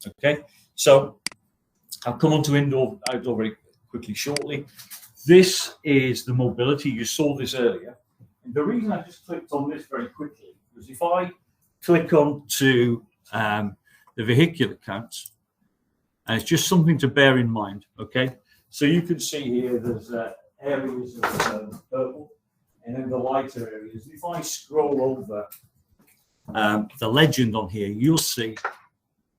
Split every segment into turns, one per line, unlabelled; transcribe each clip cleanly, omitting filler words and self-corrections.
Okay, so I'll come on to indoor, outdoor very quickly shortly. This is the mobility. You saw this earlier. And the reason I just clicked on this very quickly was if I click on to the vehicular counts, and it's just something to bear in mind, okay? So you can see here there's areas of purple and then the lighter areas. If I scroll over the legend on here, you'll see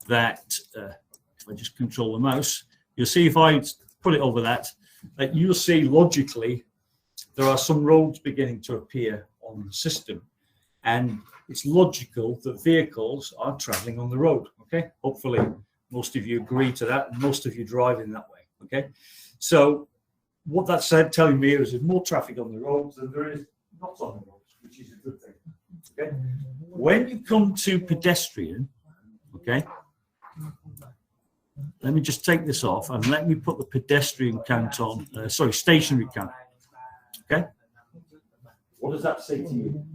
that, if I just control the mouse, you'll see if I put it over that, you'll see logically there are some roads beginning to appear on the system. And it's logical that vehicles are traveling on the road, okay? Hopefully most of you agree to that, and most of you drive in that way, okay? So what that's telling me is there's more traffic on the roads than there is not on the roads, which is a good thing, okay? When you come to pedestrian, okay, let me just take this off and let me put the pedestrian count on, stationary count, okay? What does that say to you?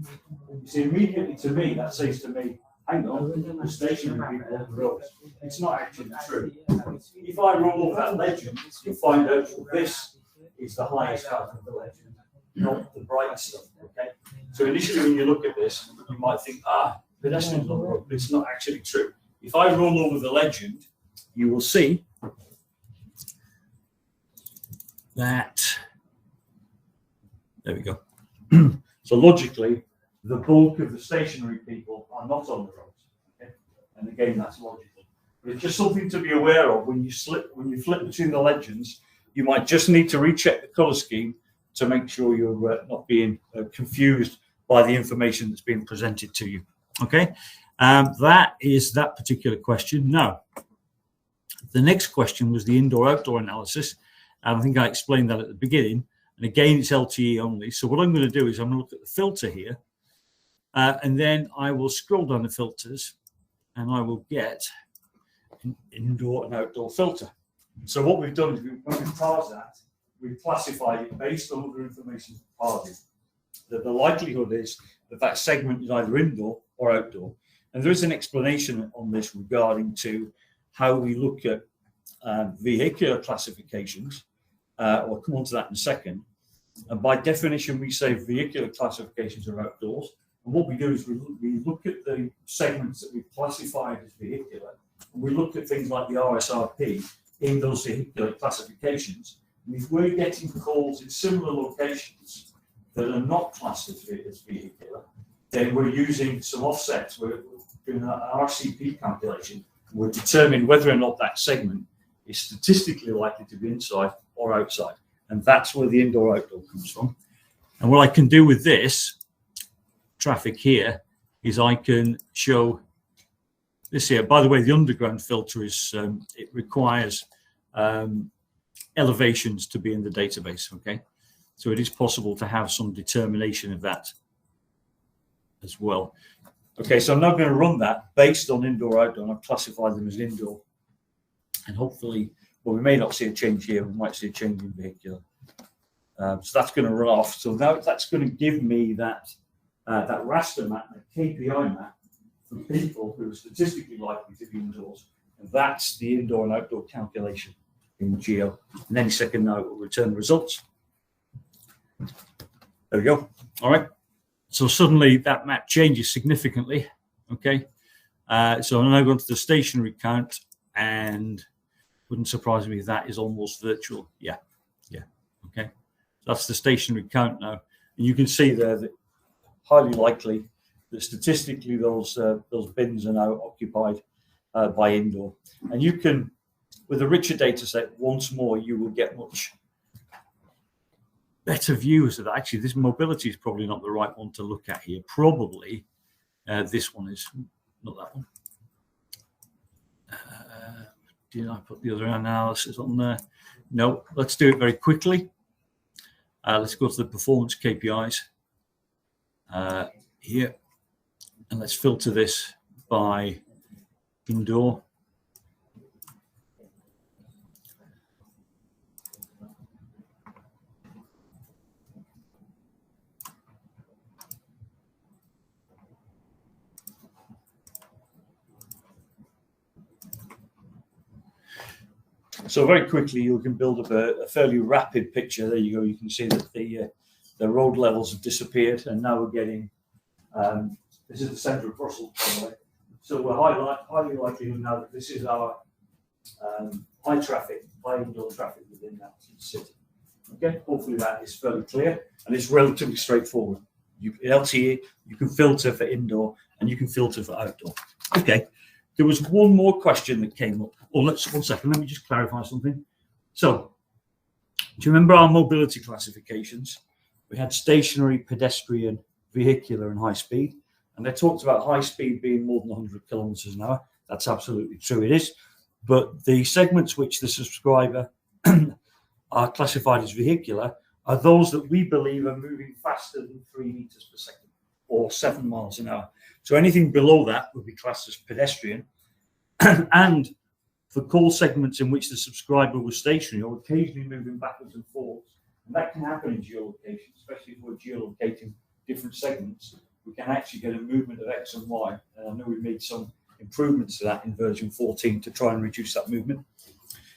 You see, immediately to me, that says to me, hang on, the stationary people on the roads. It's not actually true. If I roll over that legend, you'll find out this is the highest out of the legend, not the bright stuff, okay? So initially when you look at this, you might think, pedestrians on the road, but it's not actually true. If I roll over the legend, you will see that, there we go. So logically, the bulk of the stationary people are not on the roads. Okay? And again, that's logical. But it's just something to be aware of when you flip between the legends. You might just need to recheck the color scheme to make sure you're not being confused by the information that's being presented to you. Okay, that is that particular question. Now, the next question was the indoor-outdoor analysis. And I think I explained that at the beginning. And again, it's LTE only. So what I'm going to do is I'm going to look at the filter here. And then I will scroll down the filters and I will get an indoor and outdoor filter. So what we've done is when we parse that, we've classified it based on other information parsing. That the likelihood is that that segment is either indoor or outdoor. And there is an explanation on this regarding to how we look at vehicular classifications. We'll come on to that in a second. And by definition, we say vehicular classifications are outdoors. And what we do is we look at the segments that we've classified as vehicular, and we look at things like the RSRP in those vehicular classifications. And if we're getting calls in similar locations that are not classed as vehicular, then we're using some offsets. We're doing an RCP calculation. We're determining whether or not that segment is statistically likely to be inside or outside. And that's where the indoor-outdoor comes from. And what I can do with this traffic here is I can show this here. By the way, the underground filter is, it requires elevations to be in the database, okay? So it is possible to have some determination of that as well. Okay, so I'm now going to run that based on indoor-outdoor, and I've classified them as indoor. And hopefully, well, we may not see a change here. We might see a change in vehicular. So that's going to run off. So now that's going to give me that that raster map, that KPI map for people who are statistically likely to be indoors. And that's the indoor and outdoor calculation in Geo. And any second now it will return the results. There we go. All right. So suddenly that map changes significantly. Okay. So I'm now going to the stationary count, and wouldn't surprise me if that is almost virtual. Yeah. Okay. That's the stationary count now. And you can see there that highly likely that statistically those bins are now occupied by indoor. And you can, with a richer data set, once more, you will get much better views of that. Actually, this mobility is probably not the right one to look at here. Probably this one is, not that one. Did I put the other analysis on there? No, let's do it very quickly. Let's go to the performance KPIs here, and let's filter this by indoor. So very quickly you can build up a fairly rapid picture. There you go. You can see that the road levels have disappeared, and now we're getting. This is the centre of Brussels, by the way. So we're highly likely now that this is our high indoor traffic within that city. Okay, hopefully that is fairly clear, and it's relatively straightforward. LTE, you can filter for indoor and you can filter for outdoor. Okay, there was one more question that came up. Oh, one second, let me just clarify something. So, do you remember our mobility classifications? We had stationary, pedestrian, vehicular, and high speed. And they talked about high speed being more than 100 kilometers an hour. That's absolutely true, it is. But the segments which the subscriber are classified as vehicular are those that we believe are moving faster than 3 meters per second or 7 miles an hour. So anything below that would be classed as pedestrian. And for call segments in which the subscriber was stationary or occasionally moving backwards and forwards, and that can happen in geolocation, especially if we're geolocating different segments, we can actually get a movement of X and Y. And I know we made some improvements to that in version 14 to try and reduce that movement.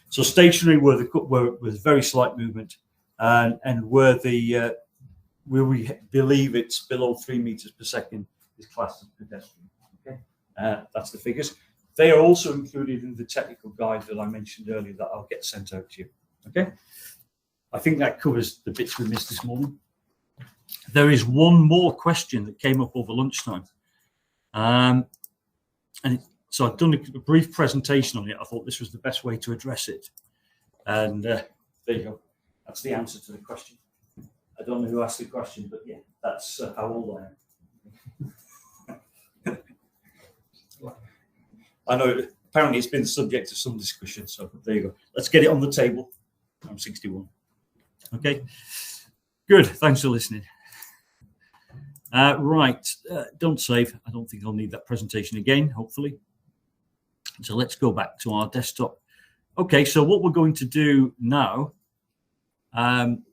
So stationary with very slight movement, and where we believe it's below 3 meters per second is classed as pedestrian. Okay, that's the figures. They are also included in the technical guide that I mentioned earlier that I'll get sent out to you. Okay, I think that covers the bits we missed this morning. There is one more question that came up over lunchtime, so I've done a brief presentation on it. I thought this was the best way to address it, and there you go. That's the answer to the question. I don't know who asked the question, but yeah, that's how old I am. I know apparently it's been the subject of some discussion, so there you go. Let's get it on the table. I'm 61. Okay, good. Thanks for listening. Right, don't save. I don't think I'll need that presentation again, hopefully. So let's go back to our desktop. Okay, so what we're going to do now, I'm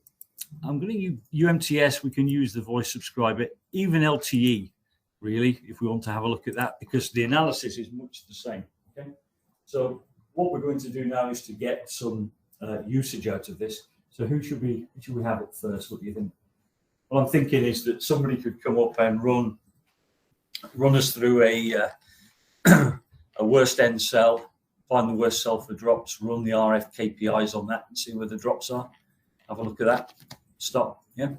going to use UMTS. We can use the voice subscriber, even LTE, really, if we want to have a look at that, because the analysis is much the same. Okay, so what we're going to do now is to get some usage out of this. So who should we have it first? What do you think? What I'm thinking is that somebody could come up and run us through a worst end cell, find the worst cell for drops, run the RF KPIs on that and see where the drops are. Have a look at that. Stop. Yeah.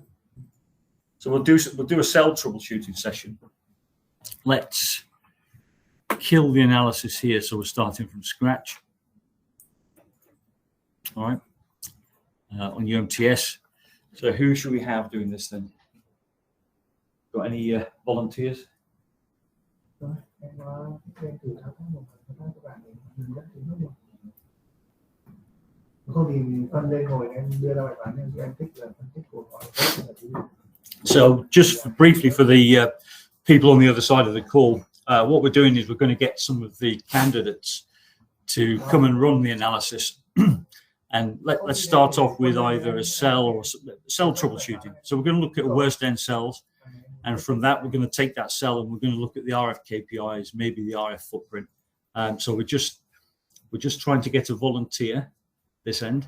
So we'll do a cell troubleshooting session. Let's kill the analysis here. So we're starting from scratch. All right. On UMTS. So who should we have doing this then? Got any volunteers? So just briefly for the people on the other side of the call, what we're doing is we're going to get some of the candidates to come and run the analysis. And let's start off with either a cell or cell troubleshooting. So we're going to look at worst end cells, and from that we're going to take that cell and we're going to look at the RF KPIs, maybe the RF footprint. So we're just trying to get a volunteer this end.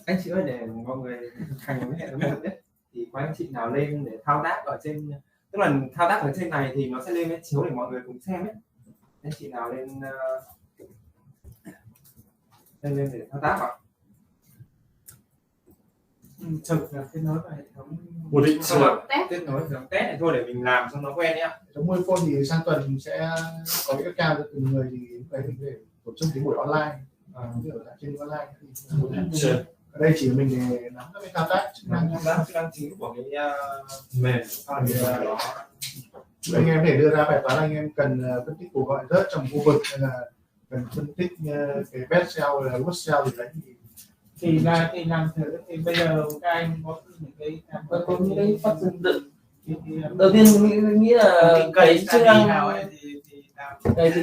Anh chị ơi, để mọi người thực hành với hệ thống này thì có anh chị nào lên để thao tác ở trên, tức là thao tác ở trên này thì nó sẽ lên cái chiếu để mọi người cùng xem ấy. Anh chị nào lên để thao tác ạ? Trực là kết nối vào hệ thống. Kết nối hệ thống test này thôi để mình làm cho nó quen nhé.
Hệ thống mobile phone thì sang tuần mình sẽ có những ca cho từng người thì mình để tổ chức cái buổi online, ở trên online thì ở đây chỉ mình để nắm các cái thao tác chức năng chính của cái mềm. Anh em để đưa ra bài toán anh em cần phân tích cuộc gọi rớt trong khu vực hay là cần phân tích cái best cell hay là worst cell gì đấy thì làm thử thì bây giờ các anh có những cái phát sinh tự
đầu tiên mình nghĩ là cái chức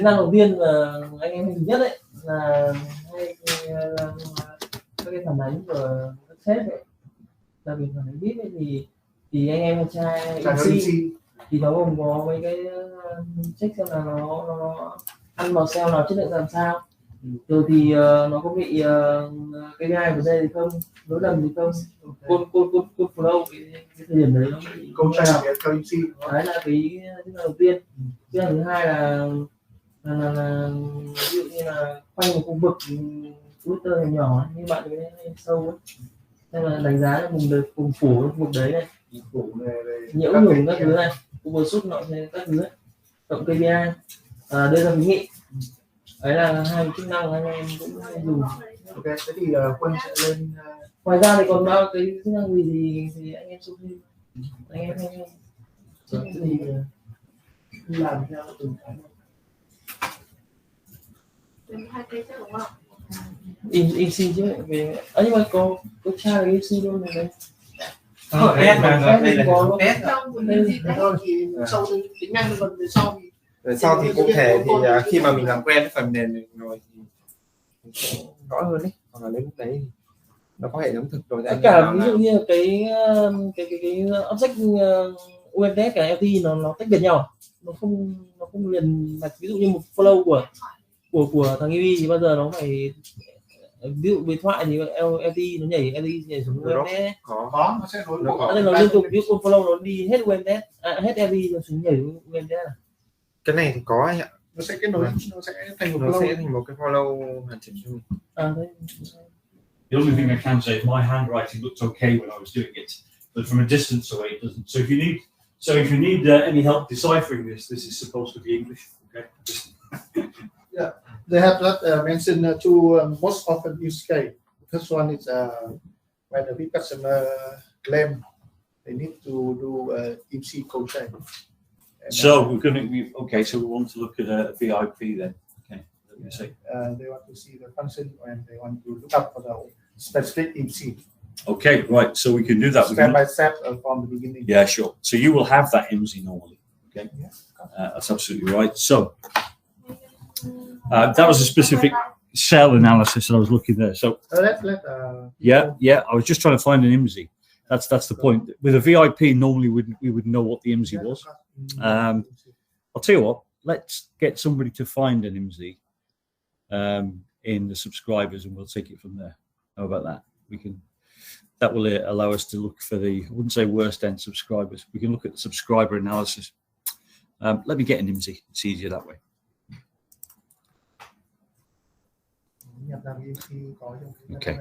năng đầu tiên mà anh em thứ nhất đấy là hay các cái phản ánh của các sếp ấy, là mình phản ánh biết thì anh em trai IC thì nó gồm có mấy cái check xem là nó ăn vào cell nào chất lượng làm sao, rồi thì nó có bị KPI của dây gì không, lỗi lầm gì không, code flow cái thời điểm đấy nó bị
câu trả lời theo MC.
đấy là cái đầu tiên. Cái thứ hai là ví dụ như là quanh một khu vực Twitter này nhỏ như bạn cái sâu ấy, nên là đánh giá là vùng phủ khu vực đấy này, nhiễu nhủng các thứ này, khu vực sút nọ các thứ ấy, cộng KPI đưa ra khuyến nghị. Đấy là hai chức năng anh em cũng hay dùng.
Ok, thế thì Quân sẽ lên.
Ngoài ra thì còn bao cái chức năng gì thì anh em xem anh em
thì làm theo từng cái.
in chứ về nhưng mà có tra cái in luôn này đây.
Test mà đây là
có
test.
Thôi thì sau tính năng phần về sau thì
Rồi sau thì cụ thể thì khi mà mình làm quen với phần mềm rồi thì mình sẽ rõ hơn đấy. Hoặc là đến lúc đấy nó có hệ thống thực rồi.
Tất cả ví dụ như cái object UMTS cả LT nó tách biệt nhau, nó không liền mạch. Ví dụ như một flow của thằng EV thì bao giờ nó phải, ví dụ điện thoại thì LT nó nhảy xuống UMTS,
có nó sẽ nối
nó liên tục ví dụ flow nó đi hết UMTS hết LT nó xuống nhảy UMTS.
Cái này thì có anh ạ.
nó sẽ kết nối, nó sẽ thành một
Nó sẽ
flow.
thành một cái follow hoàn chỉnh cho mình.
The only thing I can say is my handwriting looked okay when I was doing it, but from a distance away it doesn't. So if you need any help deciphering this is supposed to be English. Okay.
Yeah, they have not mentioned two most often used case. First one is when the big customer claim they need to do MC code change.
So we're going to okay. So we want to look at a VIP then. Okay. Let me see.
They want to see the function and they want to look up for the specific MC.
Okay, right. So we can do that.
Step by step from the beginning.
Yeah, sure. So you will have that IMSI normally. Okay.
Yeah.
That's absolutely right. So that was a specific cell analysis that I was looking there. So yeah. I was just trying to find an IMSI. That's the point. With a VIP, normally we would know what the IMSI was. I'll tell you what. Let's get somebody to find an IMSI in the subscribers, and we'll take it from there. How about that? That will allow us to look for the, I wouldn't say worst end subscribers. We can look at the subscriber analysis. Let me get an IMSI. It's easier that way. Okay.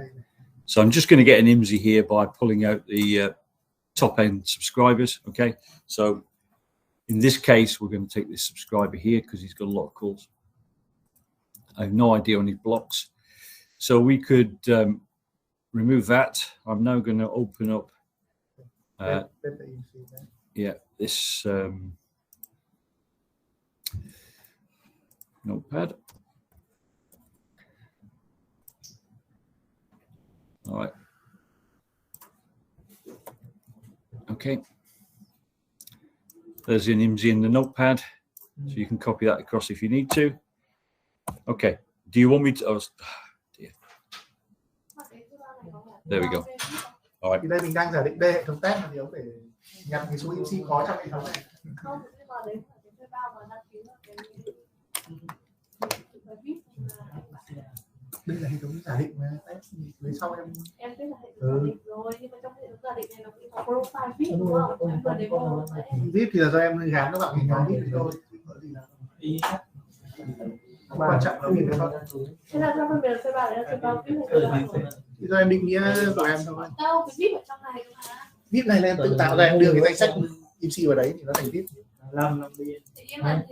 So I'm just going to get an IMSI here by pulling out the top end subscribers. Okay. So in this case, we're going to take this subscriber here because he's got a lot of calls. I have no idea on his blocks. So we could remove that. I'm now going to open up this notepad. All right. Okay. There's an IMSI in the notepad, so you can copy that across if you need to. Okay. Do you want me to? Oh, dear. There we go. All right.
Thì đây mình đang giả định đây hệ thống test là điều để nhặt cái số IMSI có trong hệ thống này. Đây là hệ thống giả định mà test về sau em biết là hệ thống giả định rồi, nhưng mà trong hệ thống giả định này nó cũng có profile VIP đúng không? Em vừa demo VIP thì là do em gán nó vào cái nhóm VIP thôi, có gì nào. Quan trọng là mình có. Thế là sao phân biệt là C3 đấy là C3 VIP hay C3? Thì do em định nghĩa của em thôi. Đâu, cái VIP ở trong này cơ mà. VIP này là em tự tạo ra, em đưa cái danh sách IMSI vào đấy thì nó thành VIP. Làm biên. Nhưng mà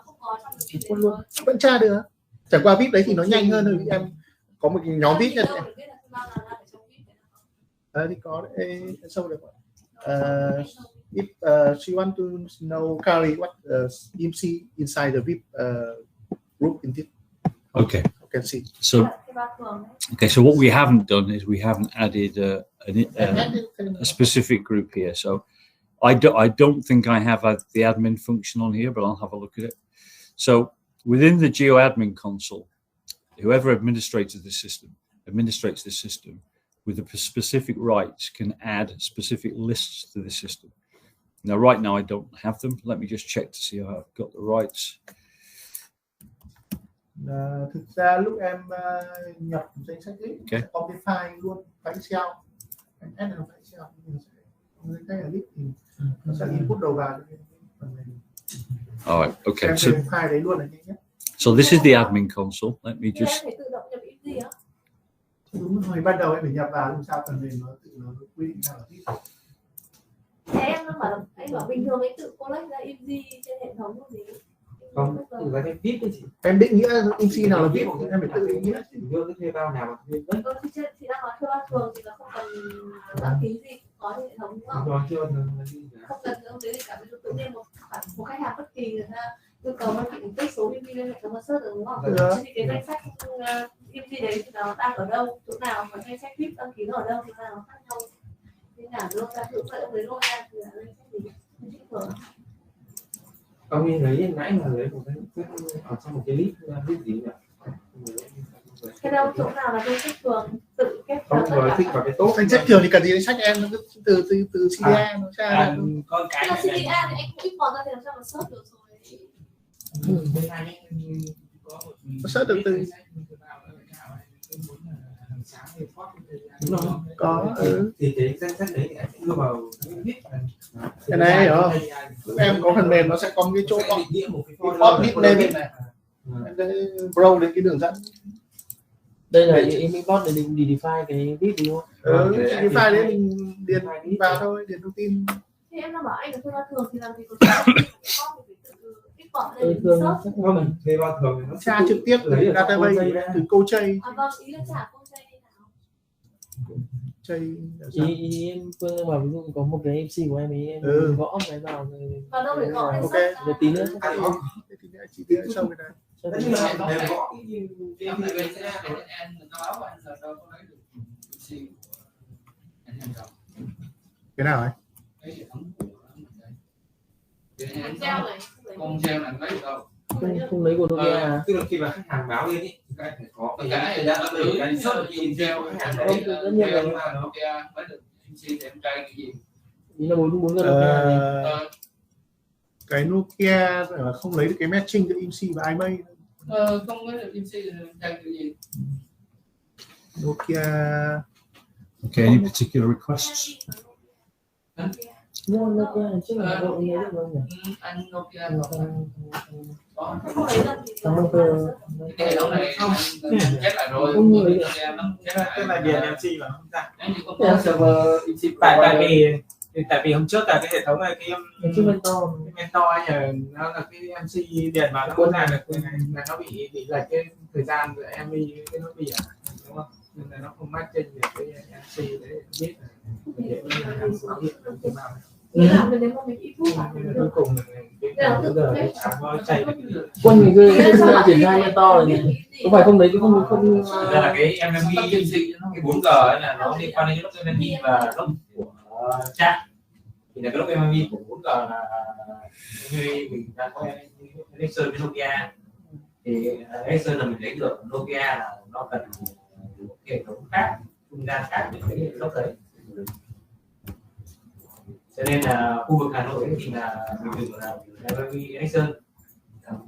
không có trong cái VIP luôn. Vẫn tra được. Chẳng qua VIP đấy thì nó nhanh hơn rồi, em có một cái nhóm VIP nhất. Thì có đấy, sâu được. If she want to know Carly what IMSI inside the VIP group in this.
Okay.
You can see.
So what we haven't done is we haven't added a specific group here. So I don't think I have the admin function on here, but I'll have a look at it. So within the GeoAdmin console, whoever administrates this system with the specific rights can add specific lists to the system. Now, right now, I don't have them. Let me just check to see how I've got the rights.
Thực ra lúc em nhập danh sách list
Okay.
sẽ có cái file luôn, file Excel, em add vào file Excel danh sách là list thì nó sẽ input đầu vào cho cái phần này.
All right. Okay.
Em
So,
cái file đấy luôn là nhanh nhất.
so this is the admin console. Let me
Thì em
just.
phải tự động nhập ít gì á?
Đúng rồi, ban đầu em phải nhập vào, làm sao phần mềm nó tự nó quy định ra là list.
Thế em anh bảo bình thường anh tự collect ra IMG trên hệ thống luôn gì?
Không, tự ra cái vip cái gì.
Em định nghĩa IMG nào là VIP, em phải tự định nghĩa.
Vô cái thuê bao nào mà thuê đất.
Chị đang nói thuê bao thường thì là không cần đăng ký gì, có hệ thống đúng không?
Rồi chưa là gì cả.
Không cần không đấy cả, ví dụ tự nhiên một khách hàng bất kỳ người ta yêu cầu nó chỉ tích số IMG lên hệ thống search được đúng không?
Được.
Thì cái danh sách IMG đấy thì nó đang ở đâu, chỗ nào, và danh sách VIP đăng ký nó ở đâu thì nào khác nhau. Như nào luôn ra tự dậy với lôi ra thì là danh sách gì? Chị thường.
Ông ấy lấy nãy là lấy một cái ở trong một cái list gì nhỉ?
Thế đâu chỗ nào là danh sách thường tự kết
Không rồi thích vào cái tốt.
Danh sách thường thì cần gì danh sách em, nó cứ từ CDA nó ra.
Con cái
là CDA thì anh cũng import ra thì làm sao mà search được rồi.
Nó search được từ
đúng rồi.
Có
Thì cái danh sách đấy thì anh sẽ đưa vào cái viết
cái này hiểu không? Em có phần mềm nó sẽ có cái chỗ
định nghĩa một cái
import list name này. Em sẽ browse đến cái đường dẫn.
Đây là import để mình define cái vip đúng không?
Cái file đấy mình điền vào thôi, điền thông tin.
Thì em đang bảo anh là thuê bao thường thì làm gì có import thì phải tự import lên
Thường
search.
chắc
không mình thuê bao thường thì nó
Tra trực tiếp từ database từ câu chay.
À vâng, ý là trả công chay như nào?
Chay
ý em Phương bảo ví dụ có một cái MC của em ấy em gõ cái vào rồi
Và đâu để gõ lên
Ok.
search.
rồi tí nữa chắc
Chị tí nữa sau cái này.
tất nhiên là đều gõ cái
Cái nào ấy?
Con treo này.
Con treo là lấy được đâu?
không lấy của Nokia à?
tức là khi mà khách hàng báo lên ý thì các anh phải có
Cái này đã được cái số được gì treo
khách hàng
Không,
đấy
tất nhiên là
nó mới được MC để em trai cái gì?
ý là 44 cái Nokia này.
Cái Nokia là không lấy được cái matching giữa IMC và iMail.
Không mới được MC thì em trai cái gì?
Nokia
Okay. Any particular requests?
Nhưng mà Nokia này trước là cậu lấy được không nhỉ?
Anh Nokia
Anh
có
Không lấy được thì
Cảm ơn cô.
cái hệ thống này không chết lại rồi.
Không lấy được.
tức là điền MC mà không ra
Em chỉ có
server tại vì hôm trước là cái hệ thống này cái
Chứ mentor
mentor ấy nó là cái MC điền vào nó không ra được là nó bị lệch cái thời gian của em đi cái nó bị đúng không nên là nó không match trên được cái MC đấy biết
nghĩa là mình nếu mà mình ít phút mà
cuối cùng bây giờ cái chẳng có chạy
quân mình cứ triển khai mentor rồi nhỉ? Không phải không lấy chứ không
ra là cái MMI cái 4G ấy là nó liên quan đến lúc MMI và lúc của chat thì là cái lúc MMI của 4G là mình đã có Ericsson với Nokia thì Ericsson là mình lấy được Nokia là nó cần một hệ thống khác trung gian khác để lấy lúc đấy cho nên là khu vực Hà Nội ấy thì là mình dùng là MMI Ericsson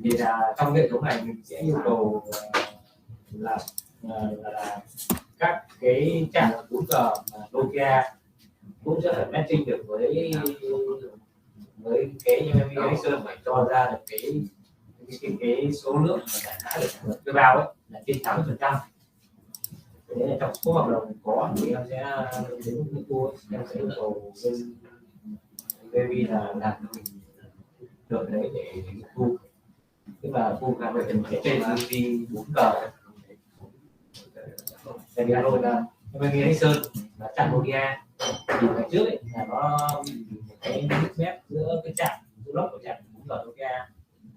thì là trong hệ thống này mình sẽ yêu cầu là các cái trạm 4G mà Nokia cũng sẽ phải matching được với cái Ericsson phải cho ra được cái số lượng mà giải mã được thuê bao ấy là trên 80%. Thế là trong số hợp đồng có thì em sẽ đến những tour em sẽ yêu cầu bên BV là làm cho mình được đấy để thu, tức là thu cả về trên TV 4G. Tại vì Hà Nội là em nghĩ Sơn là trạm Nokia thì ngày trước ấy là nó một cái mismatch giữa cái trạm giữa lốc của trạm 4G Nokia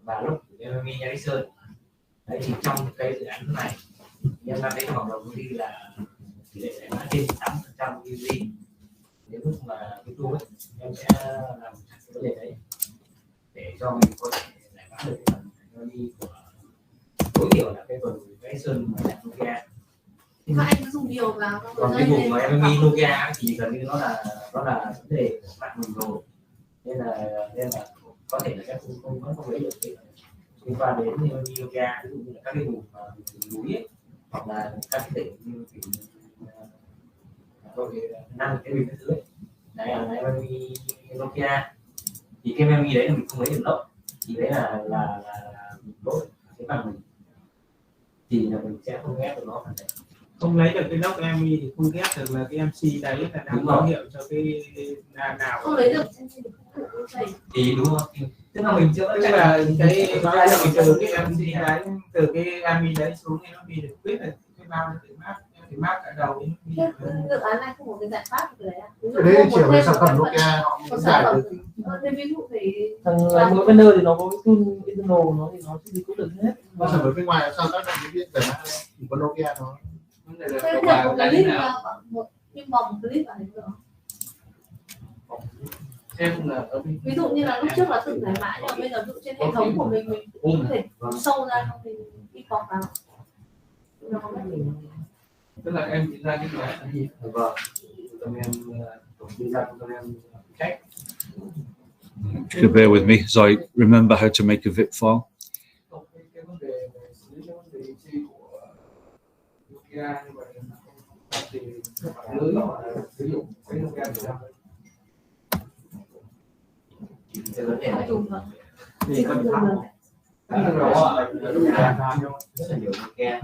và lốc của em nghĩ Sơn. Đấy thì trong cái dự án này em đang thấy hợp đồng công ty là tỷ lệ giải mã trên 8% UV. Đến lúc mà cái tour ấy em sẽ làm cái vấn đề đấy để cho mình có thể giải mã được cái phần UV của tối thiểu là cái phần cái Sơn mà trạm Nokia.
các anh cứ dùng nhiều vào
Còn cái vùng mà em nghĩ Nokia thì gần như nó là vấn đề của bạn mình rồi nên là có thể là các không lấy được cái
liên quan đến yoga, ví dụ như là các cái vùng núi ấy, hoặc là các cái tỉnh như tỉnh Nam cái bình thứ ấy. Đấy là memory Nokia, thì cái memory đấy là mình không lấy được lốc, thì đấy là lỗi cái bằng mình, thì là mình sẽ không ghép được nó phần đấy.
Không lấy được cái log MI thì không ghép được là cái MC đấy là đang báo hiệu cho cái nào
không lấy được MC
thì đúng không? Tức là mình chữa
tức là cái nó là mình từ cái MC đấy, từ cái MI đấy xuống cái nó đi được quyết là cái bao thì map cả đầu đến
dự án này không có cái giải pháp của đấy à?
Cái đấy chỉ là sản phẩm Nokia họ
một
giải
sản
được.
phẩm ví dụ thì
thằng mỗi vendor thì nó có cái tool internal nó thì nó sẽ đi cũng được hết.
Và sản phẩm bên ngoài làm sao các bạn biết giải mã đây? Chỉ có Nokia nó.
cái việc một clip là một nhưng vòng clip ở đấy rồi.
Xem là ở bên
Ví dụ như là lúc trước là tự giải mã, nhưng mà bây giờ ví dụ trên hệ thống của mình cũng có thể sâu ra xong mình đi cọc vào.
tức là em chỉ ra cái gì
Vâng, tụi em đi ra tụi em check.
Just gonna bear with me as I remember how to make a VIP file.
cái vấn đề về xử lý cái vấn đề IC của Nokia như vậy thì lưới họ sử dụng cái Nokia Việt Nam.
Cái vấn đề này
Thì không dùng được.
rất là nhiều Nokia,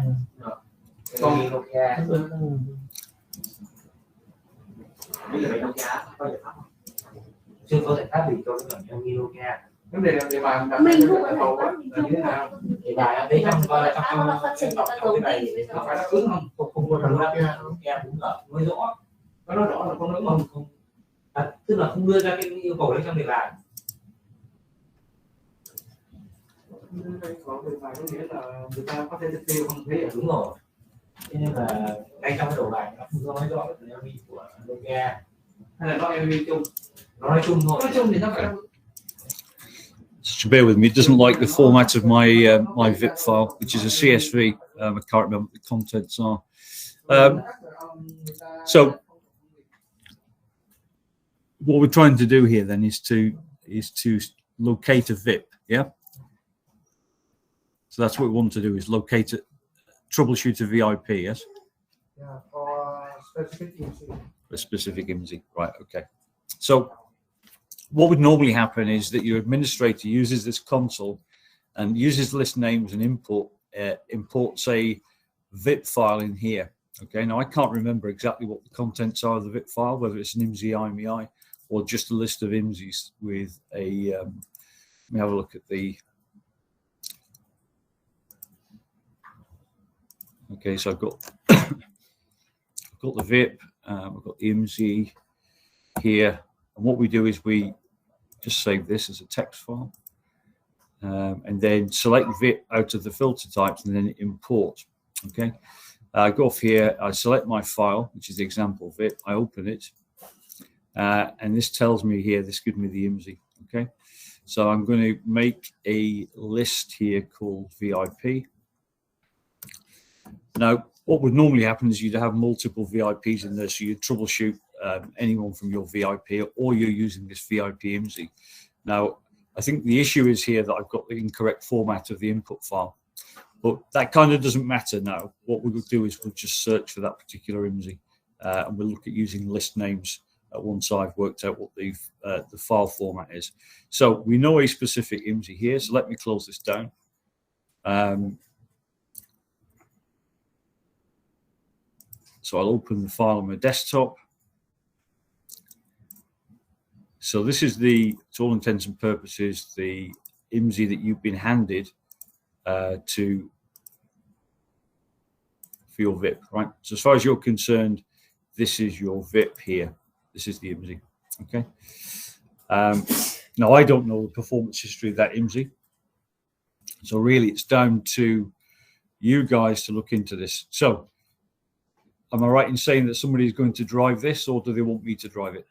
con Nokia bây giờ Nokia có giải pháp không? Chưa có giải pháp gì cho cái phần trong Nokia.
Vấn đề là địa bàn đặt
Mình
cái
không có
cầu
giải
á
pháp
là như thế nào?
Thì bài đấy trong
nó phát triển người ta giấu đi bây giờ.
Nó phải đáp ứng không?
không có thằng Nokia đúng rồi, mới rõ.
Nó nói rõ là không đúng không?
Tức là không đưa ra cái yêu cầu đấy trong đề bài.
Có đề bài có nghĩa là người ta có thể thực hiện không thấy
Đúng rồi. Thế nên là ngay trong cái đầu bài nó không nói rõ cái MV của Nokia,
hay là nó MV chung?
nó nói chung thôi.
Nói chung thì nó phải đáp ứng.
Just bear with me. It doesn't like the format of my my VIP file, which is a CSV. I can't remember what the contents are. So what we're trying to do here then is to locate a VIP. Yeah. So that's what we want to do, is locate it, troubleshoot a VIP. Yes.
Yeah, for specific IMSI.
A specific IMSI. Right. Okay. So what would normally happen is that your administrator uses this console and uses list names and imports a VIP file in here. Okay, now I can't remember exactly what the contents are of the VIP file, whether it's an IMSI IMEI or just a list of IMSIs with a, let me have a look at the, okay, so I've got, I've got the VIP, I've got the IMSI here. And what we do is we just save this as a text file, and then select VIP out of the filter types and then import. Okay, I go off here, I select my file, which is the example VIP, I open it, and this tells me here, this gives me the IMSI. Okay, so I'm going to make a list here called VIP. Now, what would normally happen is you'd have multiple VIPs in there, so you'd troubleshoot anyone from your VIP, or you're using this VIP IMSI. Now, I think the issue is here that I've got the incorrect format of the input file, but that kind of doesn't matter now. What we will do is we'll just search for that particular IMSI, and we'll look at using list names once I've worked out what the file format is. So we know a specific IMSI here, so let me close this down. So I'll open the file on my desktop. So this is to all intents and purposes, the IMSI that you've been handed for your VIP, right? So as far as you're concerned, this is your VIP here. This is the IMSI, okay? Now, I don't know the performance history of that IMSI. So really, it's down to you guys to look into this. So am I right in saying that somebody is going to drive this, or do they want me to drive it?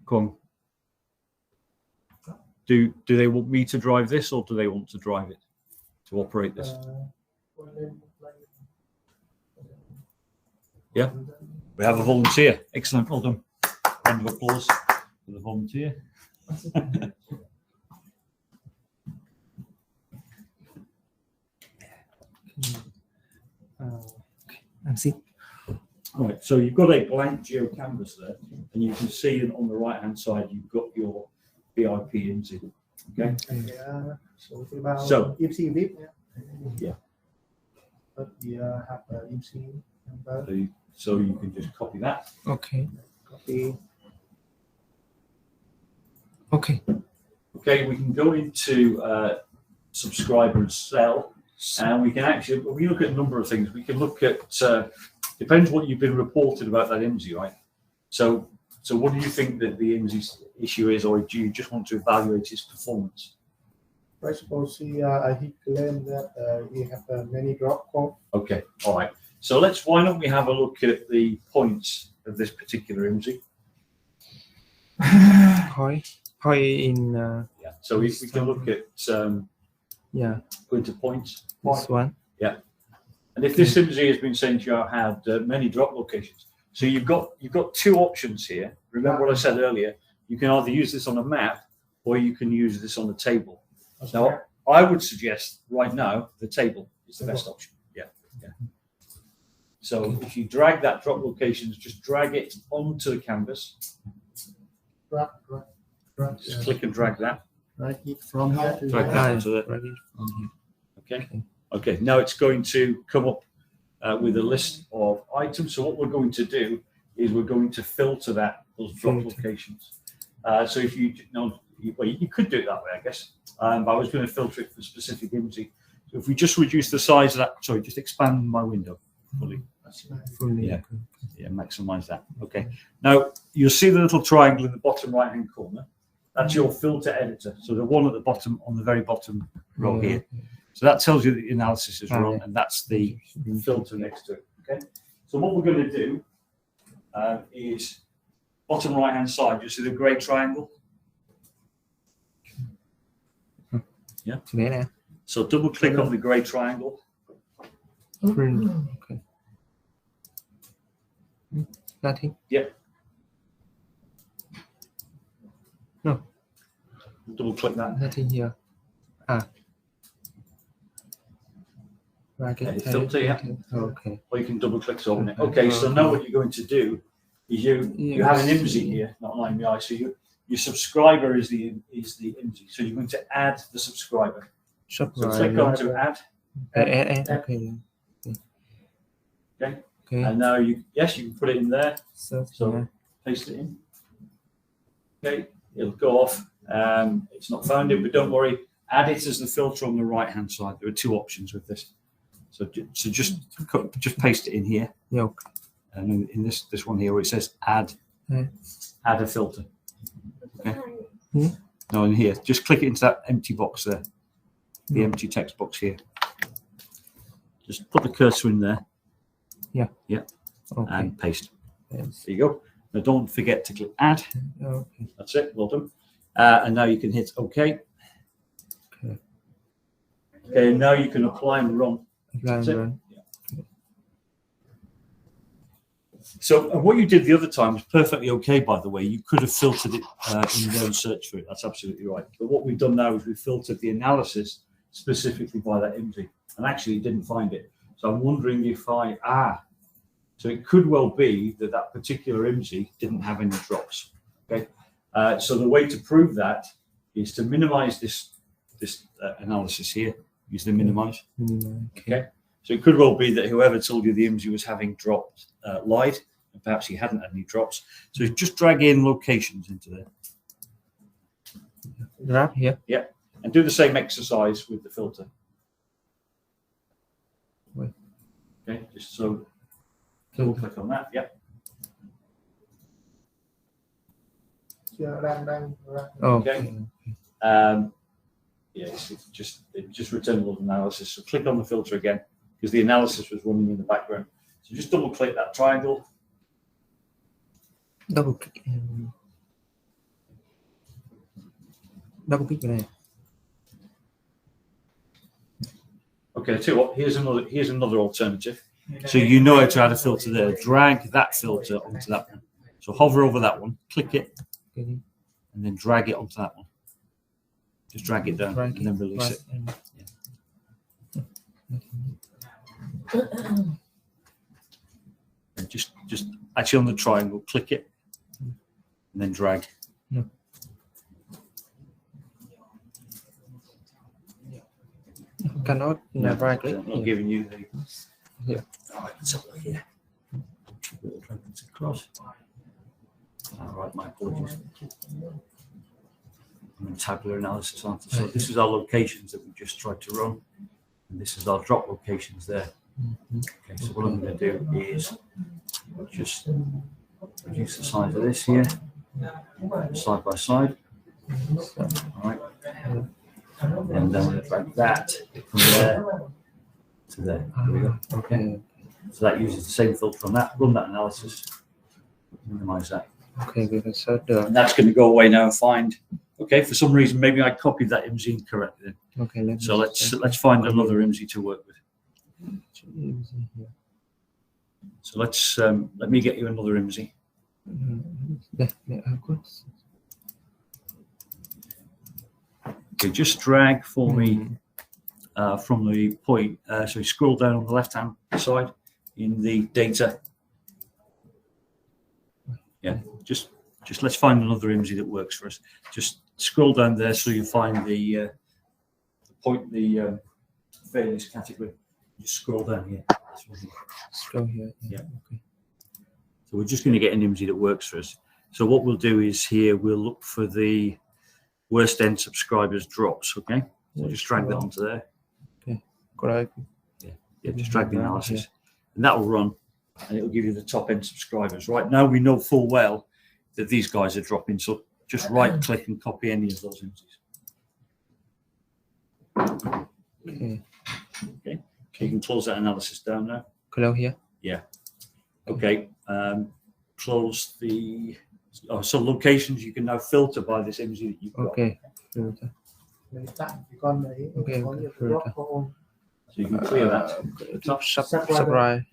Come. Do they want me to drive this, or do they want to drive it, to operate this? Yeah, we have a volunteer. Excellent, well done. Round of applause. for the volunteer.
I'm sick.
Right, so you've got a blank geo canvas there, and you can see that on the right hand side you've got your VIP IMSI. Okay,
So it's about
So-
IMSI VIP.
Yeah.
But we have IMSI number.
so you can just copy that.
Okay.
Copy.
Okay.
Okay, we can go into subscriber and sell, and we can actually, we look at a number of things. We can look at, depends what you've been reported about that IMSI, right? So what do you think that the IMSI issue is, or do you just want to evaluate its performance?
I suppose he claimed that we have many drop code.
Okay, all right. So why don't we have a look at the points of this particular IMSI?
Point in
Yeah. So we can look at go into points.
this one.
And if this IMSI has been saying to you, I had many drop locations. So you've got two options here. Remember what I said earlier? You can either use this on a map or you can use this on a table. Now, I would suggest right now the table is the best option. Yeah. So if you drag that drop locations, just drag it onto the canvas.
Drag.
Just click and drag that.
Drag it from here to
Drag
there.
that onto the. Okay. Okay. Now it's going to come up with a list of items. So what we're going to do is we're going to filter those drop locations. So if you could do it that way, I guess. But I was going to filter it for specific IMSI. So if we just reduce the size of that, sorry, just expand my window fully. Yeah, maximize that. Okay. Now you'll see the little triangle in the bottom right-hand corner. That's your filter editor. So the one at the bottom, on the very bottom row here. So that tells you that the analysis is run, and that's the filter next to it. Okay. So what we're going to do is bottom right-hand side. You see the grey triangle? Yeah. So double click on the grey triangle.
Okay. Nothing.
Yep.
No.
Double click that.
Nothing here.
Filter, yeah.
Okay.
Or you can double click to open it. Okay, so now what you're going to do is you have an IMSI here, not an IMEI. So your subscriber is the IMSI. So you're going to add the subscriber. So click on to add.
Okay.
Okay. And now you can put it in there.
So
Paste it in. Okay, it'll go off. It's not found it, but don't worry. Add it as the filter on the right-hand side. There are two options with this. So just paste it in here.
Yeah.
And in this one here where it says add a filter. Okay. No, in here, just click it into that empty box there. The empty text box here. Just put the cursor in there.
Yeah.
Okay. And paste. There you go. Now don't forget to click add.
Okay.
That's it. Well done. And now you can hit OK. Okay. Now you can apply and run. That's it. Yeah. So what you did the other time was perfectly okay, by the way. You could have filtered it in your own search for it. That's absolutely right. But what we've done now is we've filtered the analysis specifically by that IMSI, and actually didn't find it. So I'm wondering if so it could well be that particular IMSI didn't have any drops. Okay. So the way to prove that is to minimize this analysis here. Use the minimize. Okay. So it could well be that whoever told you the IMSI was having dropped lied, and perhaps he hadn't had any drops. So just drag in locations into there.
Drag here.
Yeah. And do the same exercise with the filter. Okay, just so double click on that. Yep.
Okay.
Yes, it just returned all the analysis. So click on the filter again because the analysis was running in the background. So just double click that triangle.
Double click. Double click there.
Okay, I tell you what, here's another alternative. So you know how to add a filter there. Drag that filter onto that one. So hover over that one, click it, and then drag it onto that one. Just drag it down
Drag
and then release
right,
it. And just actually on the triangle, click it, and then drag.
Cannot
No,
right click.
I'm not giving you the.
Yeah.
All right, let's have a look here. Drag it across. All right, my apologies. I'm in tabular analysis, aren't I? So this is our locations that we just tried to run, and this is our drop locations there. Okay, so what I'm going to do is just reduce the size of this here, side by side. All right, and then I'm going to drag that from there to there. There we go. Okay, so that uses the same filter on that. Run that analysis. Minimize that.
Okay, we can search the.
And that's going to go away now and find. Okay, for some reason maybe I copied that IMSI incorrectly.
Okay,
So let's find another IMSI to work with. So let's let me get you another IMSI. Okay, just drag for me from the point. So you scroll down on the left-hand side in the data. Yeah, just let's find another IMSI that works for us. Just scroll down there so you find the point, the fairness category. Just scroll down here.
Scroll here.
Yeah. Okay. So we're just going to get an IMSI that works for us. So what we'll do is here we'll look for the worst end subscribers drops. Okay. So just drag that onto there.
Okay. Correct.
Yeah. Just drag the analysis, and that will run, and it will give you the top end subscribers. Right now we know full well that these guys are dropping. So just right click and copy any of those IMSIs.
Okay.
Okay. You can close that analysis down now.
Close here.
Yeah. Okay. Close the. So locations you can now filter by this IMSI that you've got.
Okay. Filter.
Lấy tạm cái con đấy
Okay,
có nhiều
filter.
drop không?
So you can clear that.
Top subscribe.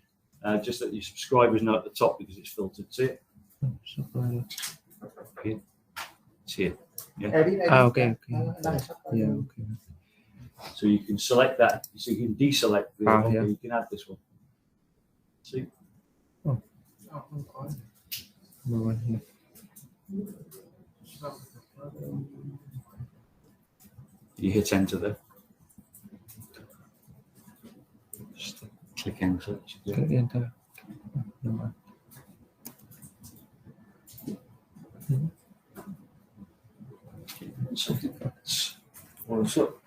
Just that your subscribers know at the top because it's filtered. See it?
Subscribe.
It's here. Yeah.
Edit.
Okay. Yeah. Okay.
So you can select that. So you can deselect the one,
yeah.
but you can add this one. See?
Move on here.
You hit enter there. Just click enter.
Click enter. No.
So that's what's up.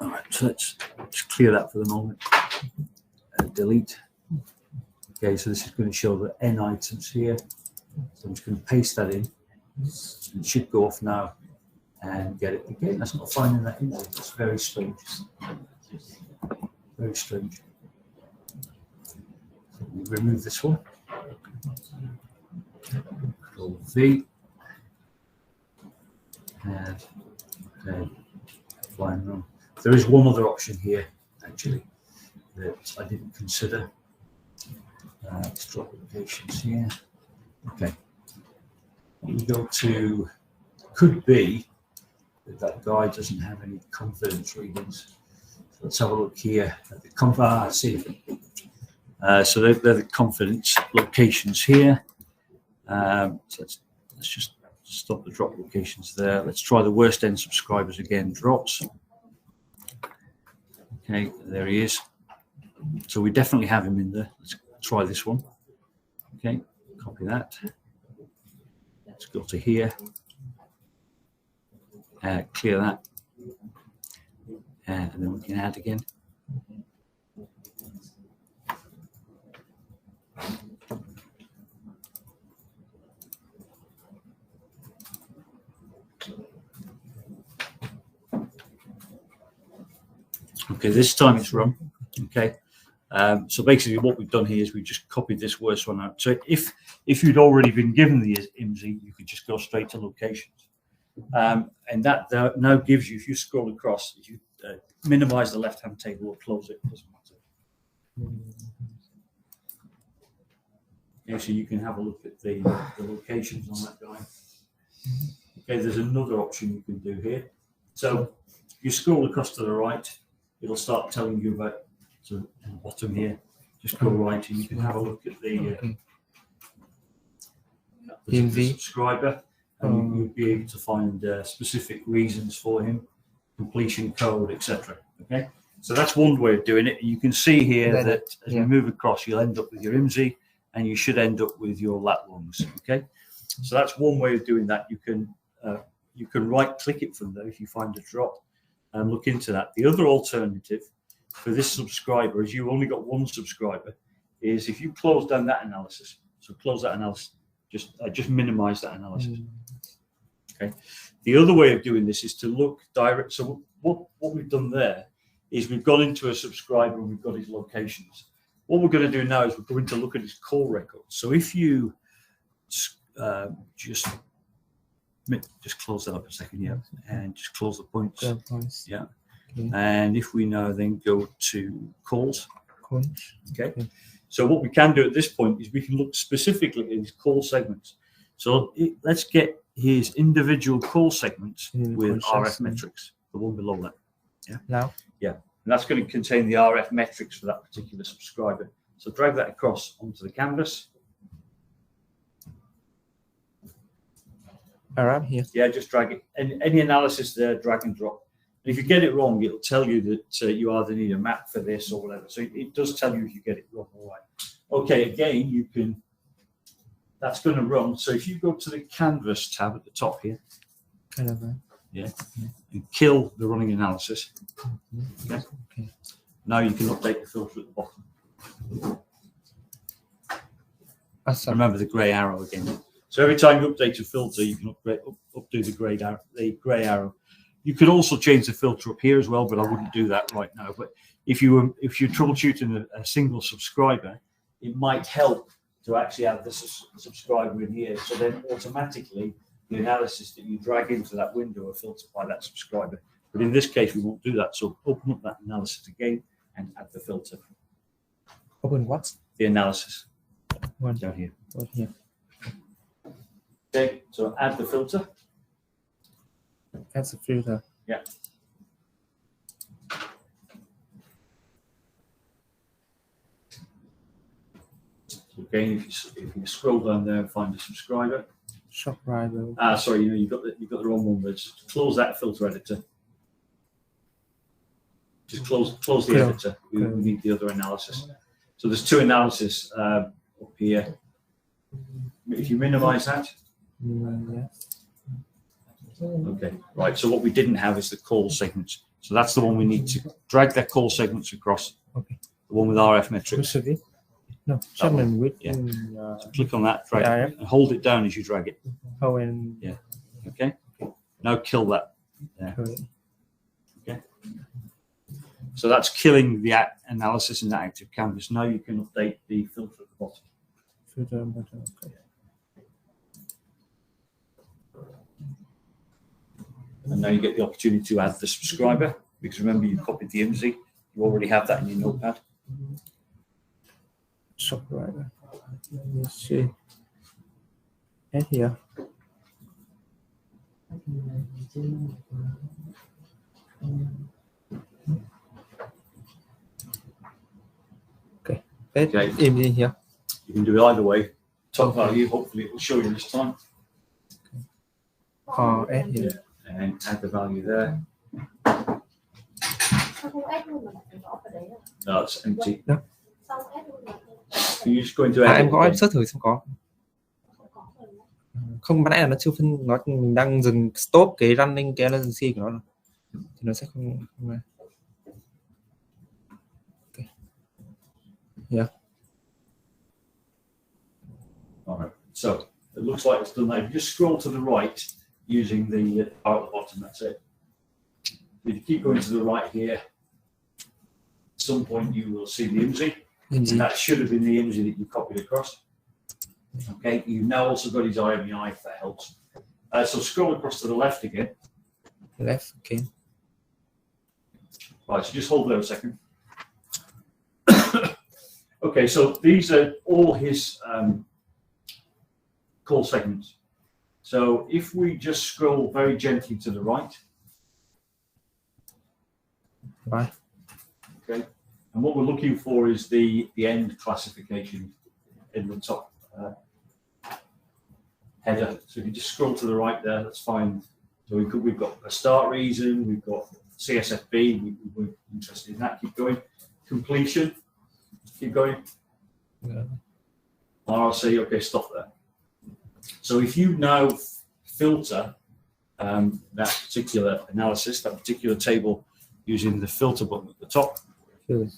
All right, so let's just clear that for the moment. Delete. Okay, so this is going to show the N items here. So I'm just going to paste that in. It should go off now and get it. Again, that's not finding that in there. It's very strange. Very strange. So we remove this one. Control V. And okay, flying run. There is one other option here, actually, that I didn't consider. Let's drop locations here. Okay. We go to, could be that that guy doesn't have any confidence readings. So let's have a look here at the I see. So they're the confidence locations here. So let's just stop the drop locations there. Let's try the worst end subscribers again, drops. Okay, there he is. So we definitely have him in there. Let's try this one. Okay, copy that. Let's go to here. Clear that. And then we can add again. Okay, this time it's run. Okay, so basically what we've done here is we just copied this worst one out. So if you'd already been given the IMSI, you could just go straight to locations. And that now gives you, if you scroll across, if you minimize the left-hand table or close it, doesn't matter.
Okay, so you can have a look at the locations on that guy. Okay, there's another option you can do here. So if you scroll across to the right, it'll start telling you about, so at the bottom here, just go right and you can have a look at the particular subscriber, and you'll be able to find specific reasons for him, completion code, etc. Okay, so that's one way of doing it. You can see here that as you move across, you'll end up with your IMSI, and you should end up with your lat lungs. Okay, so that's one way of doing that. You can right click it from there if you find a drop and look into that. The other alternative for this subscriber, as you only got one subscriber, is if you close down that analysis. So close that analysis, just minimize that analysis. Okay. The other way of doing this is to look direct. So what we've done there is we've gone into a subscriber and we've got his locations. What we're going to do now is we're going to look at his call records. So if you just close that up a second, yeah, and just close the points, yeah. Okay. And if we now then go to calls, okay. So what we can do at this point is we can look specifically at his call segments. So let's get his individual call segments with RF metrics, the one below that. Yeah. Now. Yeah. And that's going to contain the RF metrics for that particular subscriber. So drag that across onto the canvas.
Around here.
Yeah, just drag it. And any analysis there, drag and drop. And if you get it wrong, it'll tell you that you either need a map for this or whatever. So it does tell you if you get it wrong. All right. Okay, again, you can, that's going to run. So if you go to the canvas tab at the top here, yeah, and kill the running analysis. Okay. Now you can update the filter at the bottom. Remember the grey arrow again. So every time you update a filter, you can updo the grey arrow. You could also change the filter up here as well, but I wouldn't do that right now. But if you're troubleshooting a single subscriber, it might help to actually add this subscriber in here. So then automatically the analysis that you drag into that window are filtered by that subscriber. But in this case, we won't do that. So open up that analysis again and add the filter.
Open what?
The analysis.
One
down here.
One here.
Okay, so add the filter.
That's a filter.
Yeah. So again, if you scroll down there and find a subscriber.
Subscriber.
Sorry, you've got the wrong one. But just close that filter editor. Just close the editor. We need the other analysis. So there's two analyses up here. If you minimize that.
Yes.
Okay, right. So what we didn't have is the call segments. So that's the one we need to drag that call segments across.
Okay.
The one with RF metrics.
No, segment with.
Yeah. So click on that, drag it, and hold it down as you drag it.
Oh, and
yeah. Okay. Now kill that. Yeah. Okay. So that's killing the analysis in that active canvas. Now you can update the filter at the bottom.
Filter bottom. Okay.
And now you get the opportunity to add the subscriber, because remember you copied the IMSI. You already have that in your notepad.
Subscriber. Let me see. And here. Okay.
Okay.
IMSI here.
You can do it either way. Top value, hopefully it will show you this time.
Add here.
And add the value there. No, it's empty.
No.
You just go into edit.
Em có em search thử xem có. Không, ban nãy là nó chưa phân, nó mình đang dừng stop cái running cái latency của nó rồi. Thì nó sẽ không ra. Okay. Yeah.
All right. So it looks like it's done now. Just scroll to the right using the bar at the bottom. That's it. If you keep going to the right here, at some point you will see the IMSI. And that should have been the IMSI that you copied across. Okay, you've now also got his IMEI if that helps. So scroll across to the left again.
Left, okay.
Right, so just hold there a second. Okay, so these are all his call segments. So if we just scroll very gently to the right.
Right.
Okay. And what we're looking for is the end classification in the top header. So if you just scroll to the right there, that's fine. So we've got a start reason, we've got CSFB, we're interested in that. Keep going. Completion. Keep going.
Yeah.
RRC. Okay, stop there. So if you now filter that particular analysis, that particular table, using the filter button at the top,
Okay.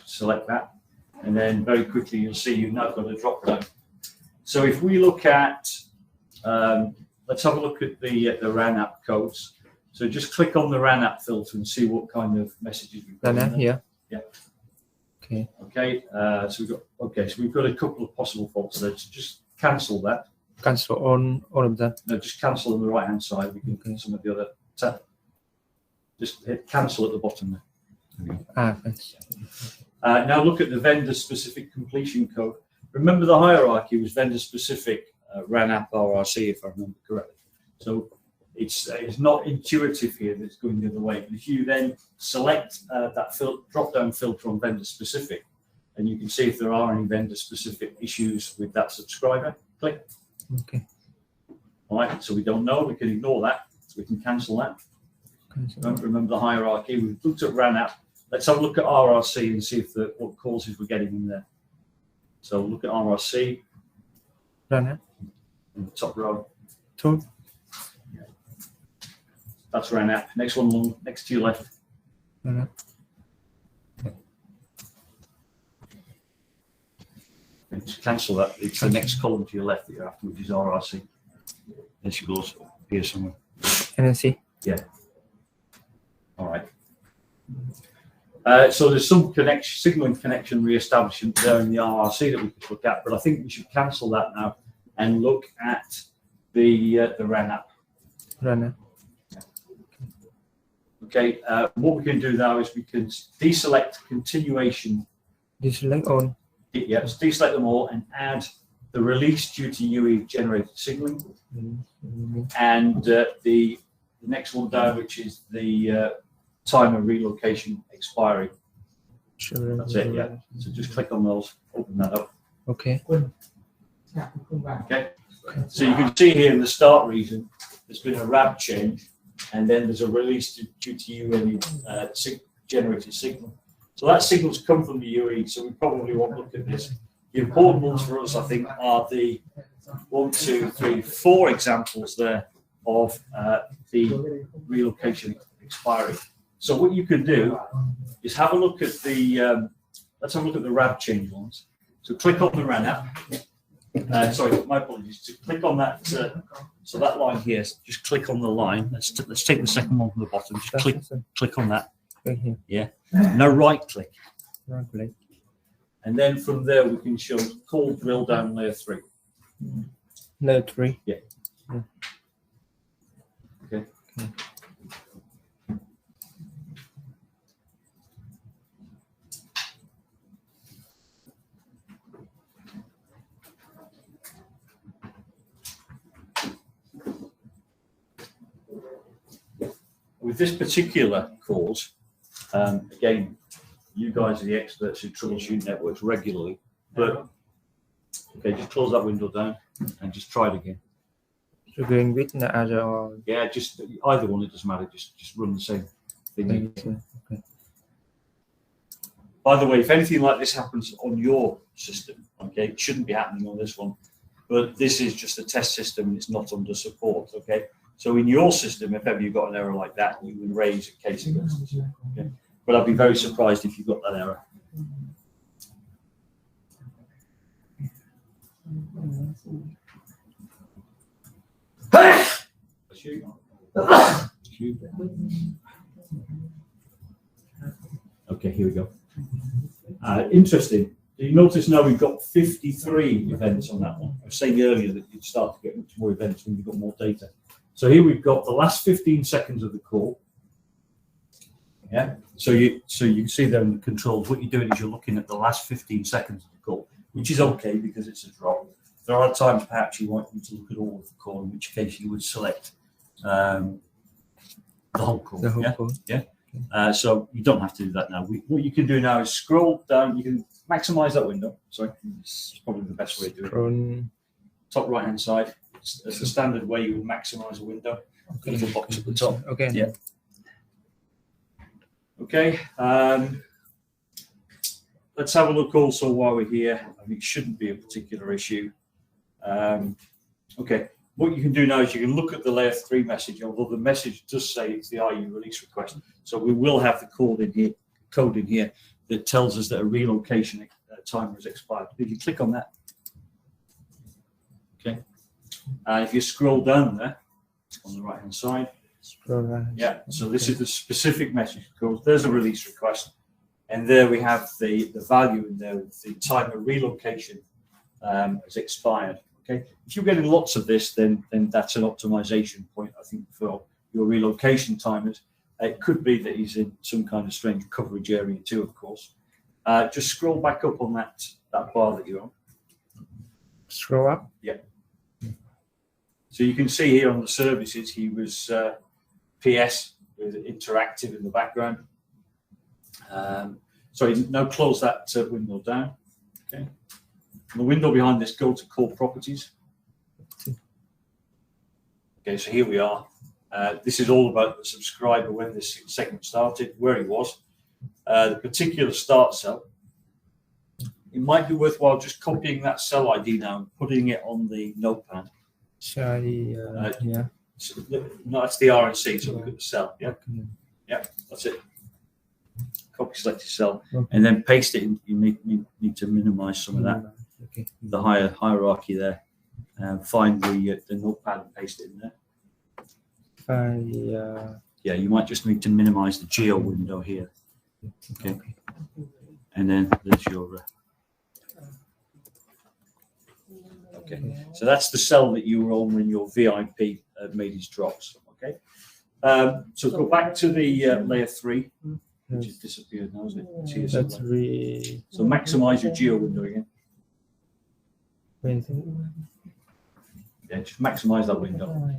select that, and then very quickly you'll see you've now got a drop down. So if we look at, let's have a look at the RAN app codes. So just click on the RAN app filter and see what kind of messages we've got.
RAN app here.
Yeah.
Okay.
Okay. So we've got a couple of possible faults there. So just cancel that.
Cancel all of that.
No, just cancel on the right hand side. We can
Okay.
some of the other tap. Just hit cancel at the bottom there.
Thanks.
Now look at the vendor specific completion code. Remember the hierarchy was vendor specific RAN app RRC, if I remember correctly. So it's not intuitive here that it's going the other way. But if you then select that drop down filter on vendor specific, and you can see if there are any vendor specific issues with that subscriber, click.
Okay.
All right, so we don't know, we can ignore that, so we can cancel that. Don't remember the hierarchy. We've looked at RAN app. Let's have a look at RRC and see if what causes we're getting in there. So look at RRC
RAN app.
in the top row.
Two.
That's RAN app. Next one, next to your left.
RAN app.
And just cancel that. It's the next column to your left that you're after, which is RRC. There she goes here somewhere.
NNC.
Yeah. All right. So there's some signaling connection re-establishment there in the RRC that we could look at, but I think we should cancel that now and look at the RAN app.
RAN app.
Okay. What we can do now is we can deselect continuation.
Deselect all.
Yeah, just deselect them all and add the release due to UE generated signaling, and the next one down, which is the timer relocation expiry.
Sure.
That's it. Yeah. So just click on those. Open that up.
Okay.
Okay. So you can see here in the start region, there's been a RAB change, and then there's a release due to UE generated signal. So that signal's come from the UE, so we probably won't look at this. The important ones for us, I think, are the 1, 2, 3, 4 examples there of the relocation expiry. So what you can do is have a look at the, let's have a look at the RAB change ones. So click on the RAN app. Sorry, my apologies. To click on that, so that line here, just click on the line. Let's take the second one from the bottom. Just click on that.
Here.
Yeah. Now right click.
Right click.
And then from there we can show call drill down layer 3.
Layer 3.
Yeah. Okay. With this particular cause, again, you guys are the experts who troubleshoot networks regularly, but okay, just close that window down and just try it again.
So going with the Azure or
Yeah, just either one, it doesn't matter, just run the same thing.
okay.
By the way, if anything like this happens on your system, okay, it shouldn't be happening on this one, but this is just a test system and it's not under support, okay? So in your system, if ever you've got an error like that, you can raise a case against it, okay? But I'd be very surprised if you got that error. Okay, here we go. Interesting. Do you notice now we've got 53 events on that one? I was saying earlier that you'd start to get much more events when you've got more data. So here we've got the last 15 seconds of the call. Yeah. So you can see there in the controls, what you're doing is you're looking at the last 15 seconds of the call, which is okay because it's a drop.
There are times perhaps you want to look at all of the call, in which case you would select the whole call.
The whole
Yeah?
call.
So you don't have to do that now. What you can do now is scroll down. You can maximize that window. Sorry, it's probably the best way to do it. Top right hand side. It's the standard way you would maximize a window.
Okay.
Little box at the top.
Okay.
Yeah. Okay. Let's have a look also while we're here. I mean, it shouldn't be a particular issue. Okay. What you can do now is you can look at the layer 3 message, although the message does say it's the IU release request. So we will have the code in here that tells us that a relocation timer has expired. If you click on that, okay, and if you scroll down there on the right hand side, yeah. So this is the specific message code. There's a release request, and there we have the value in there. The timer relocation has expired. Okay, if you're getting lots of this, then that's an optimization point, I think, for your relocation timers. It could be that he's in some kind of strange coverage area too, of course. Just scroll back up on that bar that you're on.
Scroll up.
Yeah. So you can see here on the services, he was PS with interactive in the background. Sorry, now close that window down. Okay. The window behind this, go to core properties. Okay, so here we are. This is all about the subscriber when this segment started, where he was, the particular start cell. It might be worthwhile just copying that cell ID now and putting it on the notepad.
Yeah.
So, no, that's the RNC, so look at the cell. Yeah, yeah, that's it. Copy selected cell, and then paste it in. You need to minimize some of that.
Okay.
The hierarchy there. Find the notepad and paste it in there. Yeah, you might just need to minimize the geo window here. Okay. And then there's your. Okay. So that's the cell that you were on when your VIP made his drops. Okay. So go back to the layer 3, which has disappeared now, isn't it? It's here somewhere. So maximize your geo window again. Yeah, just maximize that window.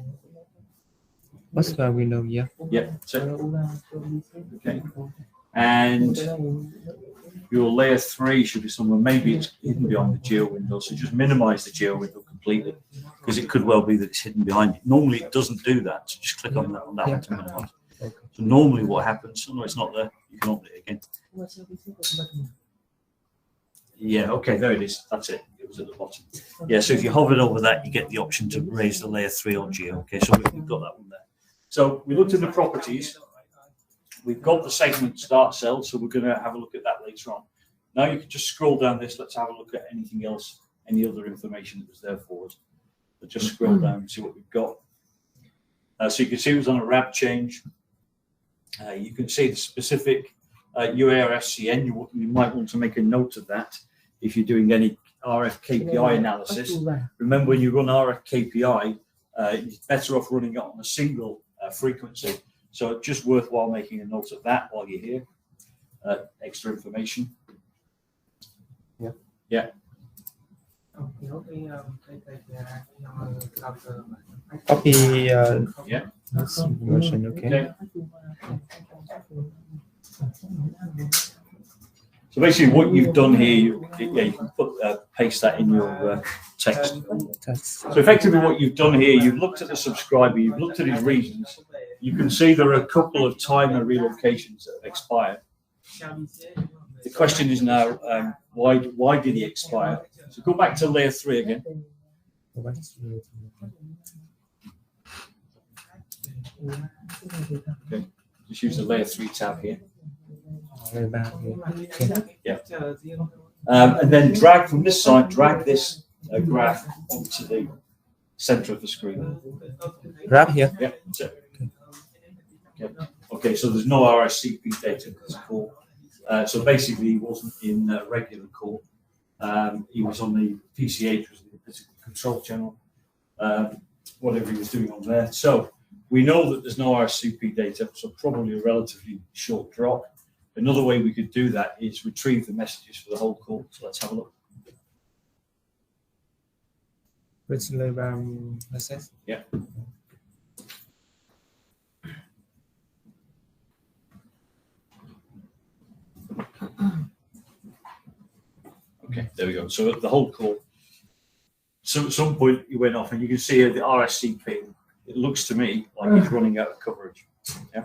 What's the window? Yeah.
Yeah, so okay. And your layer 3 should be somewhere, maybe it's hidden behind the geo window, so just minimize the geo window completely, because it could well be that it's hidden behind it. Normally it doesn't do that, so just click on that one to minimize. So normally what happens, no, it's not there, you can open it again. Yeah, okay, there it is, that's it. It was at the bottom. Yeah, so if you hovered over that, you get the option to raise the layer 3 on geo. Okay, so we've got that one there. So we looked at the properties. We've got the segment start cell, so we're going to have a look at that later on. Now you can just scroll down this. Let's have a look at anything else, any other information that was there for us. So just scroll down and see what we've got. So you can see it was on a RAB change. You can see the specific UARFCN. You might want to make a note of that if you're doing any RF KPI analysis. Remember, when you run RF KPI, it's better off running it on a single frequency. So it's just worthwhile making a note of that while you're here. Extra information.
Yeah.
Yeah.
Copy.
Yeah.
This version. Okay.
So basically, what you've done here, you can put paste that in your text. So effectively, what you've done here, you've looked at the subscriber, you've looked at his reasons. You can see there are a couple of timer relocations that have expired. The question is now, why did he expire? So go back to layer 3 again. Okay, just use the layer 3 tab here. Yeah. And then drag from this side, drag this graph onto the center of the screen.
Grab here.
Yeah, that's it. Okay, so there's no RSCP data in this call. So basically, he wasn't in regular call. He was on the PCH, was the physical control channel, whatever he was doing on there. So we know that there's no RSCP data, so probably a relatively short drop. Another way we could do that is retrieve the messages for the whole call. So let's have a look.
Which level access?
Okay, there we go. So the whole call. So at some point you went off, and you can see here the RSCP. It looks to me like it's running out of coverage. Yeah.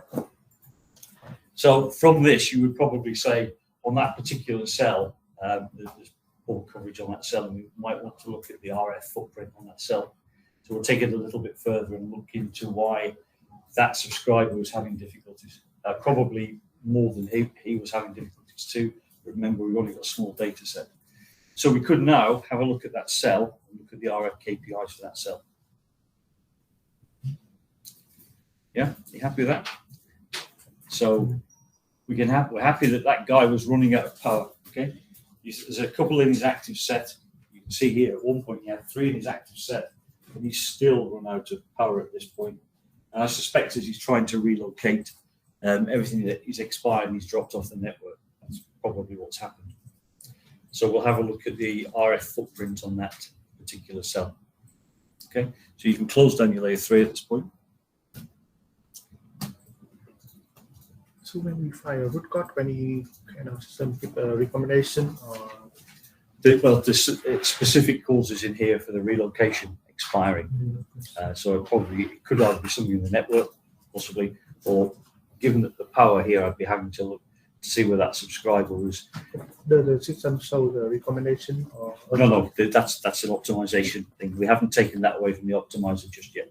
So from this, you would probably say on that particular cell, there's poor coverage on that cell, and we might want to look at the RF footprint on that cell. So we'll take it a little bit further and look into why that subscriber was having difficulties. Probably more than he was having difficulties too. But remember, we've only got a small data set. So we could now have a look at that cell and look at the RF KPIs for that cell. Yeah, you happy with that? So we're happy that that guy was running out of power. Okay, there's a couple in his active set. You can see here at one point he had 3 in his active set, and he's still run out of power at this point. And I suspect as he's trying to relocate, everything that is expired and he's dropped off the network. That's probably what's happened. So we'll have a look at the RF footprint on that particular cell. Okay, so you can close down your layer 3 at this point.
So when we find a root cause, any kind of system give a recommendation or
The specific causes in here for the relocation expiring. So it could either be something in the network, possibly, or given that the power here, I'd be having to look to see where that subscriber was.
the system show the recommendation or
No, that's an optimization thing. We haven't taken that away from the optimizer just yet.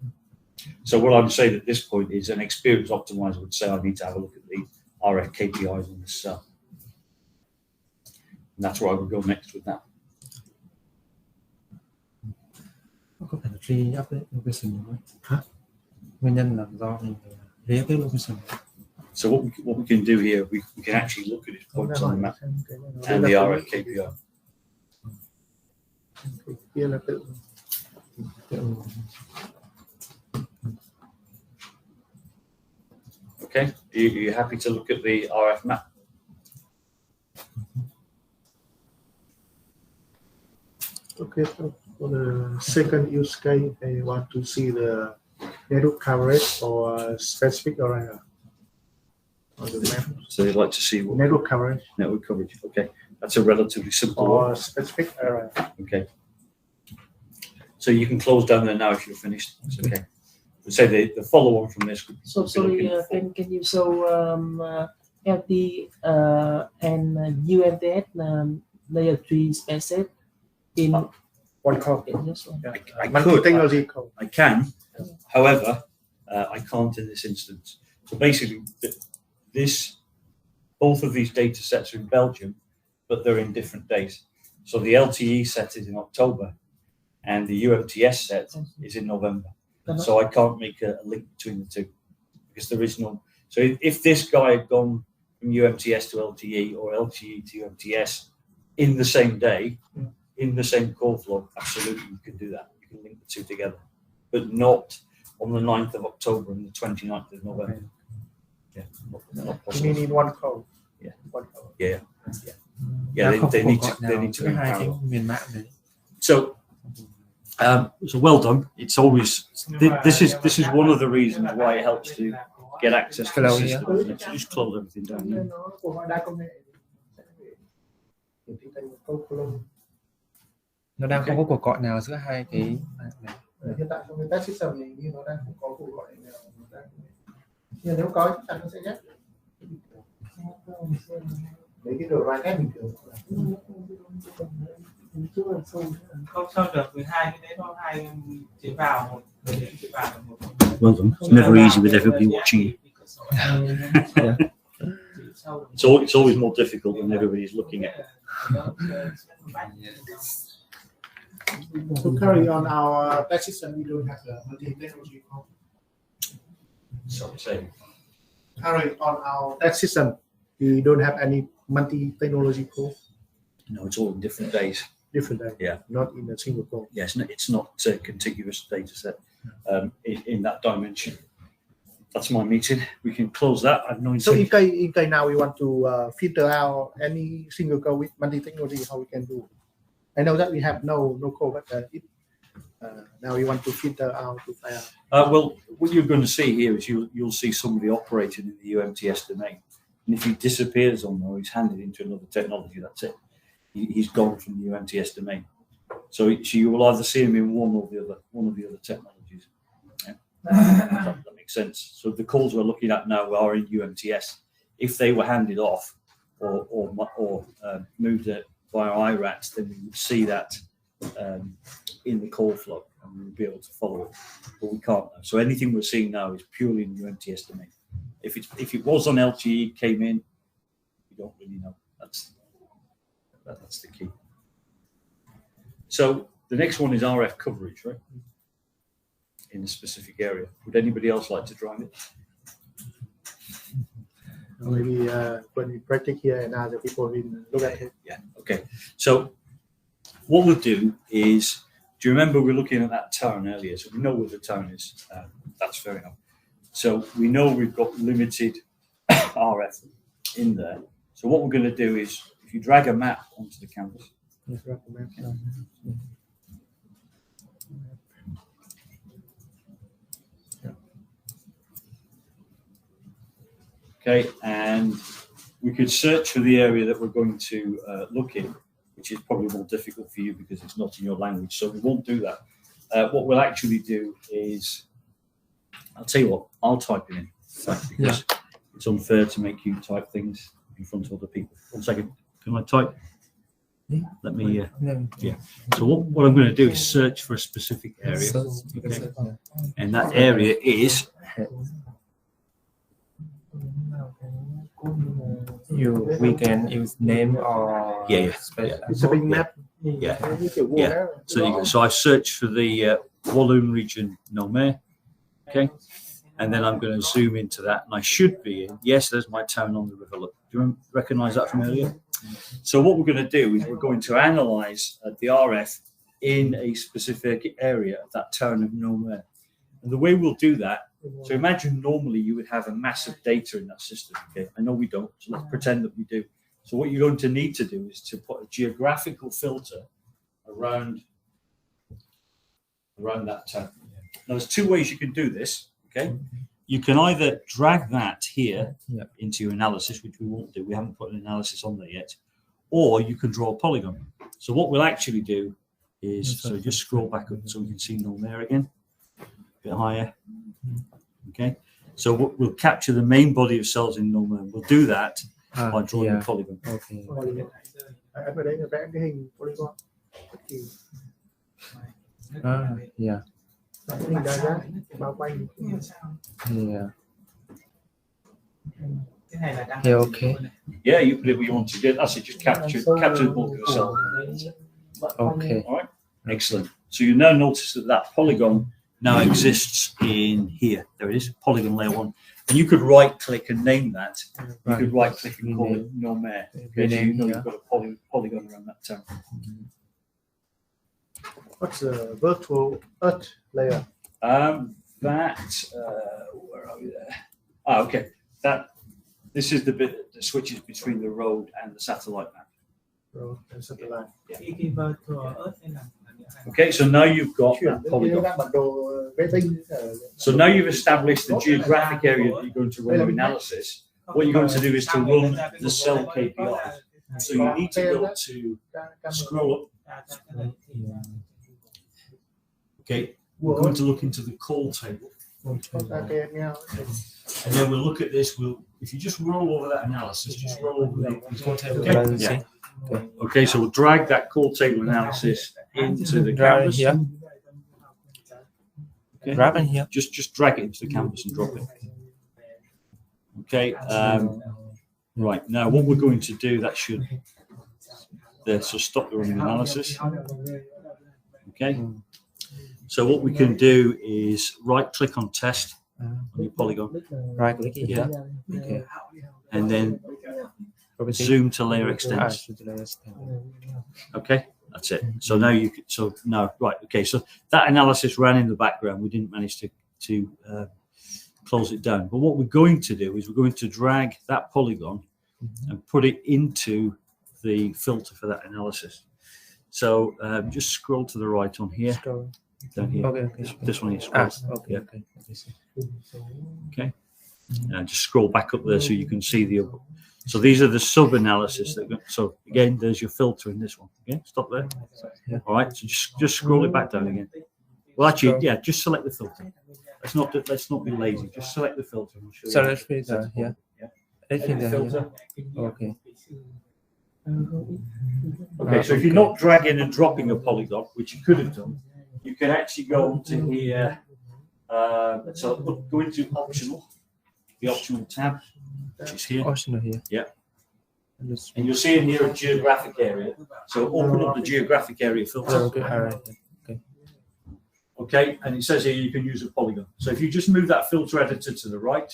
So what I'm saying at this point is an experienced optimizer would say I need to have a look at the RF KPIs on this cell. And that's where I would go next with that.
Có phải là re-update location đúng không? Hả? Nguyên nhân là do mình re-update location.
So what we can do here, we can actually look at its points on the map and the RF KPI.
kia là tự
Okay, are you happy to look at the RF map?
okay. So for the second use case, they want to see the network coverage or specific area on the map.
So they'd like to see what
Network coverage
network coverage. Okay, that's a relatively simple
or
one.
specific area.
Okay. So you can close down there now if you're finished. That's okay. We'll say the follow on from this.
So sorry, can you show LT and UMTS layer 3 spaces in
One code.
this one?
I
Multi
could.
technology code.
I can, however, I can't in this instance. So basically, both of these data sets are in Belgium, but they're in different days. So the LTE set is in October, and the UMTS set is in November. So I can't make a link between the two because there is no. So if this guy had gone from UMTS to LTE or LTE to UMTS in the same day, in the same call flow, absolutely you can do that. You can link the two together, but not on the 9th of October and the 29th of November. Yeah, not
You
possible.
need one code.
Yeah.
One code.
Yeah, they need to be in
hai cái
parallel.
miền mạng đấy.
So well done. It's always this is one of the reasons why it helps to get access to the
Hello,
system. Isn't it? So just close everything down. Yeah.
Nó của họ đa công nghệ. Hiển thị thành một câu column.
Nó đang không có cuộc gọi nào giữa hai cái mạng này.
Hiện tại trong cái test system thì như nó đang không có cuộc gọi nào. Nhưng nếu có chắc chắn nó sẽ ghép. Lấy cái Drivetest bình thường.
Không sao được, với hai cái đấy nó hai chế vào một chế vào một.
Well done. It's never easy with everybody watching you. It's always more difficult when everybody's looking at it.
So currently on our test system, we don't have the multi-technology code.
Sorry, say.
Currently on our test system, we don't have any multi-technology code.
No, it's all in different days.
Different day.
Yeah.
Not in a single code.
Yes, it's not a contiguous data set in that dimension. That's my meeting. We can close that. I've no
So
intention.
in case now we want to filter out any single code with multi-technology, how we can do? I know that we have no code, but Now we want to filter out to fly out.
Well, what you're going to see here is you'll see somebody operating in the UMTS domain. And if he disappears on there, he's handed into another technology, that's it. He's gone from the UMTS domain. So you will either see him in one of the other technologies. Yeah. That makes sense. So the calls we're looking at now are in UMTS. If they were handed off or moved via IRATs, then we would see that in the call flow and we would be able to follow it. But we can't now. So anything we're seeing now is purely in the UMTS domain. If it was on LTE, came in, we don't really know. That's the key. So the next one is RF coverage, right? In a specific area. Would anybody else like to drive it?
Maybe when we practice here and other people will look at it.
Yeah. Okay. So what we'll do is, do you remember we were looking at that turn earlier? So we know where the turn is. That's fair enough. So we know we've got limited RF in there. So what we're going to do is, if you drag a map onto the canvas.
Yes, recommend.
Okay, and we could search for the area that we're going to look in, which is probably more difficult for you because it's not in your language. So we won't do that. What we'll actually do is, I'll tell you what, I'll type it in because it's unfair to make you type things in front of other people. 1 second, can I type? Let me, yeah. So what I'm going to do is search for a specific area. Okay. And that area is,
we can use name or
It's a big map.
Yeah. So I search for the Walloon region Nomer. Okay. And then I'm going to zoom into that, and I should be in. Yes, there's my town on the river. Look, do you recognize that from earlier? So what we're going to do is we're going to analyze the RF in a specific area of that town of Nomer. And the way we'll do that, so imagine normally you would have a massive data in that system. Okay, I know we don't, so let's pretend that we do. So what you're going to need to do is to put a geographical filter around that town. Now there's two ways you can do this. Okay, you can either drag that here into your analysis, which we won't do. We haven't put an analysis on there yet. Or you can draw a polygon. So what we'll actually do is, so just scroll back up so we can see Nomer again. A bit higher. Okay. So we'll capture the main body of cells in Nomer. We'll do that by drawing a polygon.
Okay.
Ở đây là vẽ cái hình polygon.
Yeah.
Cái hình đa giác bao quanh.
Yeah. Okay.
Yeah, you put it where you want to do. That's it. Just capture the bulk of the cell.
Okay.
All right. Excellent. So you now notice that polygon now exists in here. There it is, polygon layer 1. And you could right-click and name that. You could right-click and call it Nomer. Okay, so you know you've got a polygon around that town.
What's the virtual Earth layer?
Where are we there? Okay. This is the bit that switches between the road and the satellite map.
Road and satellite.
Okay, so now you've got that polygon. So now you've established the geographic area that you're going to run your analysis. What you're going to do is to run the cell KPIs. So you need to go to scroll up. Okay, we're going to look into the call table. And then we'll look at this. If you just roll over that analysis, just roll over the call table. Okay. Yeah. Okay, so we'll drag that call table analysis into the canvas. Okay.
Drag in here.
Just drag it into the canvas and drop it. Okay. Right, now what we're going to do, that should so stop the running analysis. Okay. So what we can do is right click on test on your polygon.
Right click here. Okay.
And then zoom to layer extents. Okay, that's it. So now right. Okay, so that analysis ran in the background. We didn't manage to close it down. But what we're going to do is we're going to drag that polygon and put it into the filter for that analysis. So just scroll to the right on here. down here.
Okay, okay.
This one here. Scroll.
Okay,
Yeah.
okay. Okay, see.
Okay. And just scroll back up there so you can see the other. So these are the sub-analysis. So again, there's your filter in this one. Okay, stop there.
Yeah.
All right. So just scroll it back down again. Well, actually, yeah, just select the filter. Let's not be lazy. Just select the filter. And I'll show you.
Select filter, yeah.
Yeah.
Edit
Edit
filter,
filter.
okay.
Okay, so if you're not dragging and dropping a polygon, which you could have done, you can actually go into here. So look, go into optional, the optional tab, which is here.
Optional here.
Yeah.
And this-
And you'll see in here a geographic area. So open up the geographic area filter.
Okay, all right.
Okay, and it says here you can use a polygon. So if you just move that filter editor to the right,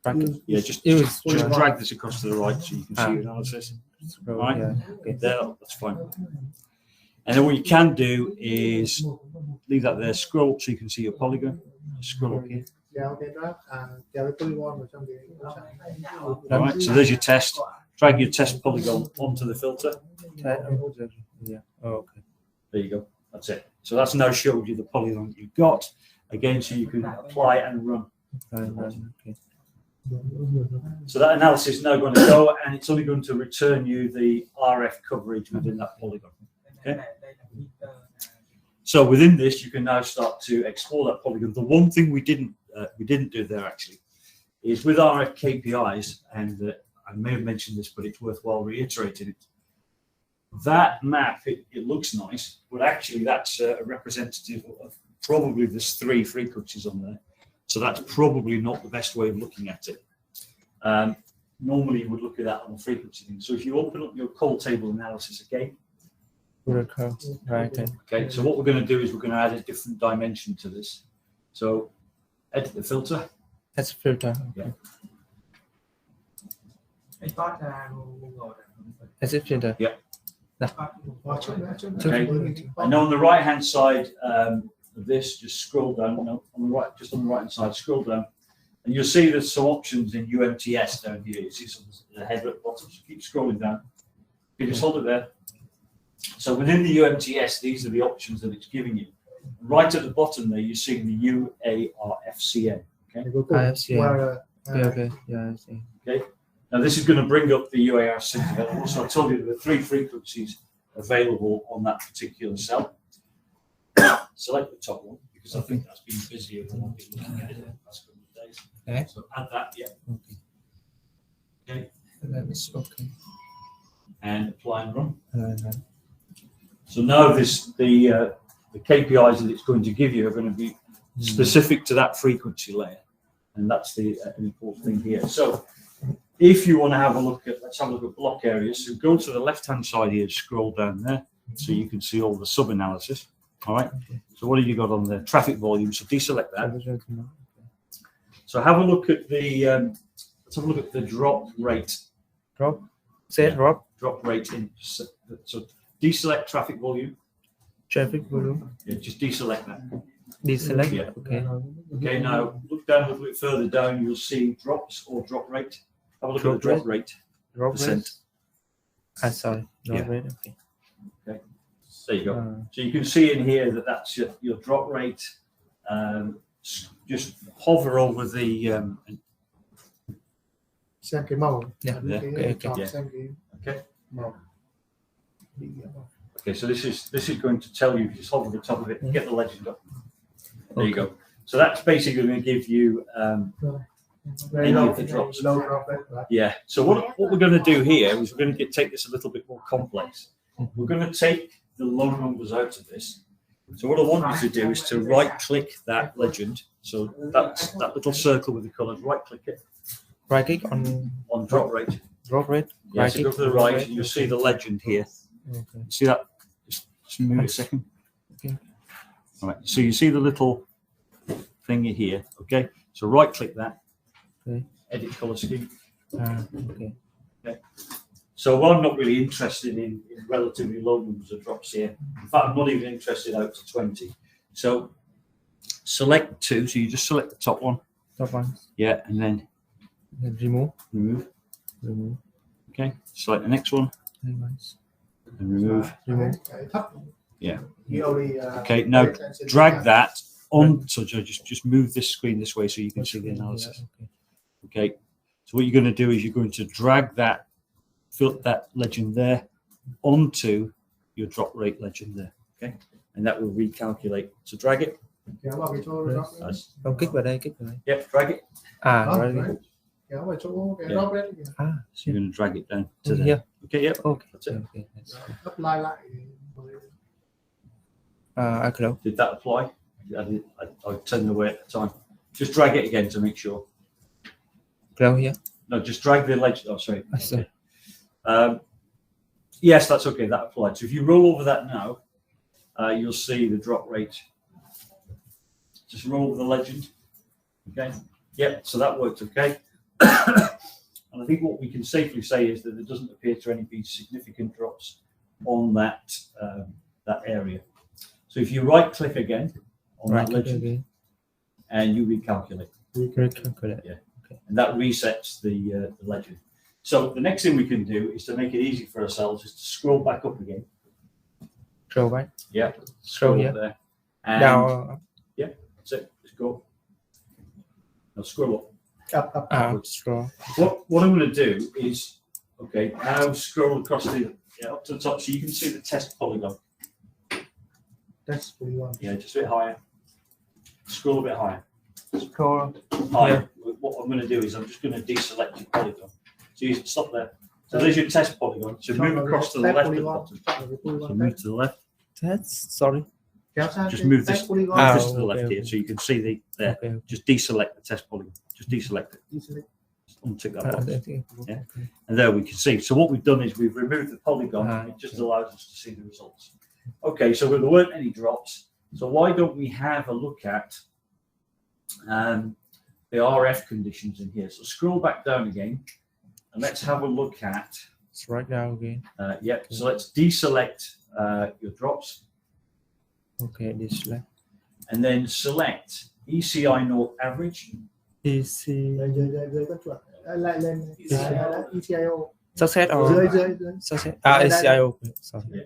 Bracket.
yeah, just
Use-
drag this across to the right so you can see your analysis.
Scroll,
Right.
yeah. Okay.
There, that's fine. And then what you can do is leave that there, scroll so you can see your polygon. Scroll up here.
kéo cái graph kéo cái polygon vào trong cái
All right, so there's your test. Drag your test polygon onto the filter.
Yeah. Oh, okay.
There you go. That's it. So that's now showed you the polygon you've got. Again, so you can apply and run.
Okay.
So that analysis is now going to go, and it's only going to return you the RF coverage within that polygon. Okay. So within this, you can now start to explore that polygon. The one thing we didn't do there actually is with RF KPIs, and I may have mentioned this, but it's worthwhile reiterating it. That map, it looks nice, but actually that's a representative of probably there's 3 frequencies on there. So that's probably not the best way of looking at it. Normally you would look at that on the frequency thing. So if you open up your cold table analysis again,
Right.
okay, so what we're going to do is we're going to add a different dimension to this. So edit the filter.
That's filter.
Yeah.
That's it filter.
Okay. And on the right hand side of this, just scroll down. No, on the right, just on the right hand side, scroll down, and you'll see there's some options in UMTS down here. You see some the header at the bottom. So keep scrolling down. You just hold it there. So within the UMTS, these are the options that it's giving you. Right at the bottom there, you're seeing the UARFCN.
IFCN. Okay. Yeah, I see.
Okay. Now this is going to bring up the UARFCN available. So I told you there are 3 frequencies available on that particular cell. Select the top one because I think that's been busier than I've been looking at it the past couple of days.
Okay.
So add that, yeah. Okay.
That's okay.
And apply and run. So now the KPIs that it's going to give you are going to be specific to that frequency layer, and that's the important thing here. So if you want to have a look at, let's have a look at block areas. So go to the left-hand side here, scroll down there, so you can see all the sub-analysis. All right. So what have you got on there? Traffic volume. So deselect that. So have a look at the let's have a look at the drop rate.
Drop. Say
Yeah.
drop.
Drop rate in. So deselect traffic volume.
Traffic volume.
Yeah, just deselect that.
Deselect.
Yeah.
Okay.
Okay, now look down a little bit further down, you'll see drops or drop rate. Have a look at the drop rate.
Drop
Percent.
rate. Sorry. Drop
Yeah.
rate. Okay.
There you go. So you can see in here that that's your drop rate. Just hover over the
xem cái màu
Yeah.
cái
Okay.
chọn
Yeah.
xem cái
Okay.
màu.
Okay, so this is going to tell you, just hover the top of it, get the legend up. There you go. So that's basically going to give you
Very
any
low,
of the drops.
low drop rate, right?
Yeah. So what we're going to do here is we're going to take this a little bit more complex. We're going to take the low numbers out of this. So what I want you to do is to right-click that legend. So that's that little circle with the colours. Right-click it
Right click on
drop rate.
drop rate.
Yeah.
Right
So go
click.
to the right. You'll see the legend here.
Okay.
See that? Just move it a second.
Okay.
All right. So you see the little thing here. Okay. So right-click that.
Okay.
Edit colour scheme.
Okay.
So I'm not really interested in relatively low numbers of drops here. In fact, I'm not even interested out to 20. So select 2. So you just select the top one.
Top one.
Yeah, and then
Remove.
remove. Okay. Select the next one and remove.
Cái thấp
Yeah.
He only,
Okay, now drag that on. So just move this screen this way so you can see the analysis. Okay. So what you're going to do is you're going to drag that legend there onto your drop rate legend there. Okay. And that will recalculate. So drag it.
Kéo vào cái chỗ drop.
Không, kích vào đây, kích vào đây.
Yep, drag it.
Right.
Kéo vào chỗ cái
Yeah.
drop đấy.
So you're going to drag it down to
Here.
there. Okay, yep.
Okay.
That's it.
Okay. That's good.
Apply lại.
I close.
Did that apply? I turned away at the time. Just drag it again to make sure.
Close here.
No, just drag the legend. Oh, sorry.
Sorry.
Yes, that's okay. That applied. So if you roll over that now, you'll see the drop rate. Just roll over the legend. Okay. Yep. So that worked okay. And I think what we can safely say is that there doesn't appear to be significant drops on that area. So if you right click again on that legend
again.
and you recalculate.
Recalculate.
Yeah. Okay. And that resets the legend. So the next thing we can do is to make it easy for ourselves is to scroll back up again.
Scroll back.
Yeah.
Scroll
up
here.
there. And
Down.
that's it. Let's go. Now scroll up.
Up.
Scroll.
What I'm going to do is, okay, now scroll across up to the top so you can see the test polygon.
That's polygon.
Yeah, just a bit higher. Scroll a bit higher.
Scroll.
Higher. What I'm going to do is I'm just going to deselect your polygon. So you stop there. So there's your test polygon. So move across to the left at the bottom. So move to the left.
That's sorry.
Just move this, move
polygon.
this to the left
okay,
here so you can see there.
Okay.
Just deselect the test polygon. Just deselect it. Just untick that box.
Okay.
Yeah. And there we can see. So what we've done is we've removed the polygon and it just allows us to see the results. Okay, so there weren't any drops. So why don't we have a look at the RF conditions in here? So scroll back down again and let's have a look at.
It's right now again.
Yep. So let's deselect your drops.
Okay, deselect.
And then select ECI North average.
EC.
Dưới các chuột. Lại lên. ECIO.
Success or
Dưới.
success. ECIO. Sorry.
Yeah.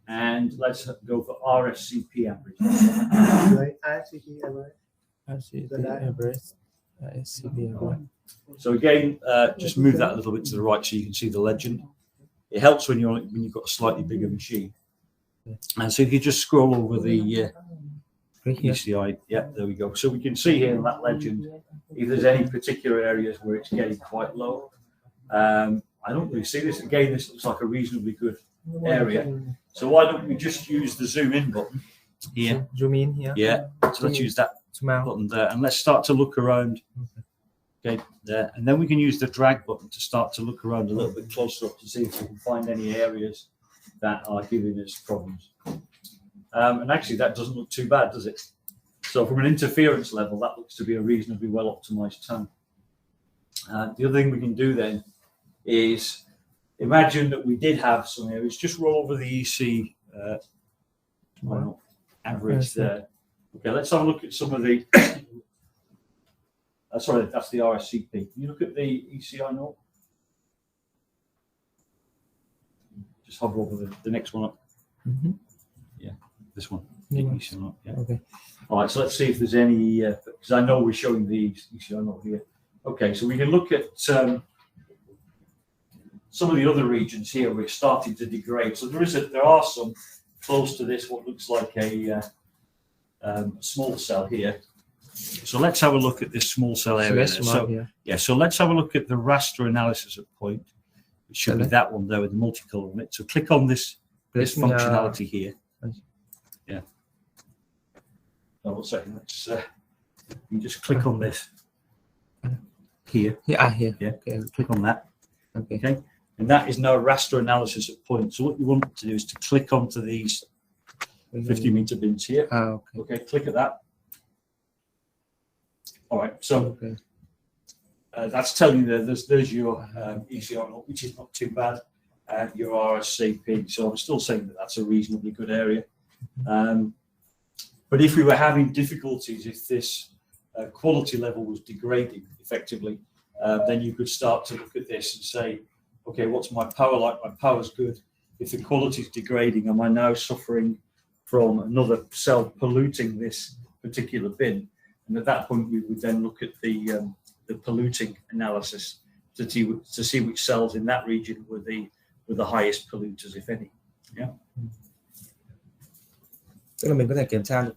And let's go for RSCP average.
Dưới ICP average.
RCP average. RCP average.
So again, just move that a little bit to the right so you can see the legend. It helps when you've got a slightly bigger machine. And so if you just scroll over the ECI, yeah, there we go. So we can see here in that legend if there's any particular areas where it's getting quite low. I don't really see this. Again, this looks like a reasonably good area. So why don't we just use the zoom in button here?
Zoom in here.
Yeah. So let's use that
Zoom out.
button there and let's start to look around. Okay, there. And then we can use the drag button to start to look around a little bit closer up to see if we can find any areas that are giving us problems. And actually that doesn't look too bad, does it? So from an interference level, that looks to be a reasonably well optimized tone. The other thing we can do then is imagine that we did have some areas, just roll over the EC average there. Okay, let's have a look at some of the, sorry, that's the RSCP. Can you look at the ECI note? Just hover over the next one up.
Mm-hmm.
Yeah, this one.
Yes.
ECI note, yeah.
Okay.
All right, so let's see if there's any, because I know we're showing the ECI note here. Okay, so we can look at some of the other regions here. We're starting to degrade. So there are some close to this, what looks like a small cell here. So let's have a look at this small cell area. So let's have a look at the raster analysis at point. It should be that one there with the multicolor on it. So click on this functionality here. Yeah. Oh, 1 second. Let's you just click on this here.
Here.
Yeah.
Okay.
Click on that.
Okay.
And that is now raster analysis at point. So what you want to do is to click onto these 50-meter bins here.
Okay.
Okay. Click at that. All right. So that's telling you that there's your ECR, which is not too bad, and your RSCP. So I'm still saying that that's a reasonably good area. But if we were having difficulties, if this quality level was degrading effectively, then you could start to look at this and say, okay, what's my power like? My power's good.
if the quality is degrading, am I now suffering from another cell polluting this particular bin? And at that point, we would then look at the polluting analysis to see which cells in that region were the highest polluters, if any. Yeah.
Tức là mình có thể kiểm tra được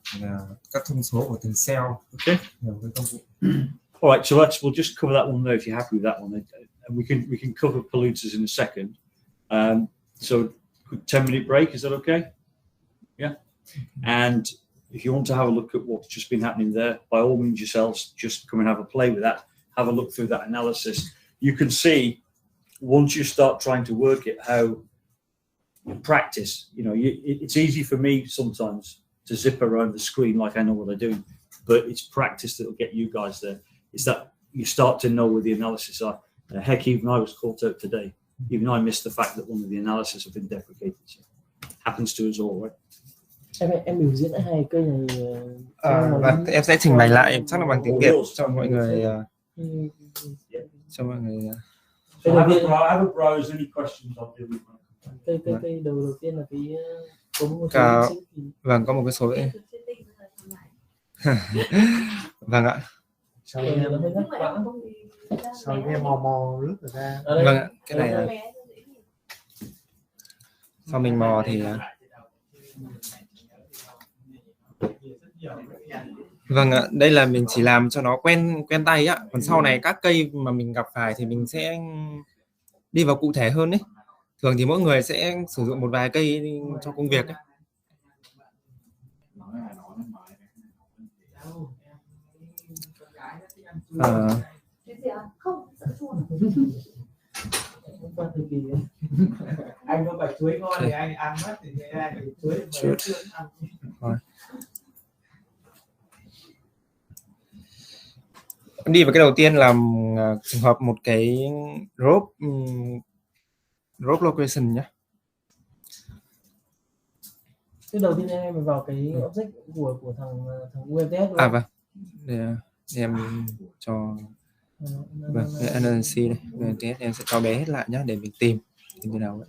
các thông số của từng cell.
Okay. All right, so we'll just cover that one there if you're happy with that one, and we can cover polluters in a second. So, quick 10-minute break, is that okay? Yeah. And if you want to have a look at what's just been happening there, by all means yourselves, just come and have a play with that. Have a look through that analysis. You can see once you start trying to work it, how practice. It's easy for me sometimes to zip around the screen like I know what I'm doing, but it's practice that will get you guys there. It's that you start to know where the analysis are. Heck, even I was caught out today. Even I missed the fact that one of the analysis have been deprecated. So happens to us all, right?
Em biểu diễn hai cây này.
Và em sẽ trình bày lại chắc là bằng tiếng Việt cho mọi người.
I have a browse. Any questions I'll deal with.
Cây đầu tiên là cái có một
số vâng, có một cái số vâng ạ.
Sau nghe mò lướt ra.
Vâng ạ, cái này là sau mình mò thì vâng ạ, đây là mình chỉ làm cho nó quen tay á, còn sau này các cây mà mình gặp phải thì mình sẽ đi vào cụ thể hơn đấy. Thường thì mỗi người sẽ sử dụng một vài cây cho công việc ấy.
Anh có bạch chuối ngon thì anh ăn mất thì anh phải chuối
rồi. Đi vào cái đầu tiên là trường hợp một cái drop location nhé.
Cái đầu tiên em vào cái object của thằng Drivetest.
Vâng. Để em cho cái analysis đây. Drivetest em sẽ cho bé hết lại nhé để mình tìm như nào vậy.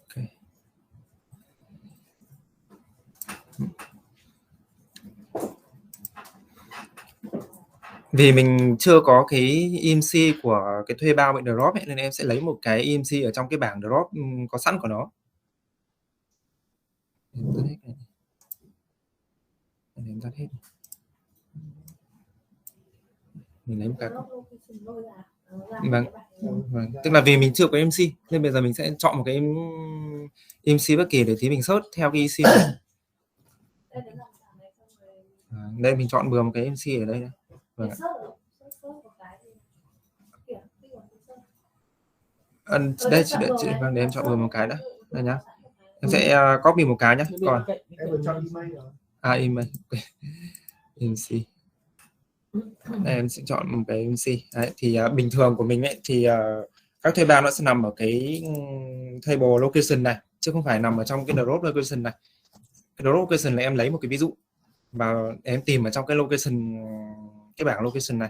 Okay. Vì mình chưa có cái EMC của cái thuê bao bệnh drop ấy, nên em sẽ lấy một cái EMC ở trong cái bảng drop có sẵn của nó. Em tắt hết. Mình lấy một cái. Vâng. Tức là vì mình chưa có EMC nên bây giờ mình sẽ chọn một cái EMC bất kỳ để tí mình search theo cái EMC này. Đây mình chọn bừa một cái EMC ở đây này. Vâng ạ. Đây chị vâng, để em chọn bừa một cái đã. Đây nhá. Em sẽ copy một cái nhé. Còn
em vừa chọn email rồi.
Email. Okay. EMC. Đây, em sẽ chọn một cái EMC. Đấy, thì bình thường của mình ấy thì các thuê bao nó sẽ nằm ở cái table location này chứ không phải nằm ở trong cái drop location này. Cái drop location là em lấy một cái ví dụ và em tìm ở trong cái location, cái bảng location này.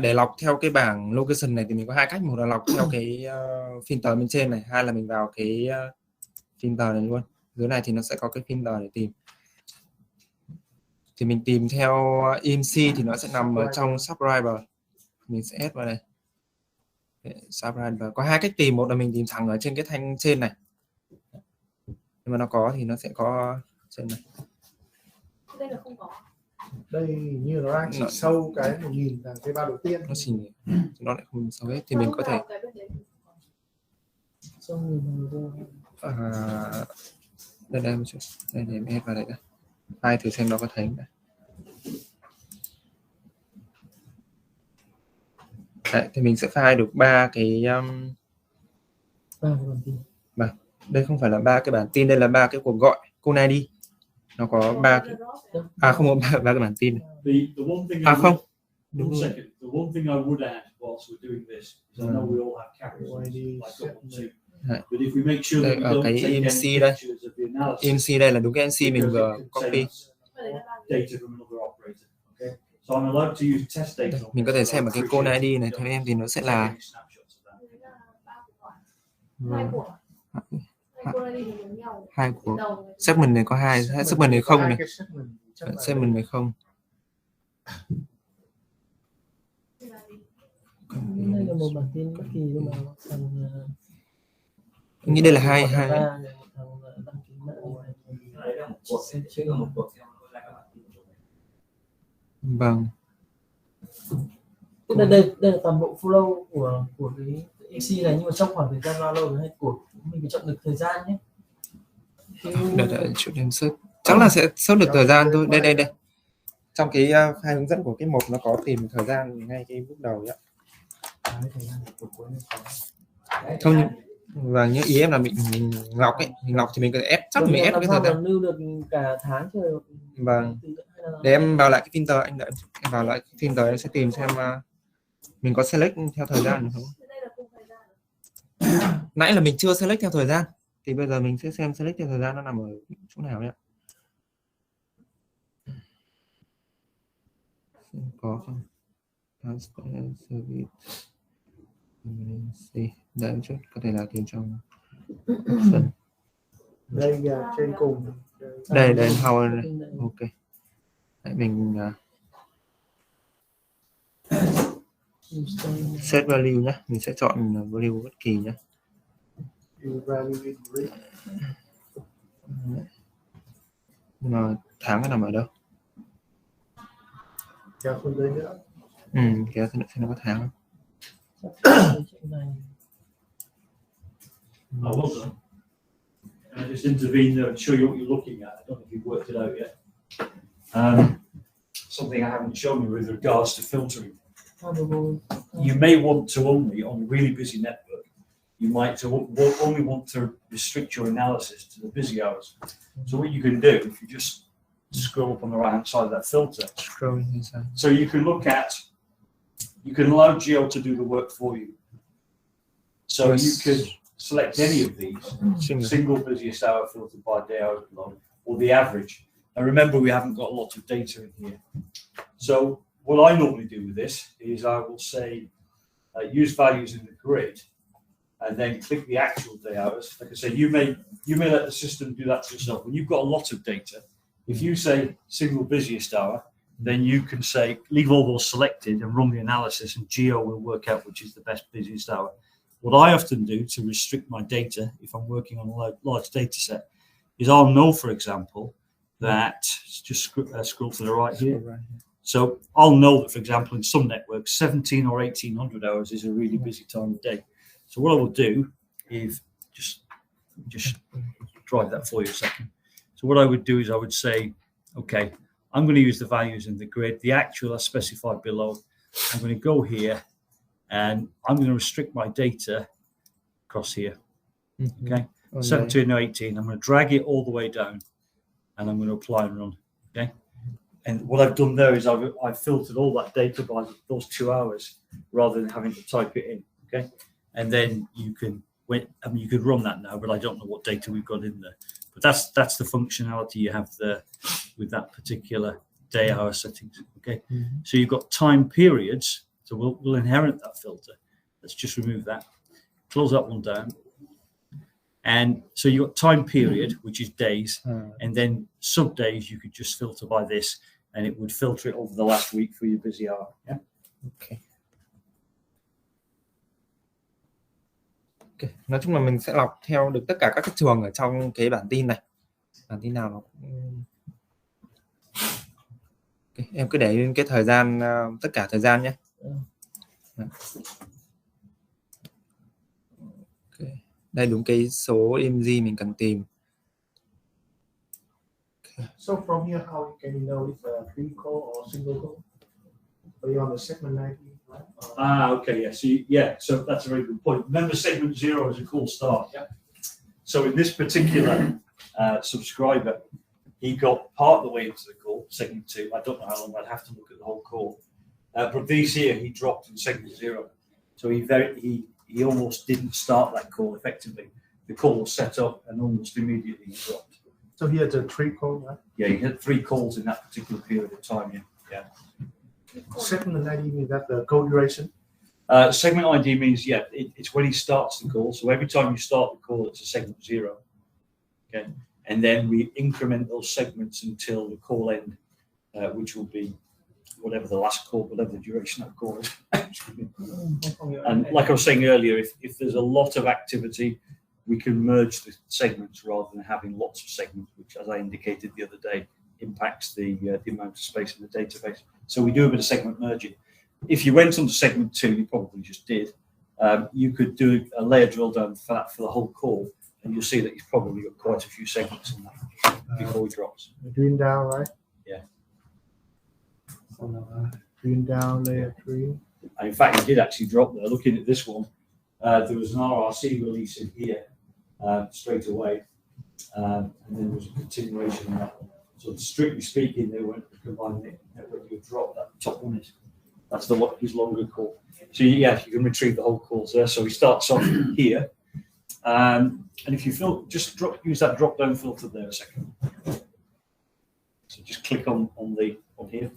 Để lọc theo cái bảng location này thì mình có hai cách. Một là lọc theo cái filter bên trên này, hai là mình vào cái filter này luôn. Dưới này thì nó sẽ có cái filter để tìm. Thì mình tìm theo EMC thì nó sẽ nằm ở trong subscriber. Mình sẽ add vào đây. Subscriber. Có hai cách tìm, một là mình tìm thẳng ở trên cái thanh trên này. Nhưng mà nó có thì nó sẽ có trên này.
Đây là không có.
Đây như nó đang chỉ sâu cái 1000 là cái bao đầu tiên.
Nó chỉ nó lại không sâu hết thì mình có thể đây một chút. Đây để em add vào đây đã. File thử xem nó có thấy không. Đấy, thì mình sẽ file được 3 cái đây không phải là 3 cái bản tin, đây là 3 cái cuộc gọi call ID. Nó có 3 cái không có 3 cái bản tin. Không.
One second. The one thing I would add whilst we're doing this is I know we all have cameras like up on Zoom. But if we make sure that we don't
cái
take
EMC
any
đây.
pictures of the analysis,
EMC đây là đúng cái EMC mình vừa copy.
data from another operator. Okay. So I'm allowed to use test data.
Đây, mình có thể xem ở cái code ID này theo em thì nó sẽ là
Đấy là 3 của hỏi. 2 của. 2 của đây thì giống nhau.
2 của
Đầu
segment này có 2, segment này không này,
Cái segment chắc là
segment này không.
Đây là một bản tin bất kỳ nhưng mà thằng
Anh nghĩ đây là hai
thằng
hai
đăng ký mạng
vâng.
Tức là đây là toàn bộ flow của cái MC này, nhưng mà trong khoảng thời gian bao lâu hay của mình phải chọn được thời gian nhé.
Đợi chút em search, chắc là sẽ search được thời gian thôi. Đây trong cái file hướng dẫn của cái một nó có tìm thời gian ngay cái bước đầu ạ. Không nhưng và như ý em là mình lọc ấy, mình lọc thì mình có thể ép chắc mình ép cái thời gian
lưu được cả tháng trời.
vâng. Để em vào lại cái filter, anh đợi em vào lại cái filter em sẽ tìm xem mình có select theo thời gian được không.
đây là cùng thời gian.
Nãy là mình chưa select theo thời gian thì bây giờ mình sẽ xem select theo thời gian nó nằm ở chỗ nào đấy ạ. Có không? Đấy chút có thể là tìm trong phần
đây là trên cùng.
đây how này. Ok. Đấy, mình set value nhé, mình sẽ chọn value bất kỳ nhé. Nhưng mà tháng nó nằm ở đâu?
Kéo xuống dưới nữa.
Kéo xem nó có tháng không?
I wasn't. I just intervene there and show you what you're looking at. I don't know if you've worked it out yet. Something I haven't shown you with regards to filtering. You may want to only, on a really busy network, you might only want to restrict your analysis to the busy hours. So what you can do, if you just scroll up on the right-hand side of that filter,
Scrolling inside.
so you can allow Geo to do the work for you. So you could select any of these, single busiest hour filtered by day hour below, or the average. And remember, we haven't got a lot of data in here. So what I normally do with this is I will say, use values in the grid, and then click the actual day hours. Like I say, you may let the system do that to yourself. When you've got a lot of data, if you say single busiest hour, then you can say leave all those selected and run the analysis, and Geo will work out which is the best busiest hour. What I often do to restrict my data, if I'm working on a large data set, is I'll know, for example, that just scroll to the right here. So I'll know that, for example, in some networks, 17 or 1800 hours is a really busy time of day. So what I will do is just drive that for you a second. So what I would do is I would say, okay, I'm going to use the values in the grid. The actual are specified below. I'm going to go here and I'm going to restrict my data across here. Okay, 17 or 18. I'm going to drag it all the way down and I'm going to apply and run. Okay. And what I've done there is I've filtered all that data by those 2 hours rather than having to type it in. Okay. And then you can you could run that now, but I don't know what data we've got in there. But that's the functionality you have there with that particular day hour settings. Okay. So you've got time periods. So we'll inherit that filter. Let's just remove that. Close that one down. And so you've got time period, which is days, and then sub days you could just filter by this, and it would filter it over the last week for your busy hour. Yeah.
Okay. Okay. Nói chung là mình sẽ lọc theo được tất cả các cái trường ở trong cái bản tin này. Bản tin nào nó cũng... Okay. Em cứ để cái thời gian, tất cả thời gian nhé. Okay. Đây đúng cái số MG mình cần tìm. Okay.
So from here, how can you know if a three call or single call? Are you on the segment 90? Right?
Okay, yeah. So that's a very good point. Remember, segment 0 is a call start. Yeah. So in this particular subscriber, he got part of the way into the call, segment 2. I don't know how long. I'd have to look at the whole call. But these here, he dropped in segment 0. So he almost didn't start that call effectively. The call was set up and almost immediately he dropped.
So he had a three call, right?
Yeah, he had 3 calls in that particular period of time. Yeah.
Segment ID means that the code duration.
Segment ID means, yeah, it's when he starts the call. So every time you start the call, it's a segment 0. Okay. And then we increment those segments until the call end, which will be whatever the last call, whatever the duration of the call is. And like I was saying earlier, if there's a lot of activity, we can merge the segments rather than having lots of segments, which, as I indicated the other day, impacts the amount of space in the database. So we do a bit of segment merging. If you went on to segment 2, you probably just did, you could do a layer drill down for that for the whole call, and you'll see that he's probably got quite a few segments in that before he drops.
Green down, right?
Yeah.
Green down, layer 3.
And in fact, he did actually drop there. Looking at this one, there was an RRC release in here straight away, and then there was a continuation of that one. So strictly speaking, they weren't combining it when you drop that top one is. That's his longer call. So yeah, you can retrieve the whole calls there. So he starts off here, and if you use that drop down filter there a second. So just click on here.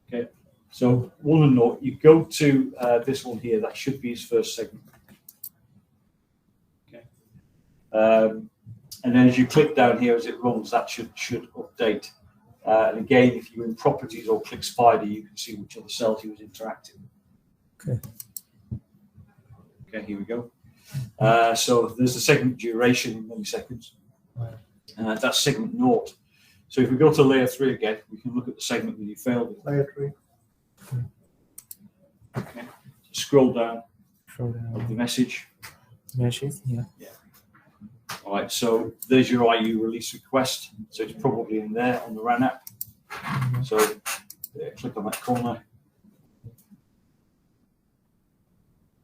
Okay. So one note, you go to this one here. That should be his first segment. Okay. And then as you click down here as it runs, that should update. And again, if you're in properties or click spider, you can see which other cells he was interacting with. Okay, here we go. So there's the segment duration in milliseconds. That's segment 0. So if we go to layer 3 again, we can look at the segment that you failed with.
Layer 3.
Okay. So scroll down of the message.
Yeah.
All right, so there's your IU release request. So it's probably in there on the RAN app. So click on that corner.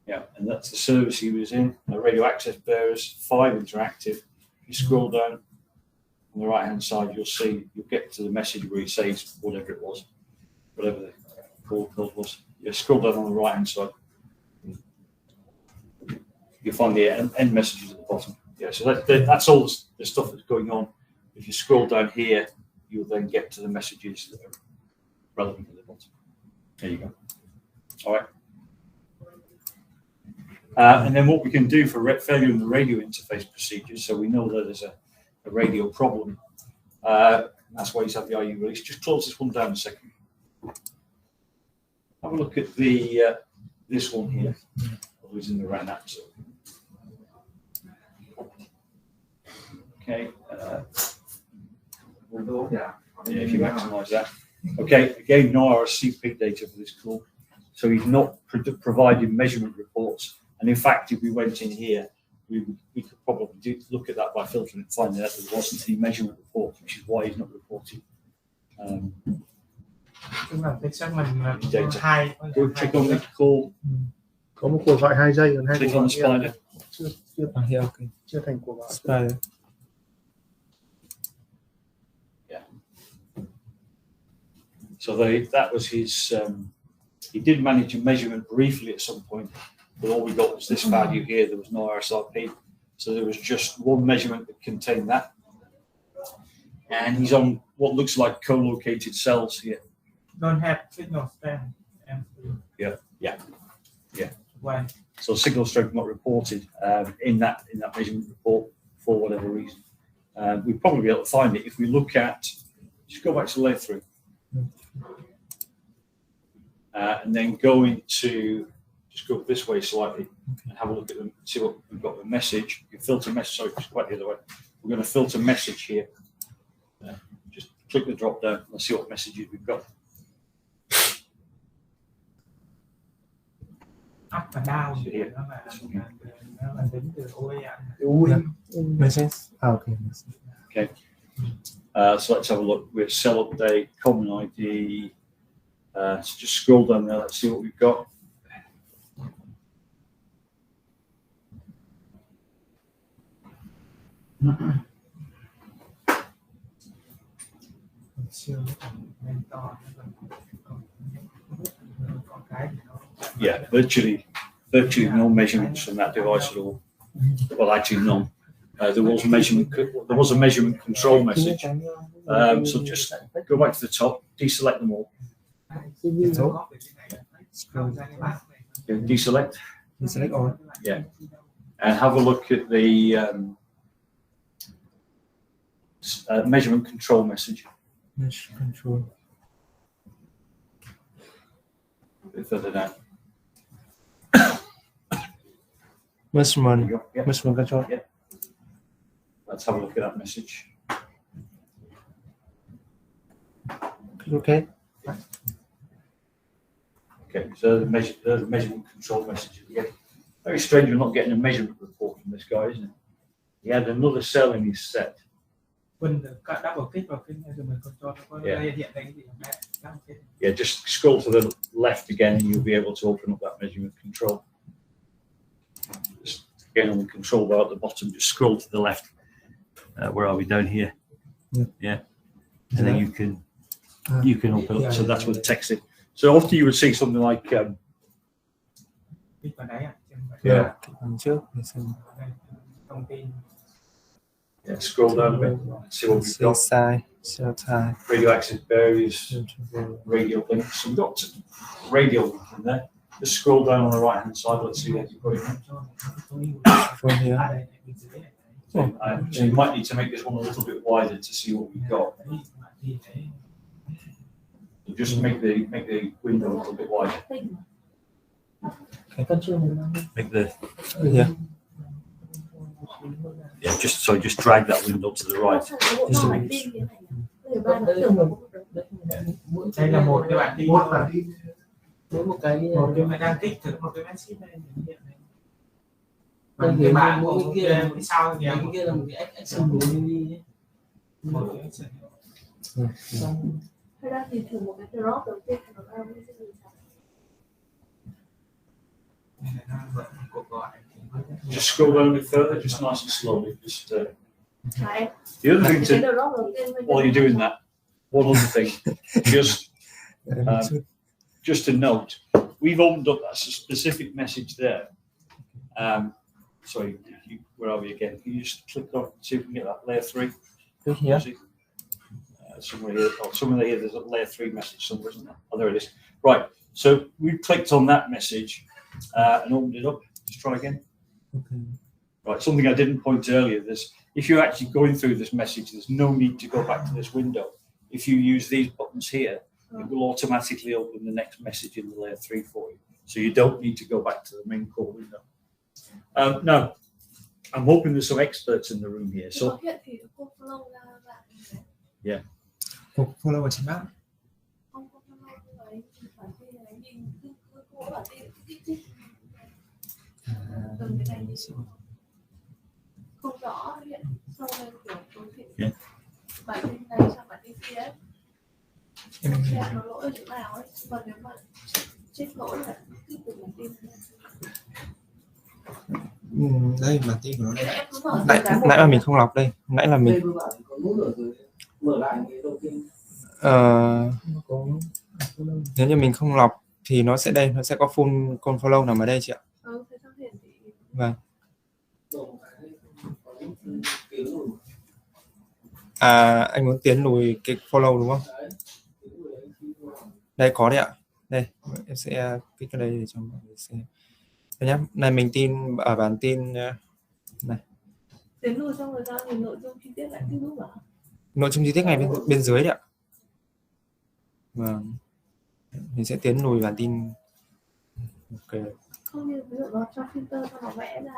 Yeah, and that's the service he was in. The radio access bearers 5 interactive. If you scroll down on the right hand side, you'll get to the message where it says whatever it was, whatever the call code was. Yeah, scroll down on the right hand side. You'll find the end messages at the bottom. Yeah, so that's all the stuff that's going on. If you scroll down here, you'll then get to the messages that are relevant at the bottom. There you go. All right. And then what we can do for failure in the radio interface procedures, so we know that there's a radio problem. That's why you have the IU release. Just close this one down a second. Have a look at this one here. Always in the RAN app. So. Okay. If you maximize that. Okay. Again, no RSC peak data for this call. So he's not providing measurement reports. And in fact, if we went in here, we could probably look at that by filtering and finding out that there wasn't any measurement report, which is why he's not reporting.
Tức là cái segment
Data.
2.
Go click on the call.
Có một cuộc gọi 2 giây, còn 2
Click
cuộc
on
gọi
the spider.
chưa thành cuộc gọi.
Spider.
Yeah. So that was his. He did manage a measurement briefly at some point, but all we got was this value here. There was no RSRP, so there was just one measurement that contained that. And he's on what looks like co-located cells here.
Don't have signal strength.
Yeah.
Why?
So signal strength not reported in that measurement report for whatever reason. We'd probably be able to find it if we look at. Just go back to layer 3, and then go into. Just go this way slightly and have a look at them. See what we've got. The message. You can filter message. Sorry, just quite the other way. We're going to filter message here. Just click the drop down. Let's see what messages we've got.
Up và down
So here.
nó là đến từ OEM.
Message. Okay.
Okay. So let's have a look. We're cell update, common ID. So just scroll down there. Let's see what we've got. Yeah, virtually no measurements from that device at all. Well, actually none.
there was a measurement control message. So just go back to the top, deselect them all. Yeah, deselect.
Select all.
Yeah, and have a look at the measurement control message.
Mesh control.
A bit further down.
Measurement.
There you go. Yeah.
Measurement control.
Let's have a look at that message.
Okay.
Okay, so the measurement control message again. Very strange we're not getting a measurement report from this guy, isn't it? He had another cell in his set.
Double click vào cái measurement control nó có hiện cái gì không?
Yeah, just scroll to the left again and you'll be able to open up that measurement control. Just again on the control bar at the bottom, just scroll to the left. Where are we? Down here. Yeah. And then you can open up. So that's what the text is. So often you would see something like scroll down a bit, see what we've got.
Cell type.
Radioactive berries, radio links. So we've got radio link in there. Just scroll down on the right hand side. Let's see what you've got in.
From here.
So you might need to make this one a little bit wider to see what we've got. So just make the window a little bit wider. Make the just drag that window to the right.
Đây là một cái bản tin.
Một cái
mà đang tích thử một cái message này hiện này. Còn cái bạn của kia sau thì cái kia là một cái action của mini ấy. Một cái action.
Hay là thì thử một cái drop đầu tiên nó ra cái gì
Just scroll down a bit further, just nice and slowly. Just the other thing to while you're doing that, one other thing, just to note, we've opened up a specific message there. Sorry, where are we again? Can you just click on, see if we can get that layer 3?
Yeah.
Somewhere here, there's a layer 3 message somewhere, isn't there? Oh, there it is. Right, so we clicked on that message and opened it up. Just try again.
Okay.
Right, something I didn't point earlier, if you're actually going through this message, there's no need to go back to this window. If you use these buttons here, it will automatically open the next message in the layer 3 for you. So you don't need to go back to the main core window. Now, I'm hoping there's some experts in the room here. So yeah.
Follow trên bảng.
Không rõ hiện sau đây kiểu tối thiểu bản tin này sang bản tin kia ấy. Xem nó lỗi ở chỗ nào ấy, còn nếu mà chết lỗi là tiếp tục bản tin.
Đây bản tin của nó đây. Nãy là mình không lọc đây, nãy là mình
mở lại cái đầu tiên.
Nếu như mình không lọc thì nó sẽ đây, nó sẽ có full follow nằm ở đây chị ạ. Vâng. Anh muốn tiến lùi cái follow đúng không? Đây có đấy ạ. Đây em sẽ kích cái đây để cho mọi người xem. Đây nhá. Này mình tin ở bản tin này.
Tiến lùi xong rồi sao thì nội dung chi tiết lại tiếp tục à?
Nội dung chi tiết ngay bên dưới đấy ạ. Vâng. Mình sẽ tiến lùi bản tin. Ok.
Không như ví dụ nó cho filter cho nó vẽ ra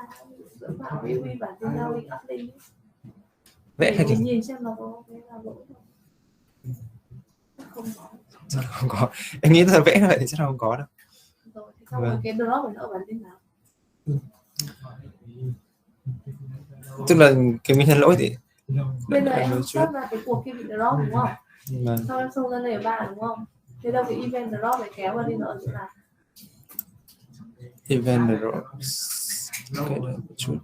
dựa vào cái bản tin giao link update.
Vẽ hay
nhìn xem nó có cái là lỗi không?
Không có. Em nghĩ là vẽ vậy thì chắc là không có đâu.
Rồi thì xong rồi cái drop của nó ở bản tin nào?
Tức là cái nguyên nhân lỗi thì
bây giờ em xuất ra cái cuộc kia bị drop đúng không? Sau em xông ra này 3 đúng không? Thế đâu cái event drop này kéo vào đi nữa ở chỗ nào?
Event drop. Okay, một chút.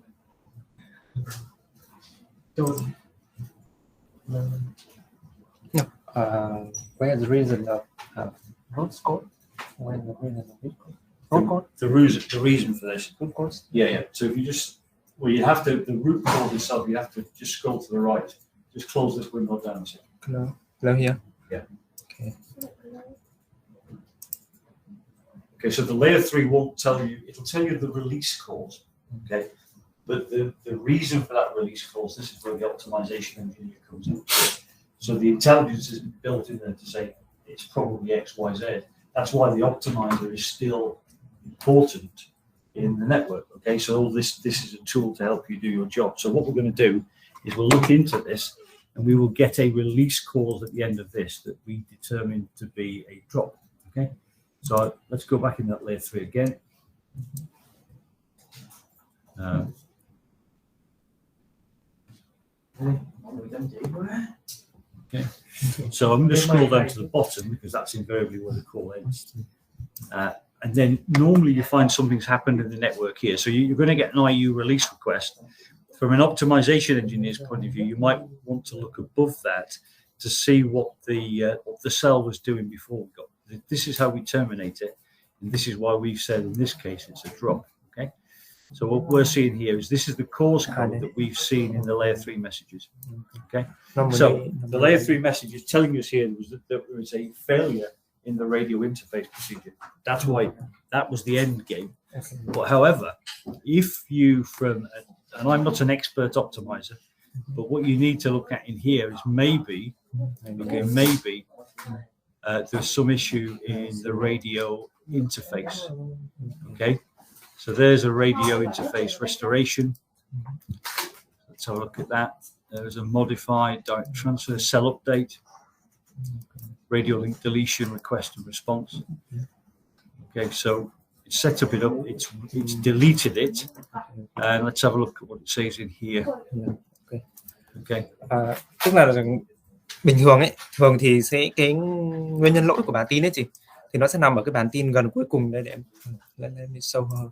Where is the reason of root code? Where is the reason of root code?
The reason for this.
Root code.
Yeah. So if you just
Well, you have to, the root cause itself, you have to just scroll to the right. Just close this window down a second.
Hello here.
Okay, so the layer 3 won't tell you, it'll tell you the release cause, okay? But the reason for that release cause, this is where the optimization engineer comes in. So the intelligence isn't built in there to say it's probably X, Y, Z. That's why the optimizer is still important in the network, okay? So all this is a tool to help you do your job. So what we're going to do is we'll look into this and we will get a release cause at the end of this that we determine to be a drop, okay? So let's go back in that layer 3 again. Okay, so I'm going to scroll down to the bottom because that's invariably where the call ends. And then normally you find something's happened in the network here. So you're going to get an IU release request. From an optimization engineer's point of view, you might want to look above that to see what the cell was doing before we got. This is how we terminate it, and this is why we've said in this case it's a drop. Okay, so what we're seeing here is this is the cause code that we've seen in the layer 3 messages. Okay, so the layer 3 message is telling us here was that there was a failure in the radio interface procedure. That's why that was the end game. But however, if you and I'm not an expert optimizer, but what you need to look at in here is maybe there's some issue in the radio interface. Okay, so there's a radio interface restoration. Let's have a look at that. There's a modified direct transfer cell update, radio link deletion, request and response. Okay, so it's set up it's deleted it, and let's have a look at what it says in here. Okay.
Tức là bình thường ấy, thường thì sẽ cái nguyên nhân lỗi của bản tin ấy chị, thì nó sẽ nằm ở cái bản tin gần cuối cùng đây, để em lên sâu hơn,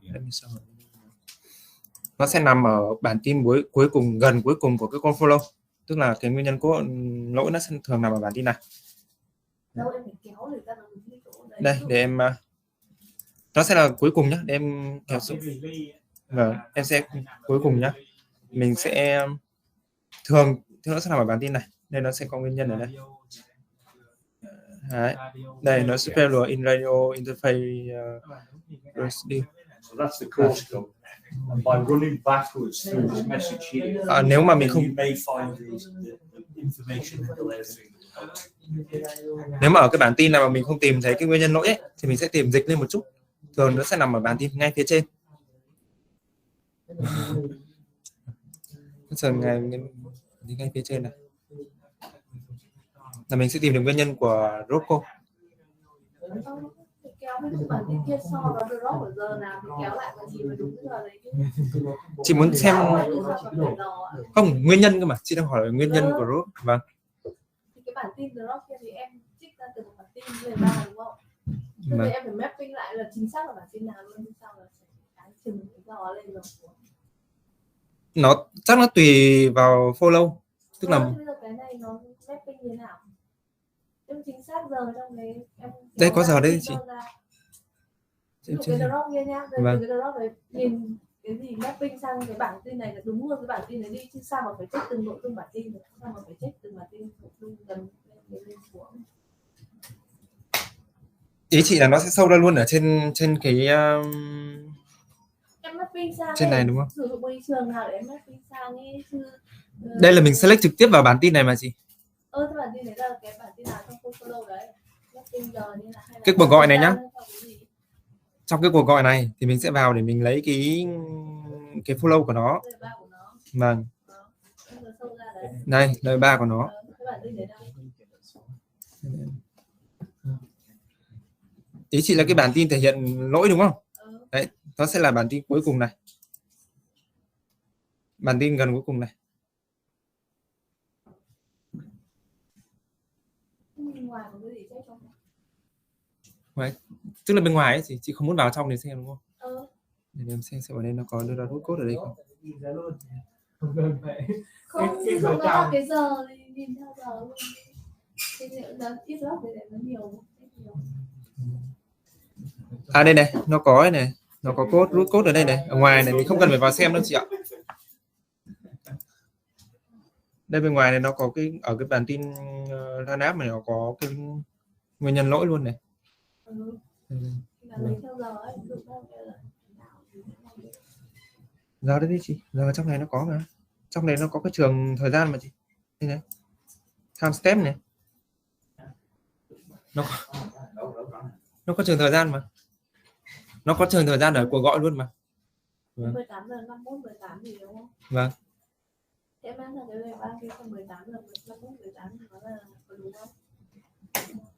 nó sẽ nằm ở bản tin cuối cùng, gần cuối cùng của cái con follow, tức là cái nguyên nhân của lỗi nó sẽ thường nằm ở bản tin này. Đây để em, nó sẽ là cuối cùng nhé, để em kéo xuống. Em sẽ cuối cùng nhé, mình sẽ thường thì nó sẽ nằm ở bản tin này. Đây nó sẽ có nguyên nhân ở đây. Đấy. Đây nó sẽ failure in radio interface residue.
So that's the cause code. And by running backwards through this message here,
nếu mà mình không,
you may find the information in the layer 3.
Nếu mà ở cái bản tin nào mà mình không tìm thấy cái nguyên nhân lỗi ấy, thì mình sẽ tìm dịch lên một chút. Thường nó sẽ nằm ở bản tin ngay phía trên. Ngay phía trên này là mình sẽ tìm được nguyên nhân của Rocco. Chị muốn xem không nguyên nhân cơ mà, chị đang hỏi nguyên nhân của Rocco. Vâng.
Cái bản tin drop kia thì em trích ra từ một bản tin về ba đúng không? Thì em phải mapping lại là chính xác là bản tin nào luôn, sau là sẽ chừng cái giò lên rồi.
Nó chắc nó tùy vào follow, tức là
bây giờ cái này nó mapping như thế nào? Em chính xác giờ trong đấy em
đây có giờ đấy chị.
Cái drop kia nhá, cái drop đấy nhìn cái gì mapping sang cái bản tin này là đúng luôn cái bản tin đấy đi, chứ sao mà phải check từng nội dung bản tin được, sao mà phải check từng bản tin nội dung gần lên xuống.
Ý chị là nó sẽ sâu ra luôn ở trên cái trên này đúng không?
Sử dụng môi trường nào để em mapping sang ấy chứ.
Đây là mình select trực tiếp vào bản tin này mà chị.
Cái bản tin đấy là cái bản tin nào trong follow đấy. Mapping giờ như là hay là
cái cuộc gọi này nhá. Trong cái cuộc gọi này thì mình sẽ vào để mình lấy cái follow của nó. Vâng. Đây, lời 3 của nó. Ý chị là cái bản tin thể hiện lỗi đúng không? Đấy, nó sẽ là bản tin cuối cùng này. Bản tin gần cuối cùng này. Đấy, tức là bên ngoài ấy, chị không muốn vào trong để xem đúng không? Để em xem ở đây nó có đưa ra root code ở đây không?
Không có cái giờ thì nhìn theo giờ luôn. Cái ít lắm để nó nhiều.
À đây này, nó có này, nó có code root code ở đây này, ở ngoài này mình không cần phải vào xem đâu chị ạ. Đây bên ngoài này nó có cái ở cái bản tin run app này nó có cái nguyên nhân lỗi luôn này.
Là lấy theo giờ ấy, ví dụ là
Giờ đấy chị, giờ trong này nó có mà, trong này nó có cái trường thời gian mà chị, đây này, timestamp này, nó có trường thời gian mà, nó có trường thời gian ở cuộc gọi luôn mà.
18 giờ 51 18 thì đúng không?
Vâng.
Thế em đang là cái layer 3 kia còn 18 giờ 51 18 thì nó là có đúng không?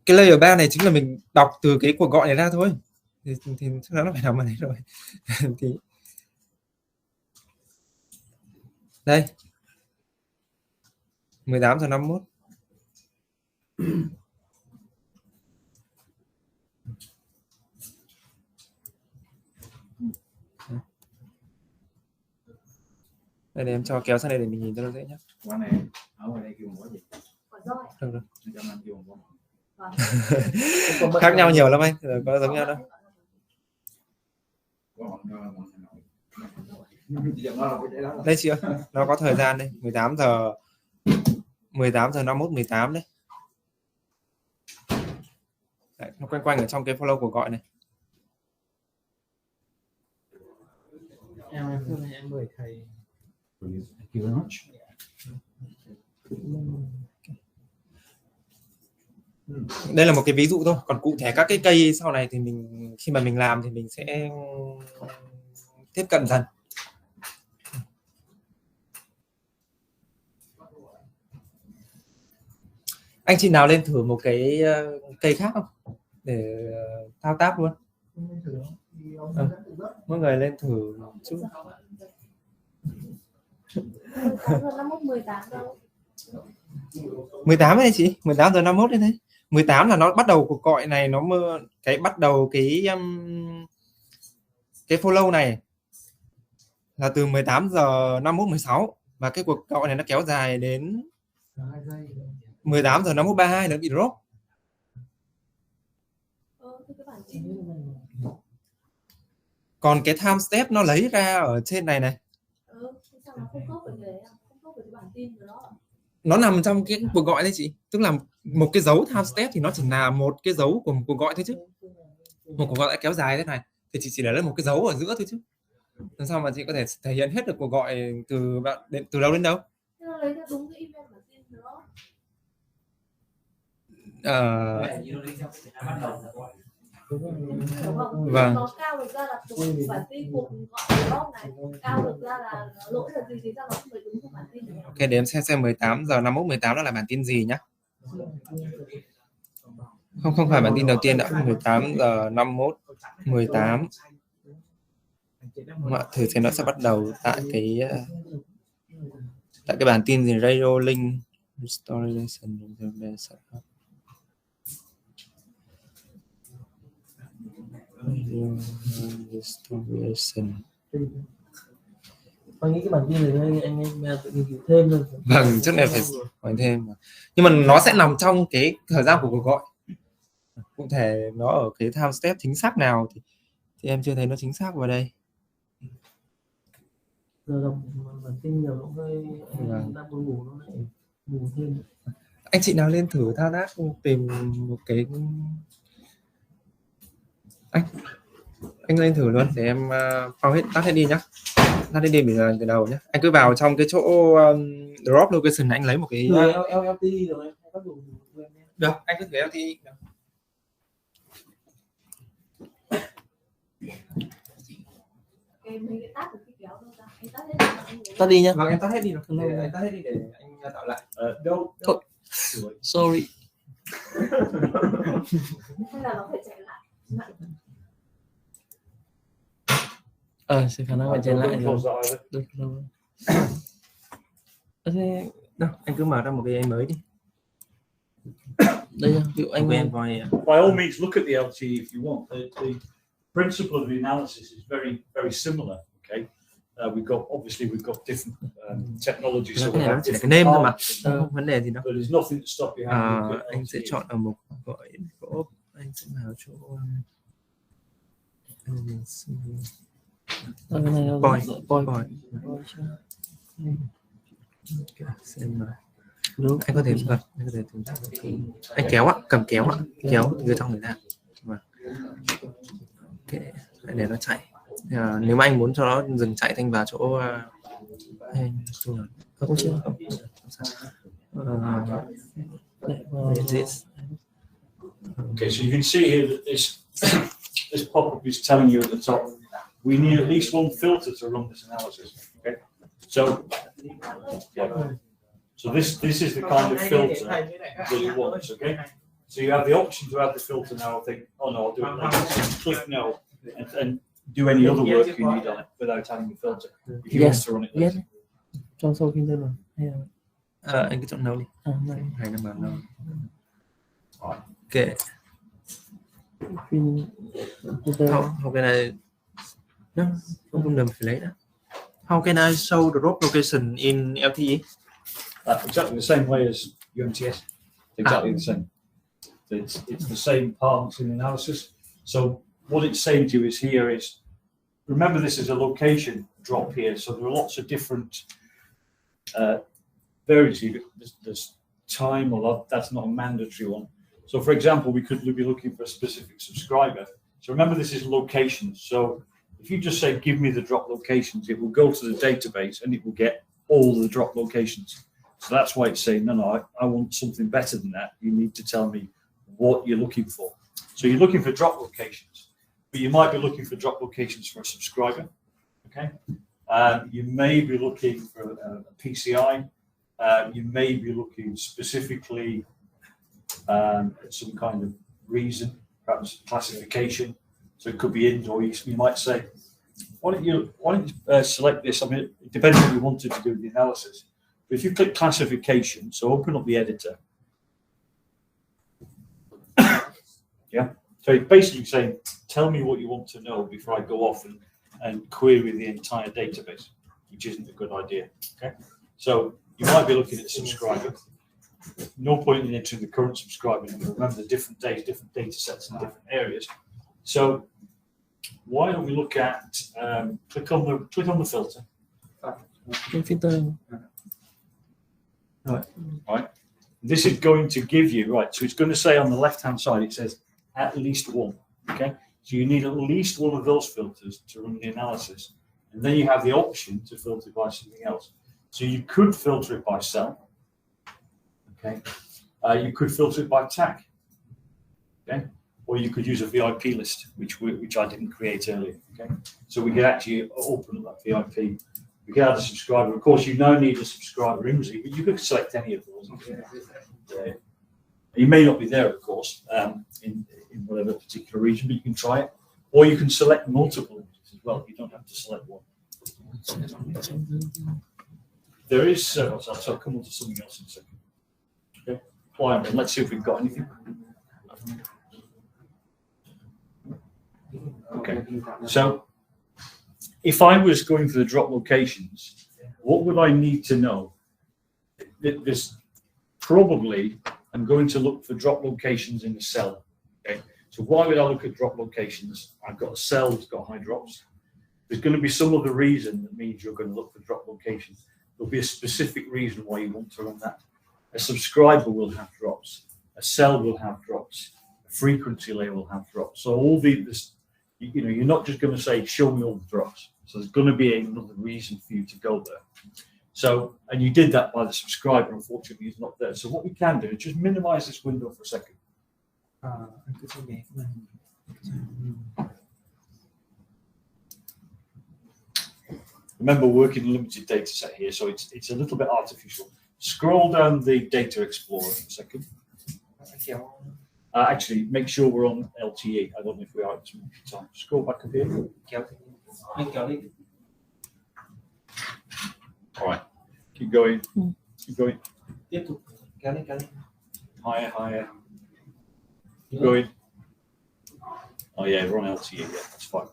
Cái layer 3 này chính là mình đọc từ cái cuộc gọi này ra thôi, thì chắc chắn nó phải nằm ở đấy rồi. Thì đây 18 giờ 51. Đây để em cho kéo sang đây để mình nhìn cho nó dễ nhé.
Quả này ở ngoài đây kêu quả gì?
Quả roi.
Được.
Trong anh kêu quả.
Vâng.
Khác nhau nhiều lắm anh, có giống nhau đâu. Đây chị ơi, nó có thời gian đây, 18 giờ 51 18 đấy. Đấy, nó quanh quanh ở trong cái follow của gọi này.
Em mời thầy.
Thank you very much.
Đây là một cái ví dụ thôi, còn cụ thể các cái cây sau này thì mình khi mà mình làm thì mình sẽ tiếp cận dần. Anh chị nào lên thử một cái cây khác không để thao tác luôn? Mọi người lên thử một chút.
18 đâu.
18 này chị, 18 giờ 51 đấy. 18 là nó bắt đầu cuộc gọi này, nó cái bắt đầu cái follow này là từ 18 giờ 51 16 và cái cuộc gọi này nó kéo dài đến 18 giờ 51 32 nó bị drop. Còn cái timestamp nó lấy ra ở trên này này. Nó nằm trong cái cuộc gọi đấy chị, tức là một cái dấu timestamp thì nó chỉ là một cái dấu của một cuộc gọi thôi chứ. Một cuộc gọi đã kéo dài thế này thì chỉ để lên một cái dấu ở giữa thôi chứ. Làm sao mà chị có thể thể hiện hết được cuộc gọi từ đâu đến đâu? Vâng.
Nó cao được ra là bản tin cuộc gọi log này, cao được ra là lỗi là gì thì ra nó không phải đúng của bản tin.
Ok, để em xem 18 giờ 51 18 đó là bản tin gì nhá. Không phải bản tin đầu tiên đã, 18 giờ 51 18. Mọi thử xem nó sẽ bắt đầu tại cái bản tin gì radio link restoration.
Anh nghĩ cái bản tin này anh tự nghiên cứu thêm thôi.
Vâng, trước này phải hỏi thêm mà. Nhưng mà nó sẽ nằm trong cái thời gian của cuộc gọi. Cụ thể nó ở cái timestamp chính xác nào thì em chưa thấy nó chính xác vào đây.
Giờ đọc bản tin nhiều nó hơi đang buồn ngủ, nó lại ngủ thêm.
Anh chị nào lên thử thao tác tìm một cái anh lên thử luôn để em tắt hết đi nhá. Tắt hết đi từ đầu nhé. Anh cứ vào trong cái chỗ drop location anh lấy một cái
LT rồi các dụng
được, anh cứ thử LT được.
tắt đi nhá.
Vâng, em tắt hết đi được. Anh tắt hết đi để anh tạo lại.
Thôi. Sorry.
Hay là nó phải chạy lại.
Sẽ khả năng phải chạy lại rồi. Được rồi.
Thế đâu, anh cứ mở ra một cái mới đi.
Đây nha, ví dụ anh
quen coi.
By all means, look at the LT if you want. The principle of the analysis is very similar. Okay, we've got different technologies. So
Cái
we
này
have
nó chỉ là
different
cái name thôi mà,
parts,
không vấn đề gì đâu.
but there's nothing to stop you having a look at
Anh sẽ
LT.
chọn ở một gọi anh sẽ vào chỗ
cái này
point. Xem mà. Anh có thể anh kéo ạ, cầm kéo ạ, kéo từ trong người ra. Vâng. Ok, để nó chạy. Nếu mà anh muốn cho nó dừng chạy, anh vào chỗ không chưa không.
Okay, so you can see here that this pop-up is telling you at the top, we need at least one filter to run this analysis. Okay, so yeah. So this is the kind of filter that you want. Okay, so you have the option to add the filter now. I think, oh no, I'll do it later. So click no and do any other work you need on it without adding the filter. If you want to run it later.
Cho sau khi lên rồi hay là
Anh cứ chọn nấu đi. Hay là bảo nấu. Ok. How can I? No, không cần phải lấy nữa. How can I show the drop location in LTE?
Exactly the same way as UMTS. Exactly the same. It's the same parts in the analysis. So what it's saying to you is here is, remember this is a location drop here, so there are lots of different variables. There's time or lot, that's not a mandatory one. So for example, we could be looking for a specific subscriber. So remember this is locations. So if you just say, give me the drop locations, it will go to the database and it will get all the drop locations. So that's why it's saying, no, I want something better than that. You need to tell me what you're looking for. So you're looking for drop locations, but you might be looking for drop locations for a subscriber. Okay. You may be looking for a PCI. You may be looking specifically at some kind of reason, perhaps classification. So it could be indoor. You might say, why don't you select this? I mean, it depends what you wanted to do the analysis. But if you click classification, so open up the editor. Yeah. So it's basically saying, tell me what you want to know before I go off and query the entire database, which isn't a good idea. Okay. So you might be looking at a subscriber. No point in entering the current subscriber. Remember the different days, different data sets in different areas. So why don't we look at click on the filter. Right. This is going to give you, right, so it's going to say on the left hand side, it says at least one. Okay, so you need at least one of those filters to run the analysis, and then you have the option to filter by something else. So you could filter it by cell. Okay, you could filter it by thác. Okay, or you could use a VIP list, which I didn't create earlier. Okay, so we could actually open up that VIP. We could add a subscriber. Of course, you now need a subscriber IMSI, but you could select any of those. Yeah. You may not be there, of course, in whatever particular region, but you can try it. Or you can select multiple images as well. You don't have to select one. There is, I'll come on to something else in a second. Okay, climate. Let's see if we've got anything. Okay, so if I was going for the drop locations, what would I need to know? There's probably, I'm going to look for drop locations in the cell. Okay, so why would I look at drop locations? I've got a cell that's got high drops. There's going to be some other reason that means you're going to look for drop locations. There'll be a specific reason why you want to run that. A subscriber will have drops. A cell will have drops. A frequency layer will have drops. So all this, you know, you're not just going to say, show me all the drops. So there's going to be another reason for you to go there. So, and you did that by the subscriber, unfortunately, he's not there. So what we can do is just minimize this window for a second. Remember, working in a limited data set here, so it's a little bit artificial. Scroll down the data explorer for a second. Actually, make sure we're on LTE. I don't know if we are at this moment in time. Scroll back up here. All right. Keep going. Keep going. Higher, higher. Keep going. Oh yeah, we're on LTE. Yeah, that's fine.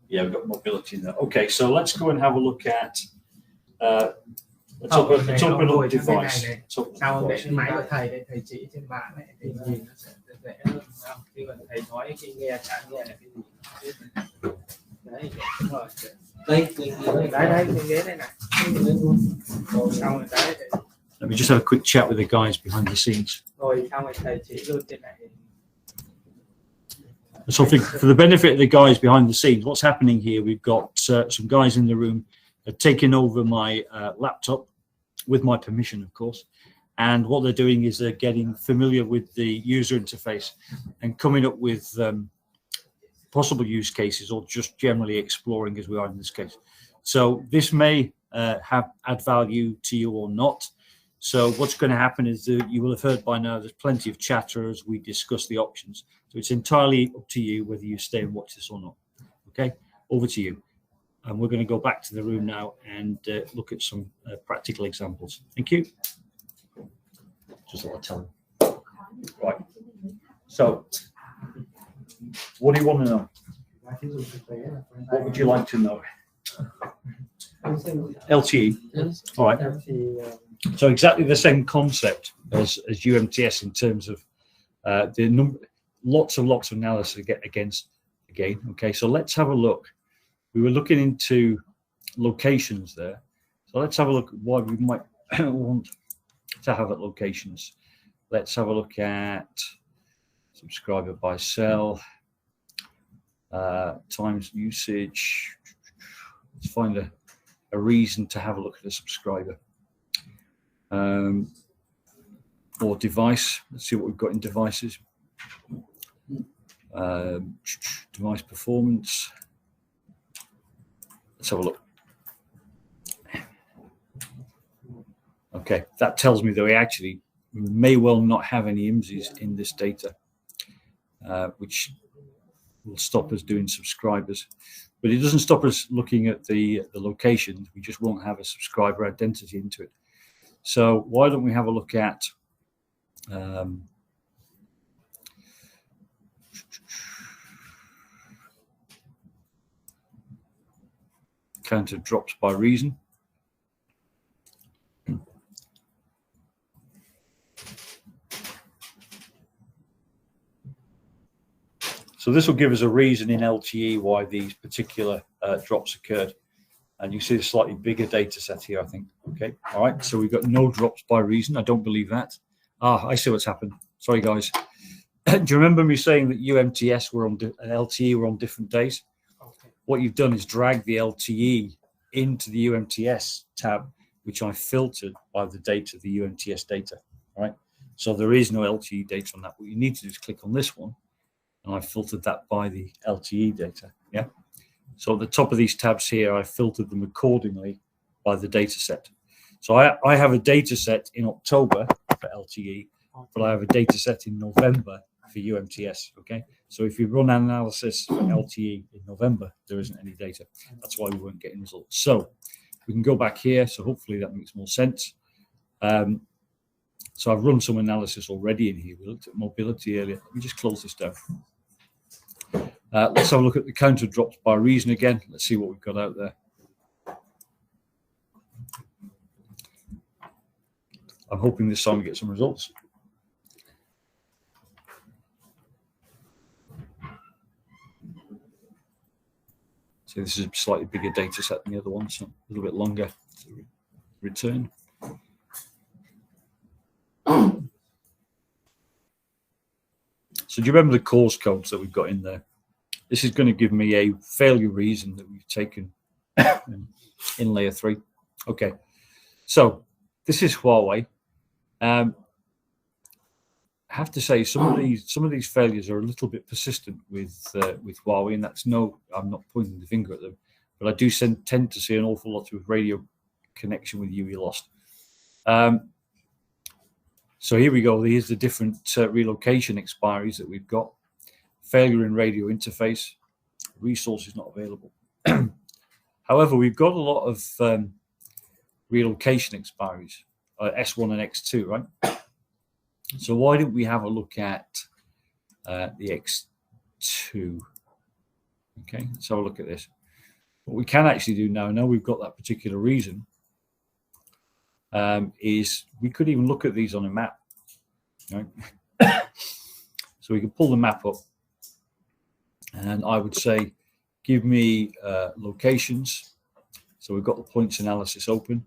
Yeah, we've got mobility in there. Okay, so let's go and have a look at. Let's open up device.
Sau để máy của thầy đây, thầy chỉ trên mạng này thì nhìn nó sẽ dễ hơn, không? Chứ còn thầy nói khi nghe chả nghe là cái gì. Đấy, đúng rồi. Đây, cái ghế đây này. Rồi xong rồi đấy.
Let me just have a quick chat with the guys behind the scenes.
Rồi xong rồi thầy chỉ luôn trên này.
So for the benefit of the guys behind the scenes, what's happening here, we've got some guys in the room taking over my laptop with my permission, of course. And what they're doing is they're getting familiar with the user interface and coming up with possible use cases, or just generally exploring, as we are in this case. So this may add value to you or not. So what's going to happen is that you will have heard by now there's plenty of chatter as we discuss the options. So it's entirely up to you whether you stay and watch this or not. Okay, over to you. And we're going to go back to the room now and look at some practical examples. Thank you. Just a lot of telling. Right. So, what do you want to know? What would you like to know? LTE. All right. So exactly the same concept as UMTS in terms of the number, lots of analysis against again. Okay, so let's have a look. We were looking into locations there. So let's have a look at why we might want to have at locations. Let's have a look at subscriber by cell, times usage. Let's find a reason to have a look at a subscriber. Or device. Let's see what we've got in devices. Device performance. Let's have a look. Okay, that tells me that we actually may well not have any IMSIs in this data, which will stop us doing subscribers. But it doesn't stop us looking at the location. We just won't have a subscriber identity into it. So why don't we have a look at count of drops by reason. So this will give us a reason in LTE why these particular drops occurred. And you see a slightly bigger data set here, I think. Okay, all right, so we've got no drops by reason. I don't believe that. I see what's happened. Sorry, guys. Do you remember me saying that UMTS were on and LTE were on different days?
Okay.
What you've done is drag the LTE into the UMTS tab, which I filtered by the data, the UMTS data, all right? So there is no LTE data on that. What you need to do is click on this one, and I filtered that by the LTE data, yeah? So at the top of these tabs here, I filtered them accordingly by the data set. So I have a data set in October for LTE, but I have a data set in November for UMTS, okay? So if you run an analysis for LTE in November, there isn't any data. That's why we weren't getting results. So we can go back here. So hopefully that makes more sense. So I've run some analysis already in here. We looked at mobility earlier. Let me just close this down. Let's have a look at the counter drops by reason again. Let's see what we've got out there. I'm hoping this time we get some results. So this is a slightly bigger data set than the other one, so a little bit longer to return. So do you remember the cause codes that we've got in there? This is going to give me a failure reason that we've taken in layer 3. Okay, so this is Huawei. I have to say some of these failures are a little bit persistent with Huawei, and that's I'm not pointing the finger at them, but I do tend to see an awful lot with radio connection with UE lost. So here we go. Here's the different relocation expiries that we've got. Failure in radio interface, resources not available. However, we've got a lot of relocation expiries, S1 and X2, right? So why don't we have a look at the X2? Okay, let's have a look at this. What we can actually do now we've got that particular reason, is we could even look at these on a map. Right? So we can pull the map up, and I would say, give me locations, So we've got the points analysis open.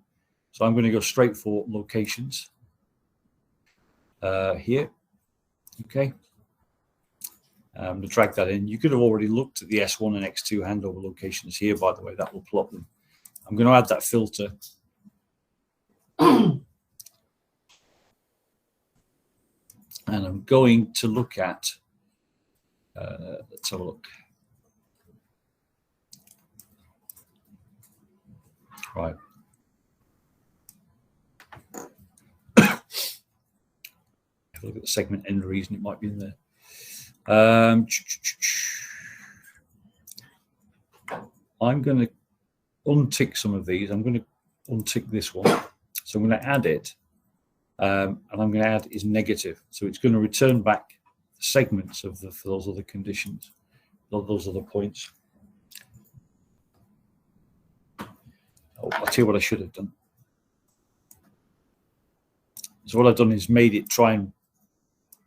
So I'm going to go straight for locations here. Okay. I'm going to drag that in. You could have already looked at the S1 and X2 handover locations here, by the way. That will plot them. I'm going to add that filter. And I'm going to look at, let's have a look. Right. Have a look at the segment end reason, it might be in there. I'm going to untick some of these. I'm going to untick this one. So I'm going to add it. And I'm going to add is negative. So it's going to return back the segments of for those other conditions, those other points. Oh, I'll tell you what I should have done. So what I've done is made it try and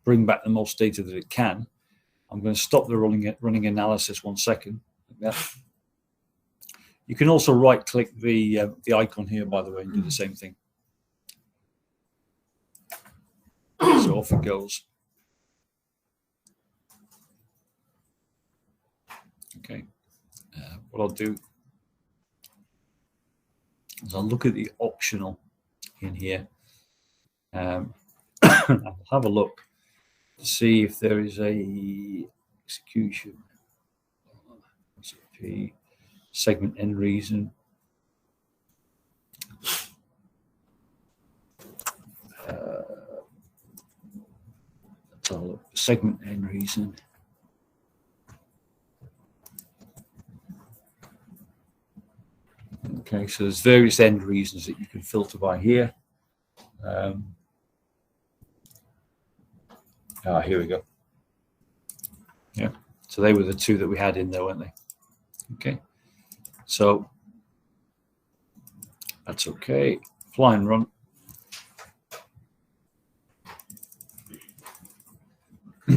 bring back the most data that it can. I'm going to stop the running analysis 1 second. Like that. You can also right-click the icon here, by the way, and do the same thing. So off it goes. Okay. What I'll do is I'll look at the optional in here. I'll have a look to see if there is a execution. Segment end reason. Let's have a look. Segment end reason. Okay, so there's various end reasons that you can filter by here. Here we go. Yeah, so they were the two that we had in there, weren't they? Okay, so that's okay. Apply and run.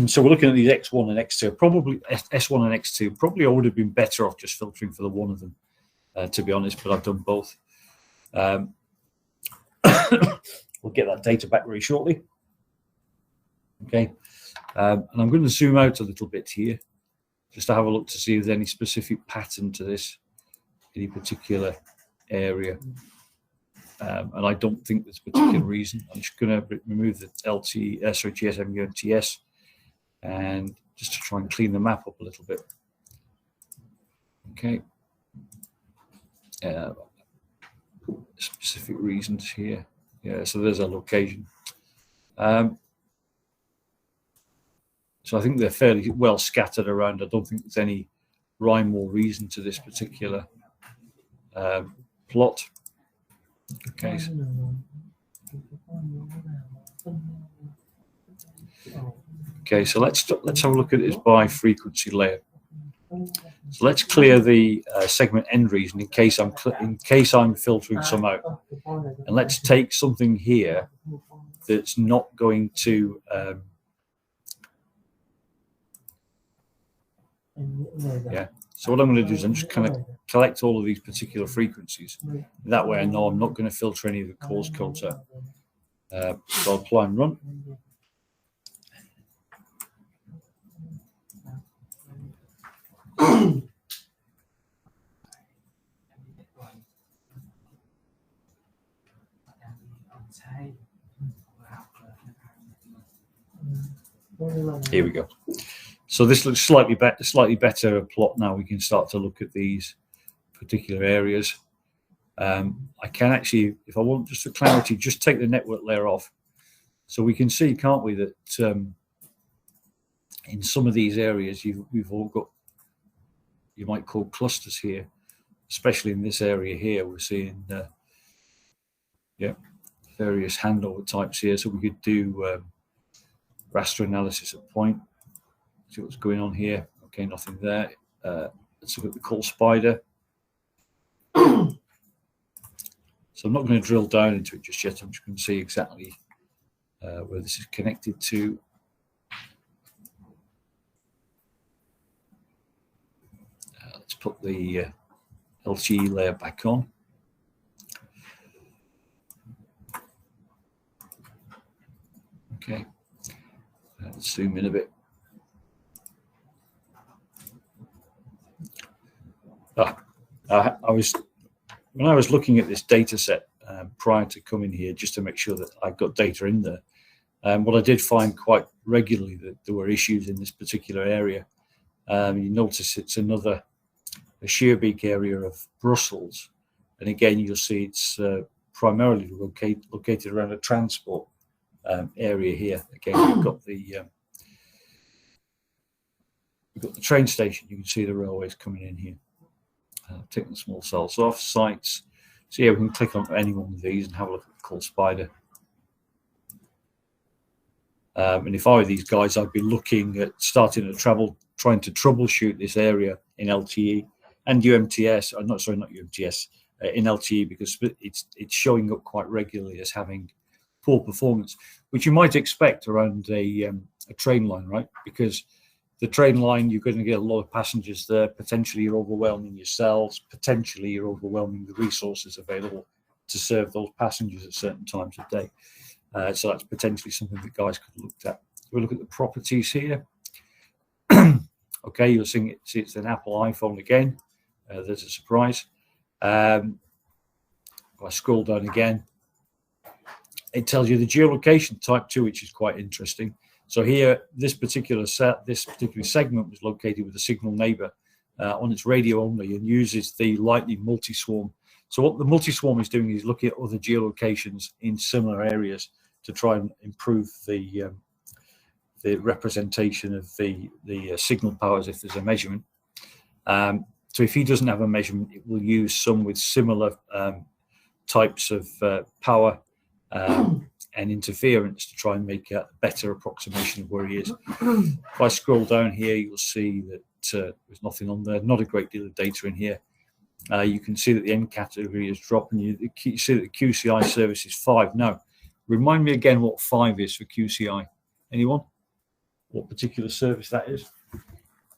So we're looking at these X1 and X2. Probably S1 and X2. Probably I would have been better off just filtering for the one of them, to be honest. But I've done both. We'll get that data back very shortly. Okay, and I'm going to zoom out a little bit here, just to have a look to see if there's any specific pattern to this, any particular area. And I don't think there's a particular reason. I'm just going to remove the GSM and TS, and just to try and clean the map up a little bit. Okay. Specific reasons here. Yeah, so there's a location. So I think they're fairly well scattered around. I don't think there's any rhyme or reason to this particular plot. Okay. Okay, so let's have a look at this by frequency layer. So let's clear the segment end reason in case I'm filtering some out, and let's take something here that's not going to. Yeah. So what I'm going to do is I'm just kind of collect all of these particular frequencies. That way I know I'm not going to filter any of the cause codes out. So I'll apply and run. Here we go. So this looks slightly better plot now. We can start to look at these particular areas. I can actually, if I want just for clarity, just take the network layer off. So we can see, can't we, that in some of these areas we've all got, you might call clusters here, especially in this area here. We're seeing various handover types here. So we could do raster analysis at point. See what's going on here. Okay, nothing there. Let's look at the call spider. So I'm not going to drill down into it just yet. I'm just going to see exactly where this is connected to. Let's put the LTE layer back on. Okay, let's zoom in a bit. When I was looking at this data set prior to coming here, just to make sure that I got data in there, what I did find quite regularly that there were issues in this particular area. You notice it's a shear beak area of Brussels, and again you'll see it's primarily located around a transport area here. Again, we've got the train station. You can see the railways coming in here. Taking the small cells off, sites. So yeah, we can click on any one of these and have a look at the coal spider. And if I were these guys, I'd be looking at starting to trying to troubleshoot this area in LTE and UMTS. Not UMTS, in LTE, because it's showing up quite regularly as having poor performance, which you might expect around a train line, right? Because the train line, you're going to get a lot of passengers there. Potentially, you're overwhelming your cells. Potentially, you're overwhelming the resources available to serve those passengers at certain times of day. So that's potentially something that guys could look at. We'll look at the properties here. Okay, you'll see it's an Apple iPhone again. There's a surprise. If I scroll down again, it tells you the geolocation type 2, which is quite interesting. So here, this particular segment was located with a signal neighbor on its radio only, and uses the lightning multi-swarm. So what the multi-swarm is doing is looking at other geolocations in similar areas to try and improve the representation of the signal powers if there's a measurement. So if he doesn't have a measurement, it will use some with similar types of power and interference to try and make a better approximation of where he is. If I scroll down here, you'll see that there's nothing on there, not a great deal of data in here. You can see that the N category is dropping. You see that the QCI service is 5. Now, remind me again what 5 is for QCI. Anyone? What particular service that is?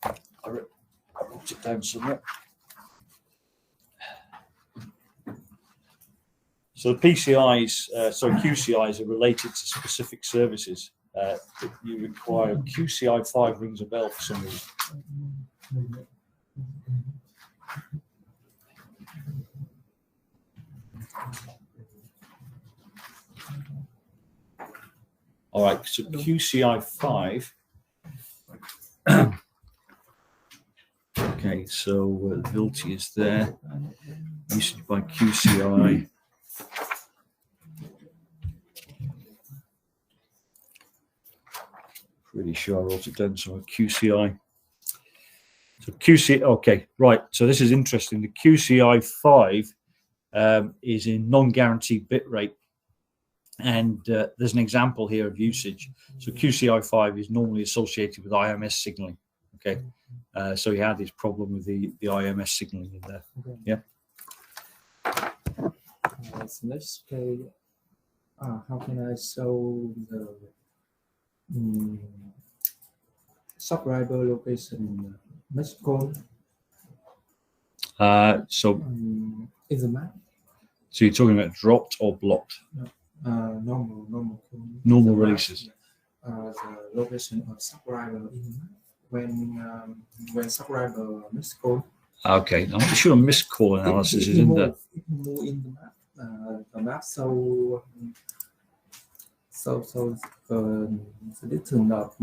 I wrote it down somewhere. So the PCIs, QCIs are related to specific services that you require. QCI 5 rings a bell for some reason. All right, so QCI 5. Okay, so Vilti is there. Usage by QCI. Pretty sure I wrote it down somewhere. QCI. So QCI, okay, right. So this is interesting. The QCI 5 is in non-guaranteed bit rate. And there's an example here of usage. So QCI 5 is normally associated with IMS signaling. Okay. So he had this problem with the IMS signaling in there. Okay. Yeah.
So let's play. How can I show the subscriber location Mexico?
In
the map.
So you're talking about dropped or blocked? Normal releases.
The location of subscriber in the map when subscriber Mexico.
Okay, I'm not sure missed call analysis is in there.
Move in the map. The map so this turned up.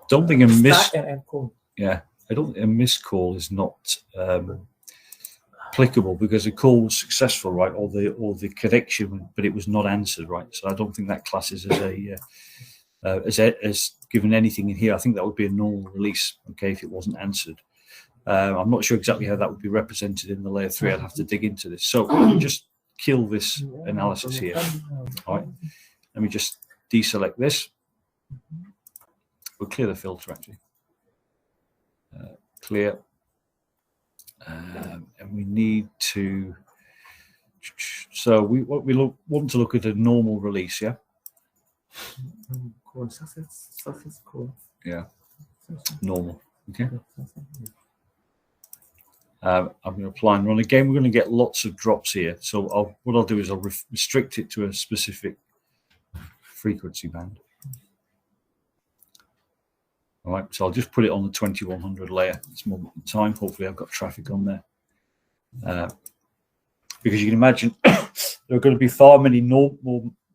Don't think a miss.
Yeah,
I don't think a missed call is not applicable because the call was successful, right? Or the connection, but it was not answered, right? So I don't think that classes as given anything in here. I think that would be a normal release, okay, if it wasn't answered. I'm not sure exactly how that would be represented in the layer 3. I'd have to dig into this. So let me just kill this analysis here. All right. Let me just deselect this. We'll clear the filter actually. Clear. And we need to. So we want to look at a normal release, yeah.
Success call.
Yeah. Normal. Okay. I'm going to apply and run again. We're going to get lots of drops here. So what I'll do is I'll restrict it to a specific frequency band. All right, so I'll just put it on the 2100 layer. It's more time. Hopefully I've got traffic on there. Because you can imagine there are going to be far many more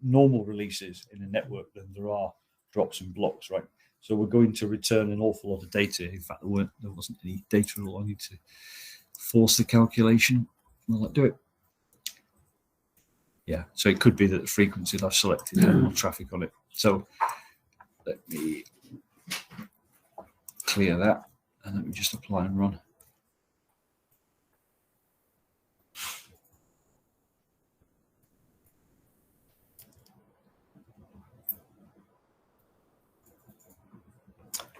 normal releases in a network than there are drops and blocks, right? So we're going to return an awful lot of data. In fact, there wasn't any data at all. I need to force the calculation. Will that do it? Yeah, so it could be that the frequency that I've selected had more traffic on it. So let me clear that and let me just apply and run.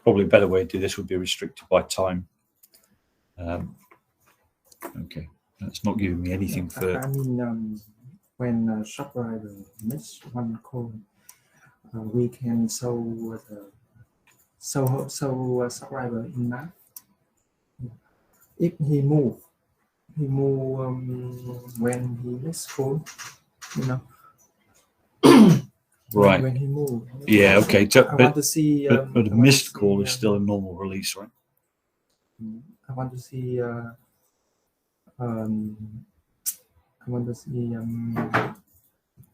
Probably a better way to do this would be restricted by time. Okay, that's not giving me anything for.
I mean, when a subscriber makes one call, we can show the subscriber in map. If he move when he makes call, you know.
Right.
When he move.
Yeah. Okay. So,
I want to see.
but a missed call is still a normal release, right?
I want to see.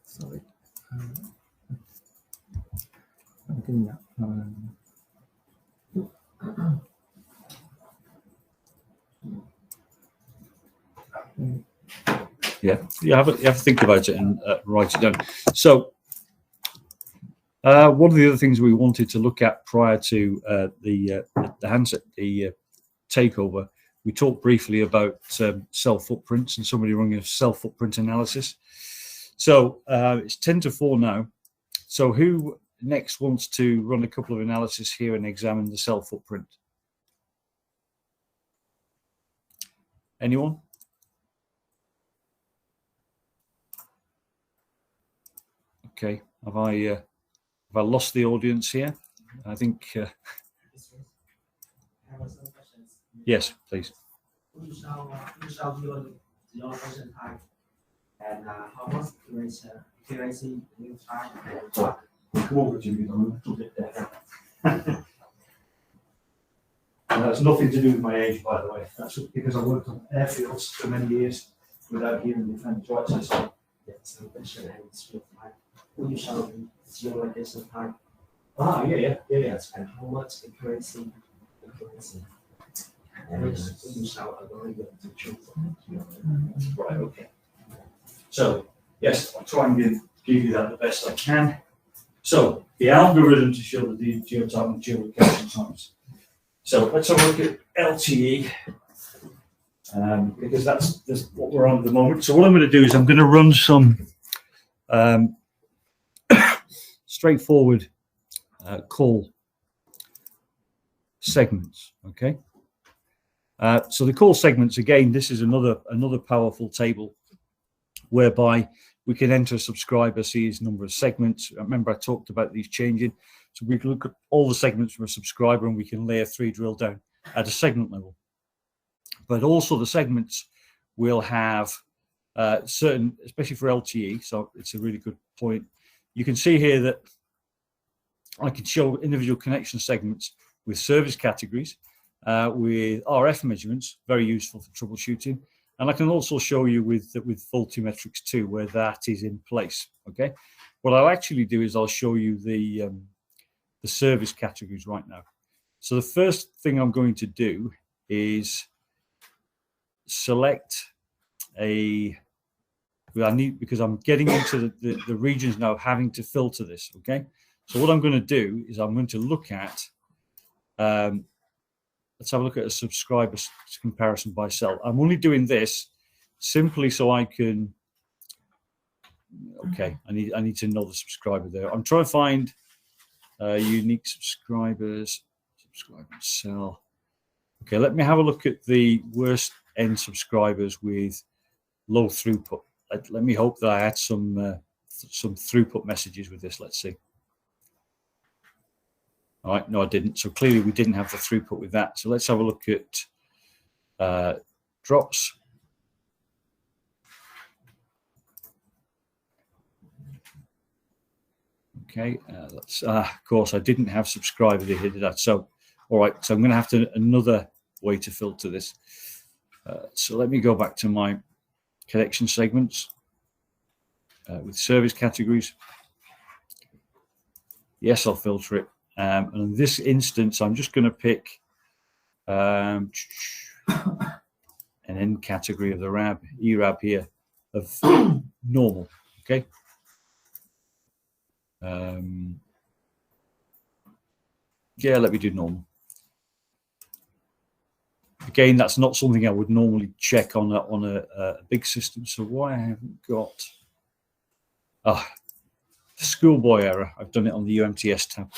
Sorry.
Yeah, you have to think about it and write it down. So one of the other things we wanted to look at prior to the handset, the takeover, we talked briefly about cell footprints and somebody running a cell footprint analysis. So it's 10 to 4 now. So who next wants to run a couple of analysis here and examine the cell footprint? Anyone? Okay, have I lost the audience here? I think. Yes, please.
You shall view the geolocation type and how much accuracy you try and what.
Come over to me, I'm a little bit there. And that's nothing to do with my age, by the way. That's because I worked on airfields for many years without hearing the defense right system.
Yes, question and speed type. You shall geolocation type.
Yeah.
Yes, and how much accuracy. And you shall algorithm to choose.
Right, okay. So, yes, I'll try and give you that the best I can. So, the algorithm to show the geotype and geolocation times. So, let's have a look at LTE, because that's what we're on at the moment. So, what I'm going to do is I'm going to run some straightforward call segments, okay? So the call segments, again, this is another powerful table whereby we can enter a subscriber, see his number of segments. Remember, I talked about these changing. So we can look at all the segments from a subscriber and we can layer 3 drill down at a segment level. But also the segments will have certain, especially for LTE, so it's a really good point. You can see here that I can show individual connection segments with service categories, with RF measurements, very useful for troubleshooting. And I can also show you with voltmetrics too, where that is in place. Okay. What I'll actually do is I'll show you the service categories right now. So the first thing I'm going to do is select because I'm getting into the regions now, having to filter this. Okay. So what I'm going to do is I'm going to look at, let's have a look at a subscriber comparison by cell. I'm only doing this simply so I can, okay, I need to know the subscriber there. I'm trying to find unique subscriber cell. Okay, let me have a look at the worst end subscribers with low throughput. Let me hope that I had some throughput messages with this. Let's see. All right, no, I didn't. So clearly we didn't have the throughput with that. So let's have a look at drops.
Okay, that's of course I didn't have subscriber to hit that. So, all right, so I'm going to have to another way to filter this. So let me go back to my connection segments with service categories. Yes, I'll filter it. And in this instance, I'm just going to pick an end category of the ERAB here of normal. Okay. Yeah, let me do normal. Again, that's not something I would normally check on a big system. So why I haven't got the schoolboy error? I've done it on the UMTS tab.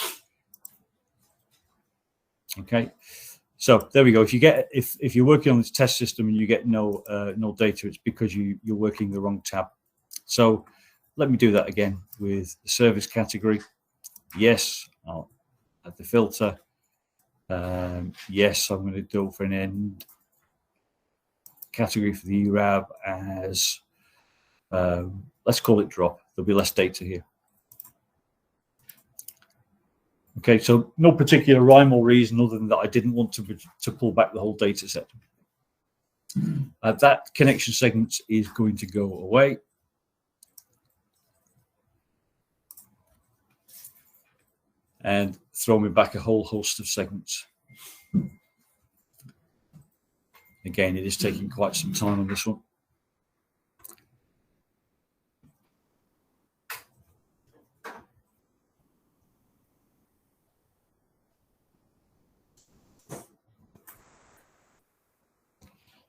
Okay, so there we go. If you get if you're working on this test system and you get no data, it's because you're working the wrong tab. So let me do that again with the service category. Yes, I'll add the filter. Yes, I'm going to do for an end category for the ERAB as let's call it drop. There'll be less data here. Okay, so no particular rhyme or reason other than that I didn't want to pull back the whole data set. That connection segment is going to go away. And throw me back a whole host of segments. Again, it is taking quite some time on this one.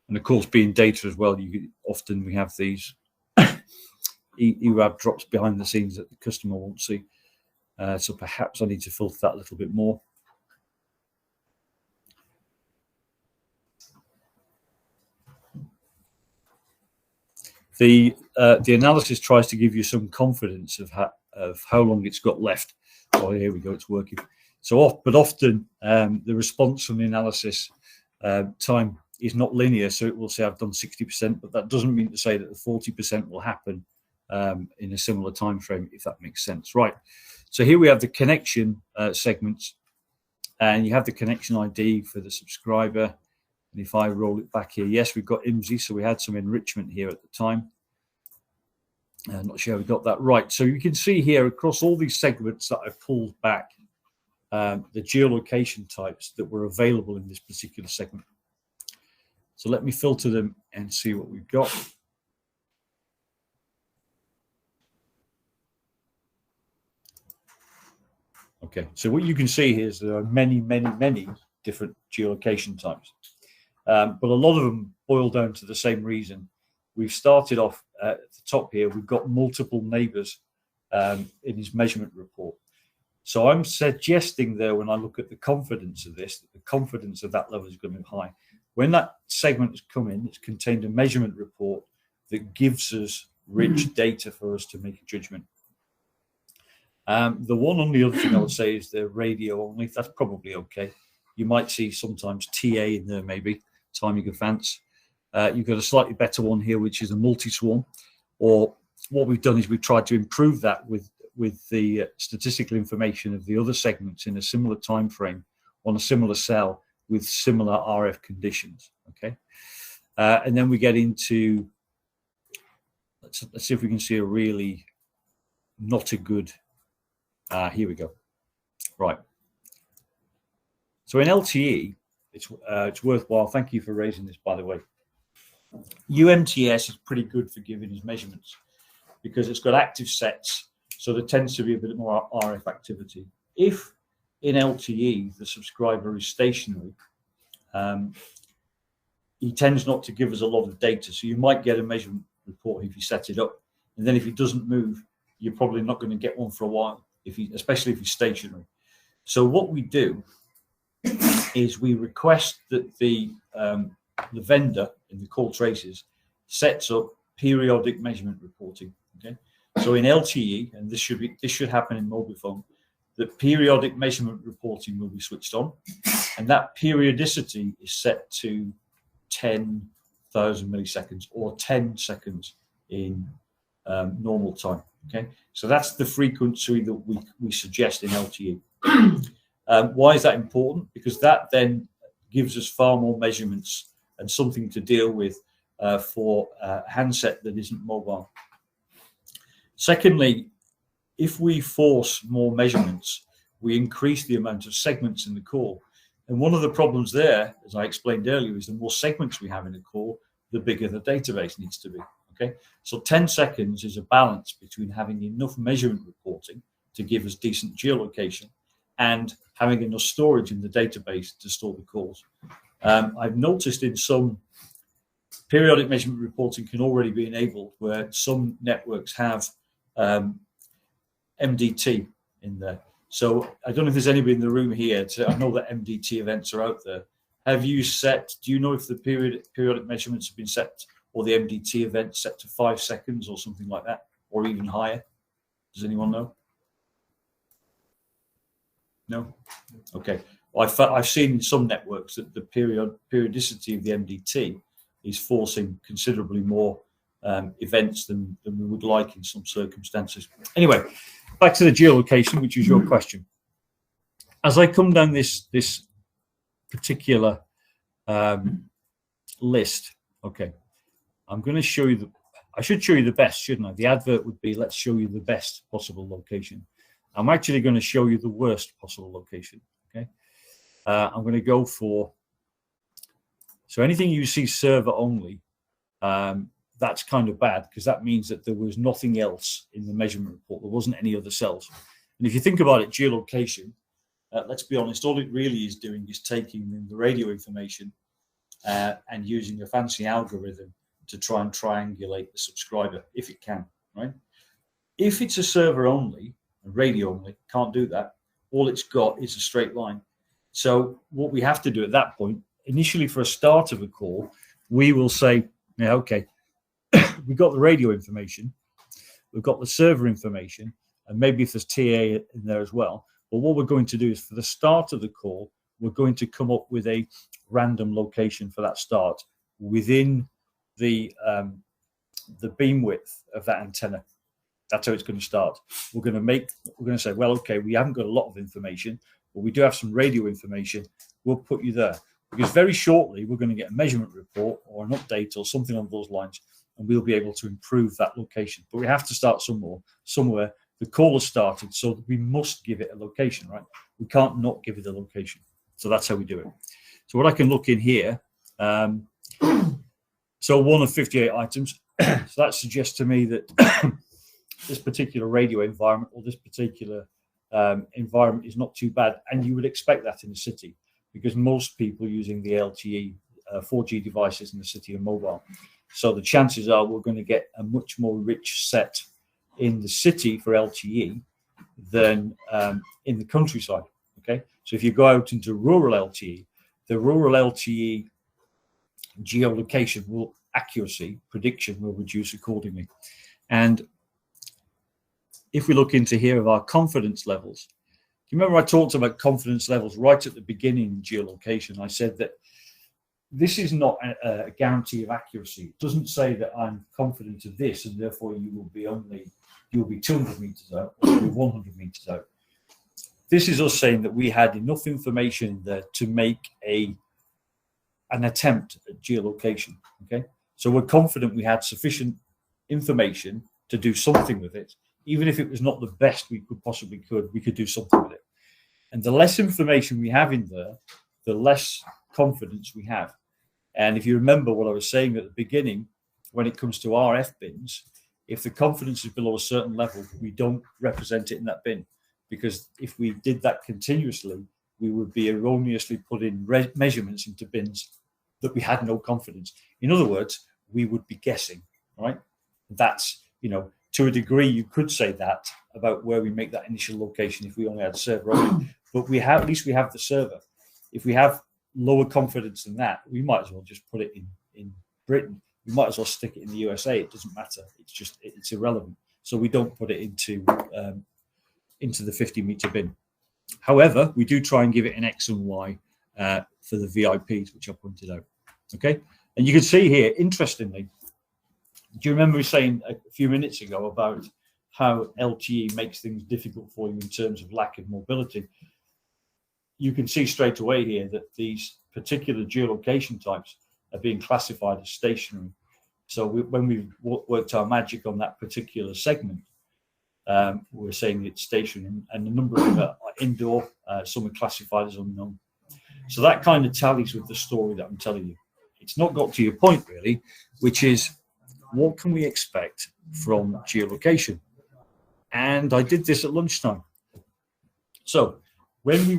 And of course, being data as well, often we have these ERAB drops behind the scenes that the customer won't see. So perhaps I need to filter that a little bit more. The analysis tries to give you some confidence of how long it's got left. Oh, here we go, it's working. So, but often the response from the analysis time is not linear. So it will say I've done 60%, but that doesn't mean to say that the 40% will happen in a similar time frame, if that makes sense. Right. So here we have the connection segments, and you have the connection ID for the subscriber. And if I roll it back here, yes, we've got IMSI, so we had some enrichment here at the time. I'm not sure we got that right. So you can see here across all these segments that I've pulled back, the geolocation types that were available in this particular segment. So let me filter them and see what we've got. Okay, so what you can see here is there are many, many, many different geolocation types. But a lot of them boil down to the same reason. We've started off at the top here. We've got multiple neighbors in his measurement report. So I'm suggesting there, when I look at the confidence of this, that the confidence of that level is going to be high. When that segment has come in, it's contained a measurement report that gives us rich data for us to make a judgment. The one on the other thing I would say is the radio only. That's probably okay. You might see sometimes TA in there, maybe timing advance. You've got a slightly better one here, which is a multi-swarm. Or what we've done is we've tried to improve that with the statistical information of the other segments in a similar time frame on a similar cell with similar RF conditions. Okay, and then we get into let's see if we can see a really not a good. Here we go. Right. So in LTE, it's worthwhile. Thank you for raising this, by the way. UMTS is pretty good for giving us measurements because it's got active sets, so there tends to be a bit more RF activity. If in LTE the subscriber is stationary, he tends not to give us a lot of data. So you might get a measurement report if you set it up, and then if he doesn't move, you're probably not going to get one for a while, especially if he's stationary. So what we do is we request that the vendor in the call traces sets up periodic measurement reporting. Okay, so in LTE, and this should happen in mobile phone, that periodic measurement reporting will be switched on, and that periodicity is set to 10,000 milliseconds or 10 seconds in normal time. Okay, so that's the frequency that we suggest in LTE. Why is that important? Because that then gives us far more measurements and something to deal with for a handset that isn't mobile. Secondly, if we force more measurements, we increase the amount of segments in the call. And one of the problems there, as I explained earlier, is the more segments we have in a call, the bigger the database needs to be. Okay, so 10 seconds is a balance between having enough measurement reporting to give us decent geolocation and having enough storage in the database to store the calls. I've noticed in some periodic measurement reporting can already be enabled where some networks have MDT in there. So I don't know if there's anybody in the room here. I know that MDT events are out there. Have you set, do you know if the periodic measurements have been set or the MDT event set to 5 seconds or something like that, or even higher? Does anyone know? No? Okay. Well, I've seen in some networks that the periodicity of the MDT is forcing considerably more events than we would like in some circumstances. Anyway, back to the geolocation, which is your question. As I come down this particular list, okay, I'm going to show you I should show you the best, shouldn't I? The advert would be, let's show you the best possible location. I'm actually going to show you the worst possible location, okay? I'm going to go for, so anything you see server only, that's kind of bad because that means that there was nothing else in the measurement report. There wasn't any other cells. And if you think about it, geolocation, let's be honest, all it really is doing is taking the radio information and using a fancy algorithm to try and triangulate the subscriber, if it can, right? If it's a server only, and radio only, can't do that. All it's got is a straight line. So what we have to do at that point, initially for a start of a call, we will say, yeah, okay, we've got the radio information, we've got the server information, and maybe if there's TA in there as well. But what we're going to do is for the start of the call, we're going to come up with a random location for that start within the beam width of that antenna. That's how it's going to start. We're going to say, well, okay, we haven't got a lot of information, but we do have some radio information. We'll put you there. Because very shortly, we're going to get a measurement report or an update or something on those lines, and we'll be able to improve that location. But we have to start somewhere. The call has started, so we must give it a location, right? We can't not give it a location. So that's how we do it. So what I can look in here, so 1 of 58 items. So that suggests to me that this particular radio environment or this particular environment is not too bad. And you would expect that in a city because most people using the LTE 4G devices in the city are mobile. So the chances are we're going to get a much more rich set in the city for LTE than in the countryside. Okay, so if you go out into rural LTE, the rural LTE geolocation prediction will reduce accordingly. And if we look into here of our confidence levels, do you remember I talked about confidence levels right at the beginning in geolocation? I said that this is not a guarantee of accuracy. It doesn't say that I'm confident of this and therefore you will be 200 meters out or you'll be 100 meters out. This is us saying that we had enough information there to make an attempt at geolocation. Okay, so we're confident we had sufficient information to do something with it. Even if it was not the best we could do something with it. And the less information we have in there, the less confidence we have. And if you remember what I was saying at the beginning, when it comes to RF bins, if the confidence is below a certain level, we don't represent it in that bin. Because if we did that continuously, we would be erroneously putting measurements into bins that we had no confidence. In other words, we would be guessing, right? That's, to a degree, you could say that about where we make that initial location if we only had a server only. But at least we have the server. If we have lower confidence than that, we might as well just put it in Britain. We might as well stick it in the USA. It doesn't matter. It's irrelevant. So we don't put it into the 50-meter bin. However, we do try and give it an X and Y for the VIPs, which I pointed out. Okay, and you can see here, interestingly, Do you remember saying a few minutes ago about how LTE makes things difficult for you in terms of lack of mobility? You can see straight away here that these particular geolocation types are being classified as stationary. So when we've worked our magic on that particular segment, we're saying it's stationary, and the number of them are indoor, some are classified as unknown. So that kind of tallies with the story that I'm telling you. It's not got to your point really, which is what can we expect from geolocation? And I did this at lunchtime. So when we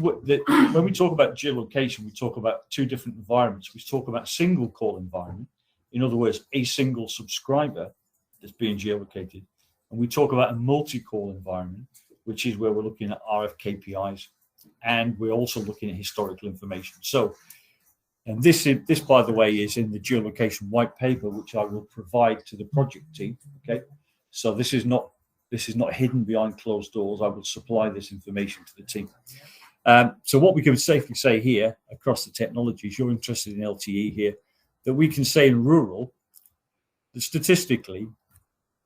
talk about geolocation, we talk about two different environments. We talk about single call environment, in other words, a single subscriber that's being geolocated. And we talk about a multi-call environment, which is where we're looking at RF KPIs, and we're also looking at historical information. So, and this, by the way, is in the geolocation white paper, which I will provide to the project team. Okay, so this is not hidden behind closed doors. I will supply this information to the team. So what we can safely say here across the technologies, you're interested in LTE here, that we can say in rural that statistically,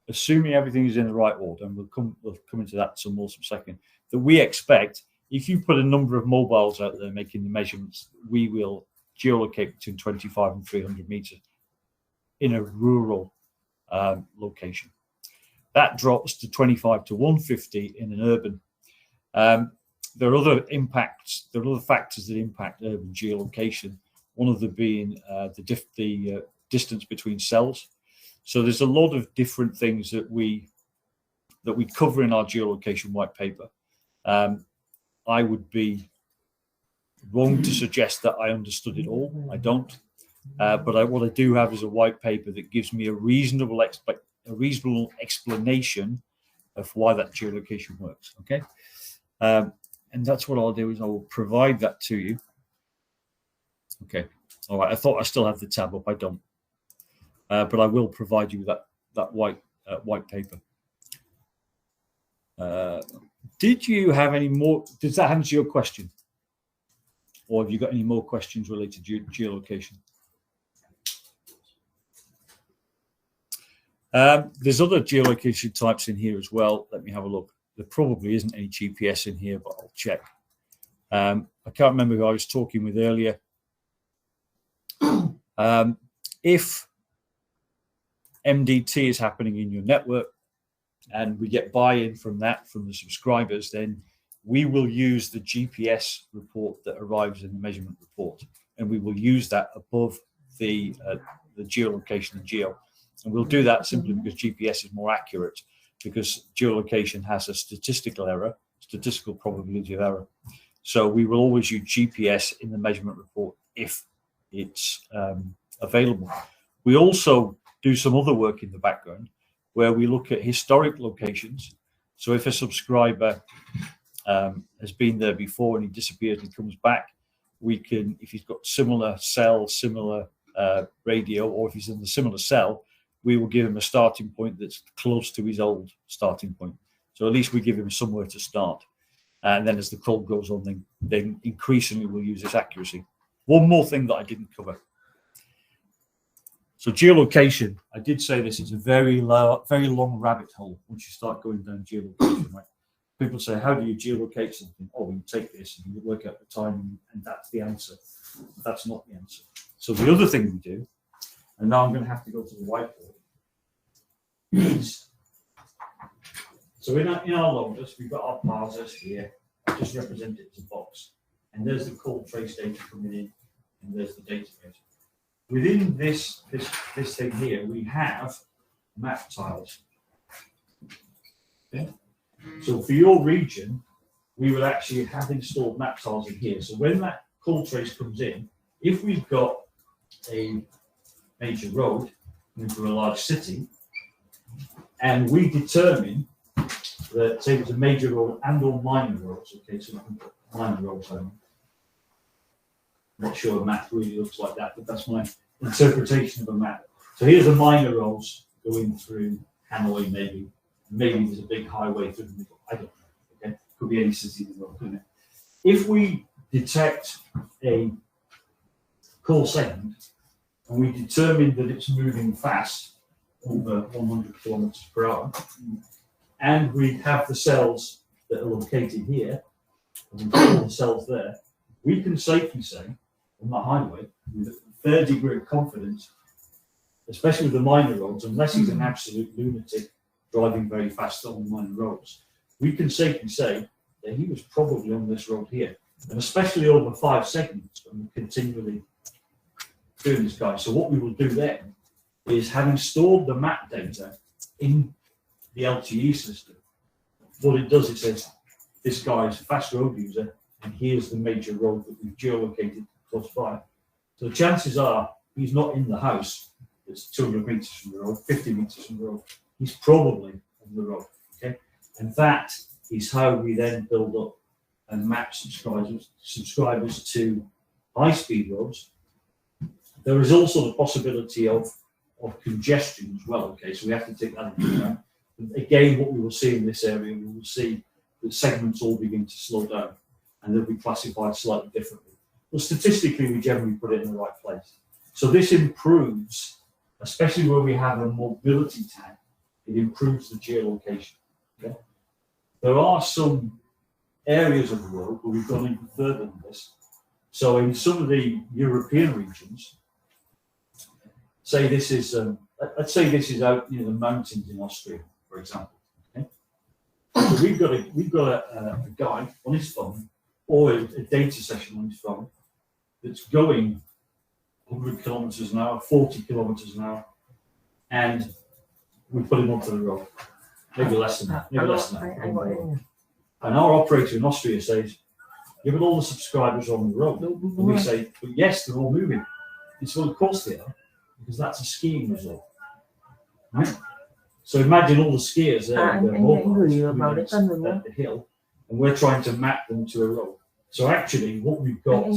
assuming everything is in the right order, and we'll come into that some more second, that we expect if you put a number of mobiles out there making the measurements, we will geolocate between 25 and 300 meters in a rural location. That drops to 25 to 150 in an urban. There are other impacts. There are other factors that impact urban geolocation. One of them being the distance between cells. So there's a lot of different things that we cover in our geolocation white paper. I would be wrong to suggest that I understood it all. I don't. But what I do have is a white paper that gives me a reasonable explanation of why that geolocation works. Okay. And that's what I'll do is I will provide that to you. Okay. All right. I thought I still have the tab up. I don't. But I will provide you with that white paper. Did you have any more? Does that answer your question? Or have you got any more questions related to geolocation? There's other geolocation types in here as well. Let me have a look. There probably isn't any GPS in here, but I'll check. I can't remember who I was talking with earlier. If MDT is happening in your network and we get buy-in from that, from the subscribers, then we will use the GPS report that arrives in the measurement report, and we will use that above the geolocation and geo. And we'll do that simply because GPS is more accurate, because geolocation has a statistical probability of error. So we will always use GPS in the measurement report if it's available. We also do some other work in the background where we look at historic locations. So if a subscriber has been there before and he disappears and comes back, we can, if he's got similar cell, similar radio, or if he's in the similar cell, we will give him a starting point that's close to his old starting point. So at least we give him somewhere to start. And then as the call goes on, then increasingly we'll use this accuracy. One more thing that I didn't cover. So geolocation, I did say this is a very long rabbit hole once you start going down geolocation, right? People say, how do you geolocate something? Oh, you take this and you work out the time, and that's the answer. That's not the answer. So the other thing we do, and now I'm going to have to go to the whiteboard, is, so in our longest, we've got our parsers here. I just represent it as a box. And there's the call trace data coming in, and there's the database. Within this thing here, we have map tiles. Okay? So for your region, we would actually have installed map tiles in here. So when that call trace comes in, if we've got a major road into a large city, and we determine that, say, it's a major road and or minor roads, okay, so we can put minor roads on. I'm not sure a map really looks like that, but that's my interpretation of a map. So here's a minor roads going through Hanoi, maybe. Maybe there's a big highway through the middle. I don't know. Okay, could be any city in the world, couldn't it? If we detect a call segment and we determine that it's moving fast,
over 100 kilometers per hour, and we have the cells that are located here, and we put all the cells there, we can safely say on the highway with a fair degree of confidence, especially with the minor roads, unless he's an absolute lunatic driving very fast on minor roads, we can safely say that he was probably on this road here, and especially over 5 segments when we're continually doing this guy. So what we will do then is, having stored the map data in the LTE system, what it does, it says this guy is a fast road user, and here's the major road that we've geolocated close by. So the chances are he's not in the house that's 200 meters from the road, 50 meters from the road. He's probably on the road. Okay, and that is how we then build up and map subscribers to high-speed roads. There is also the possibility of congestion as well. Okay, so we have to take that into account. Again, what we will see in this area, we will see the segments all begin to slow down, and they'll be classified slightly differently. But statistically, we generally put it in the right place. So this improves, especially where we have a mobility tag, it improves the geolocation. Okay? There are some areas of the world where we've gone even further than this. So in some of the European regions, say this is, let's say this is out near the mountains in Austria, for example. Okay? So we've got a guy on his phone, or a data session on his phone, that's going 100 kilometers an hour, 40 kilometers an hour, and we put him onto the road. Maybe less than that. Maybe less than that. And our operator in Austria says, "Yeah, but all the subscribers are on the road." And we say, "But yes, they're all moving." It's well, of course they are, because that's a skiing resort. Right? So imagine all the skiers there at the hill, and we're trying to map them to a road. So actually, what we've got in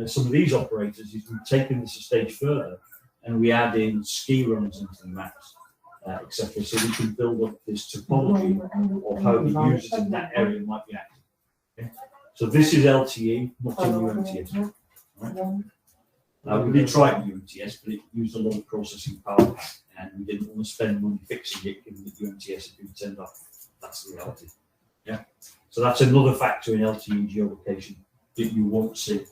some of these operators is we've taken this a stage further, and we add in ski runs into the maps, etc. So we can build up this topology of how the users in that area might be acting. Okay? So this is LTE, not in UMTS. Right? We did try it in UMTS, but it used a lot of processing power, and we didn't want to spend money fixing it, given that UMTS had been turned off. That's the reality. Yeah. So that's another factor in LTE geolocation that you won't see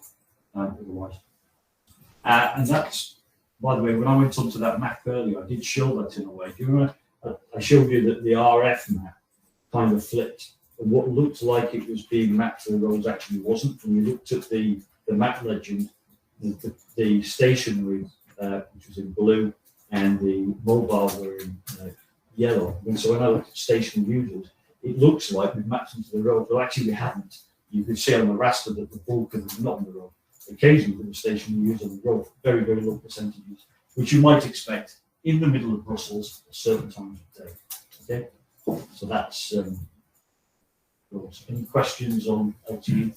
otherwise. And that's, by the way, when I went onto that map earlier, I did show that in a way. Do you remember? I showed you that the RF map kind of flipped, and what looked like it was being mapped to the roads actually wasn't. When we looked at the map legend, the stationary, which was in blue, and the mobile were in yellow. And so when I looked at stationary users, it looks like we've mapped into the road, but actually we haven't. You can see on the raster that the bulk of them are not on the road. Occasionally there are stationary users on the road, very, very low percentages, which you might expect in the middle of Brussels at certain times of day. Okay, so that's any questions on LTE,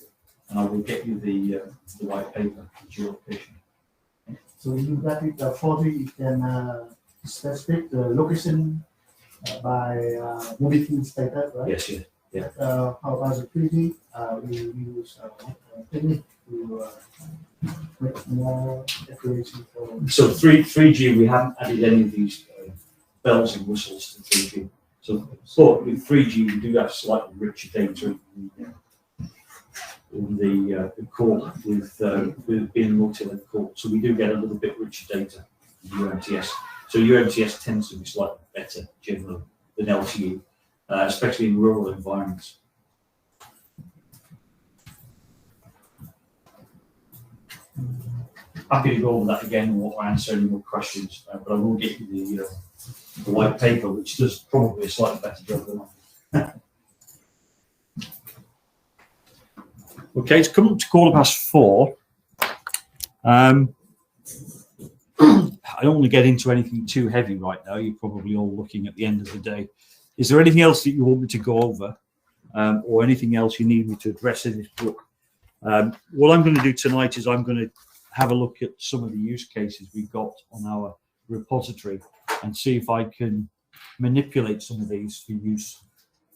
and I will get you the white paper, the geolocation.
So you got it 40, you can specify the location by mobility status, right?
Yes, yeah.
How about the 3D? We use technique to make more accuracy.
So 3G, we haven't added any of these bells and whistles to 3G. So, but with 3G, we do have slightly richer data in the core with being multi-link core. So we do get a little bit richer data in UMTS. So UMTS tends to be slightly better generally than LTE, especially in rural environments. Happy to go over that again and won't answer any more questions, but I will get you the white paper, which does probably a slightly better job than mine.
Okay, it's come up to 4:15. I don't want to get into anything too heavy right now. You're probably all looking at the end of the day. Is there anything else that you want me to go over, or anything else you need me to address in this book? What I'm going to do tonight is I'm going to have a look at some of the use cases we've got on our repository and see if I can manipulate some of these for use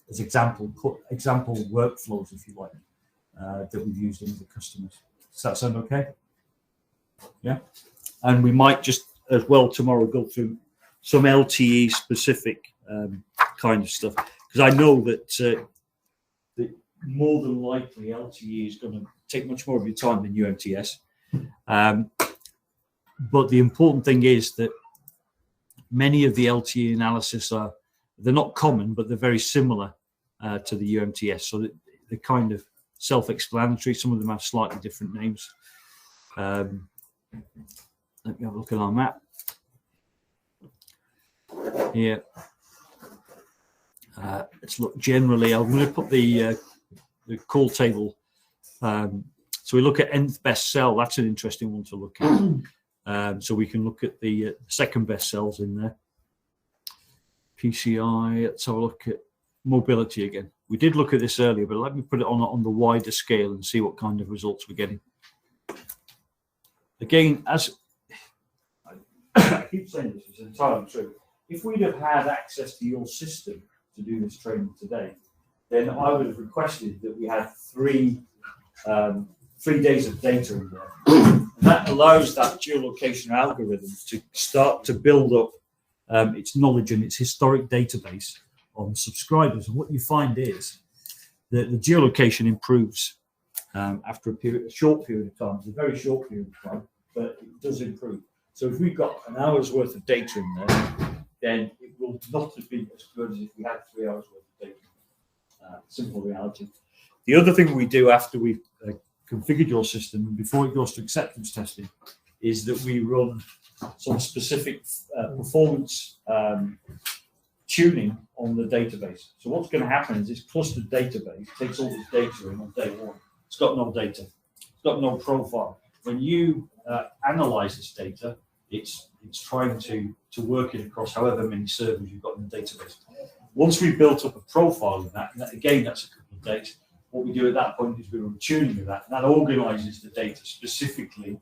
as example workflows, if you like, that we've used in the customers. Does that sound okay? Yeah. And we might just as well tomorrow go through some LTE specific kind of stuff, because I know that more than likely LTE is going to take much more of your time than UMTS. But the important thing is that many of the LTE analysis they're not common, but they're very similar to the UMTS. So they're kind of self-explanatory. Some of them have slightly different names. Let me have a look at our map here. Let's look generally. I'm going to put the call table. So we look at nth best cell. That's an interesting one to look at. So we can look at the second best cells in there. PCI. Let's have a look at mobility again. We did look at this earlier, but let me put it on the wider scale and see what kind of results we're getting. Again, as I keep saying this, it's entirely true. If we'd have had access to your system to do this training today, then I would have requested that we had three days of data in there. And that allows that geolocation algorithm to start to build up its knowledge and its historic database on subscribers. And what you find is that the geolocation improves after a short period of time. It's a very short period of time, but it does improve. So if we've got an hour's worth of data in there, then it will not have been as good as if we had 3 hours worth of data. Simple reality. The other thing we do after we've configured your system and before it goes to acceptance testing is that we run some specific performance tuning on the database. So what's going to happen is this clustered database takes all this data in on day one. It's got no data. It's got no profile. When you analyze this data, it's trying to work it across however many servers you've got in the database. Once we've built up a profile in that, and again, that's a couple of days, what we do at that point is we run tuning of that, and that organizes the data specifically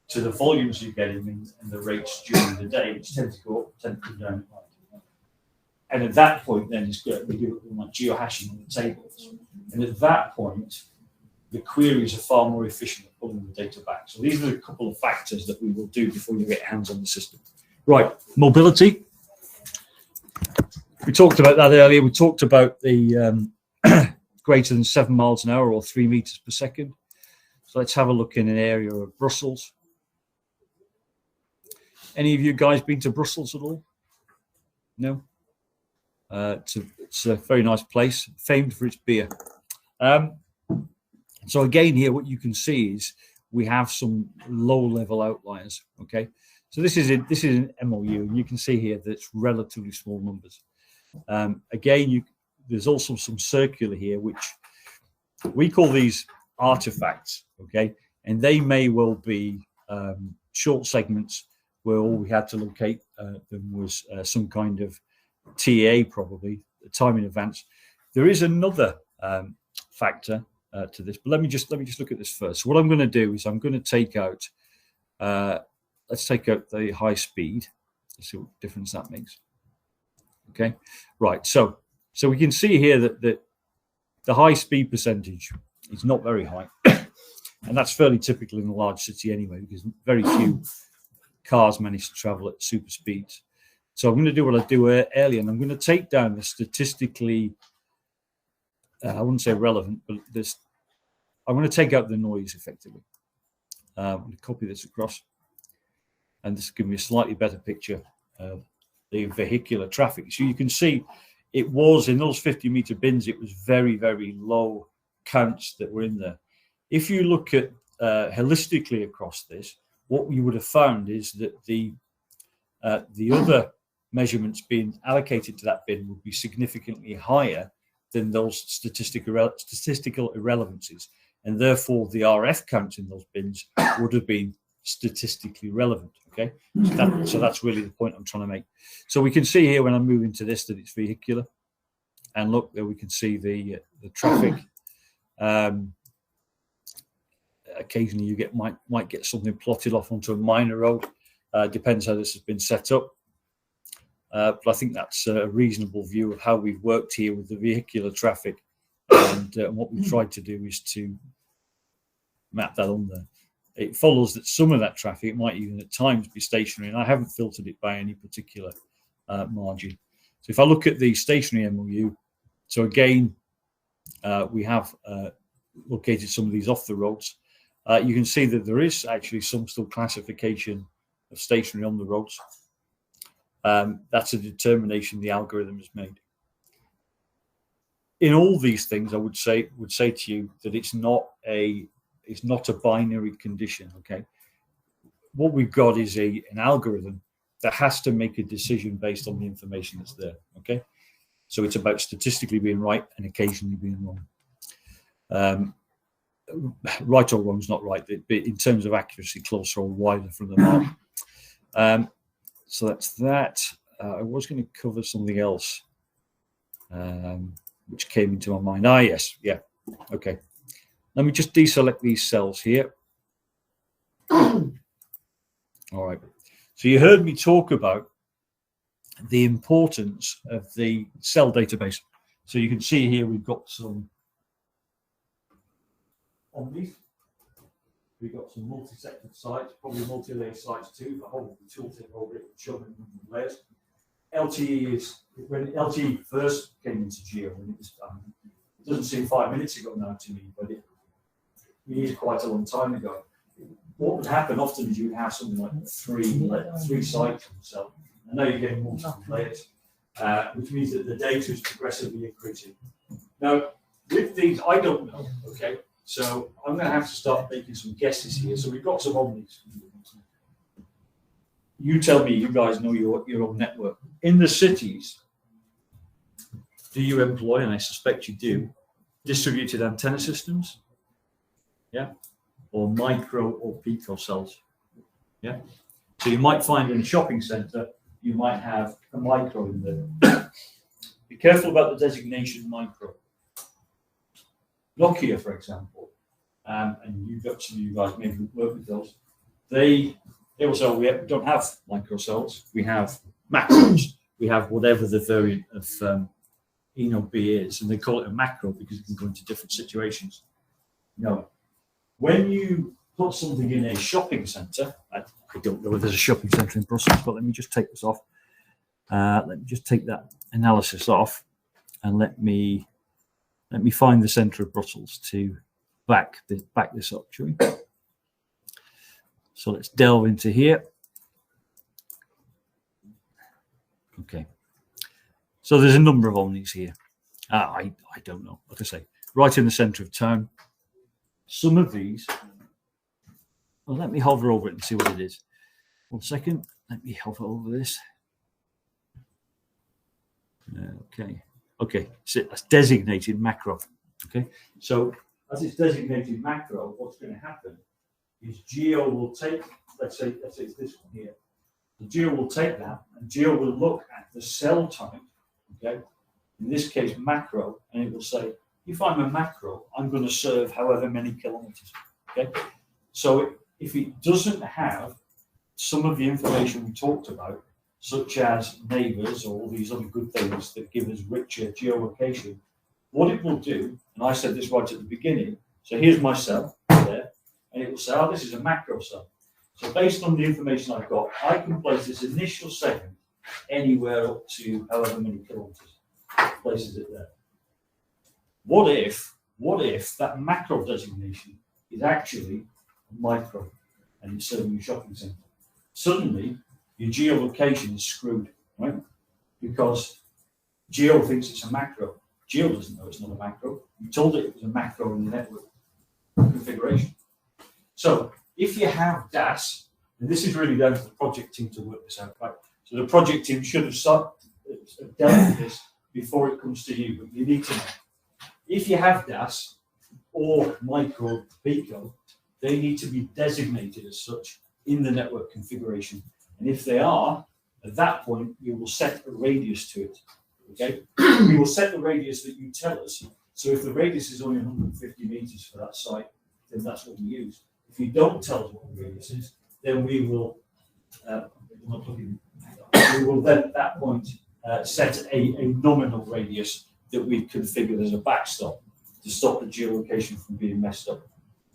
to the volumes you're getting and the rates during the day, which tend to go up, tend to come down at night. And at that point, then we do like geohashing on the tables. And at that point, the queries are far more efficient at pulling the data back. So these are a couple of factors that we will do before you get hands on the system. Right, mobility. We talked about that earlier. We talked about the greater than 7 miles an hour or 3 meters per second. So let's have a look in an area of Brussels. Any of you guys been to Brussels at all? No? It's a very nice place, famed for its beer. So again, here what you can see is we have some low-level outliers. Okay, so this is an MOU, and you can see here that it's relatively small numbers. Again, there's also some circular here, which we call these artifacts. Okay, and they may well be short segments where all we had to locate them was some kind of TA, probably time in advance. There is another factor to this, but let me just look at this first. So what I'm going to do is I'm going to take out let's take out the high speed. Let's see what difference that makes. Okay, right. So we can see here that the high speed percentage is not very high, and that's fairly typical in a large city anyway, because very few cars manage to travel at super speeds. So I'm going to do what I do earlier, and I'm going to take down the statistically, I wouldn't say relevant, but I'm going to take out the noise effectively. I'm going to copy this across, and this will give me a slightly better picture of the vehicular traffic. So you can see it was in those 50-meter bins, it was very, very low counts that were in there. If you look at holistically across this, what you would have found is that the other measurements being allocated to that bin would be significantly higher than those statistical irrelevancies, and therefore the RF counts in those bins would have been statistically relevant. Okay, so that's really the point I'm trying to make. So we can see here when I'm moving to this that it's vehicular, and look there we can see the traffic. Occasionally you might get something plotted off onto a minor road. Depends how this has been set up. But I think that's a reasonable view of how we've worked here with the vehicular traffic, and what we've tried to do is to map that on there. It follows that some of that traffic might even at times be stationary, and I haven't filtered it by any particular margin. So if I look at the stationary MOU, so again, we have located some of these off the roads. You can see that there is actually some still classification of stationary on the roads. That's a determination the algorithm has made. In all these things, I would say to you that it's not a binary condition. Okay, what we've got is an algorithm that has to make a decision based on the information that's there. Okay, so it's about statistically being right and occasionally being wrong. Right or wrong is not right, but in terms of accuracy, closer or wider from the mark. So that's that. I was going to cover something else, which came into my mind. Yes, yeah, okay. Let me just deselect these cells here. All right. So you heard me talk about the importance of the cell database. So you can see here we've got some on these. We've got some multi-sector sites, probably multi-layer sites too. The whole tooltip over it, showing layers. LTE is when LTE first came into Geo, and it was it doesn't seem 5 minutes ago now to me, but it is quite a long time ago. What would happen often is you would have something like three sites on the cell, and now you're getting multiple layers, which means that the data is progressively increasing. Now, with these, I don't know. Okay, so I'm going to have to start making some guesses here. So we've got some omnis. You tell me, you guys know your own network. In the cities, do you employ, and I suspect you do, distributed antenna systems? Yeah. Or micro or pico cells? Yeah. So you might find in a shopping centre, you might have a micro in there. Be careful about the designation micro. Nokia, for example, and you've got some of you guys maybe work with those, they will say, we don't have microcells, we have macros, we have whatever the variant of B is, and they call it a macro because it can go into different situations. No. When you put something in a shopping centre, I don't know if there's a shopping centre in Brussels, but let me just take this off. Let me just take that analysis off, and let me find the centre of Brussels to back this up, shall we? So let's delve into here. Okay. So there's a number of omnis here. I don't know, like I say, right in the centre of town. Some of these, well, let me hover over it and see what it is. 1 second, let me hover over this. Okay, so that's designated macro. Okay, so as it's designated macro, what's going to happen is Geo will take, let's say it's this one here. The Geo will take that, and Geo will look at the cell type, okay, in this case macro, and it will say, if I'm a macro, I'm going to serve however many kilometers. Okay, so if it doesn't have some of the information we talked about, such as neighbors or all these other good things that give us richer geolocation, what it will do, and I said this right at the beginning, so here's my cell there, and it will say, oh, this is a macro cell. So based on the information I've got, I can place this initial segment anywhere up to however many kilometers. Places it there. What if that macro designation is actually a micro and it's serving a shopping centre? Suddenly, your geolocation is screwed, right? Because Geo thinks it's a macro. Geo doesn't know it's not a macro. You told it was a macro in the network configuration. So if you have DAS, and this is really down to the project team to work this out, right? So the project team should have dealt with this before it comes to you, but you need to know. If you have DAS or micro pico, they need to be designated as such in the network configuration. And if they are, at that point, you will set a radius to it. Okay? We will set the radius that you tell us. So if the radius is only 150 meters for that site, then that's what we use. If you don't tell us what the radius is, then we will then at that point set a nominal radius that we configured as a backstop to stop the geolocation from being messed up.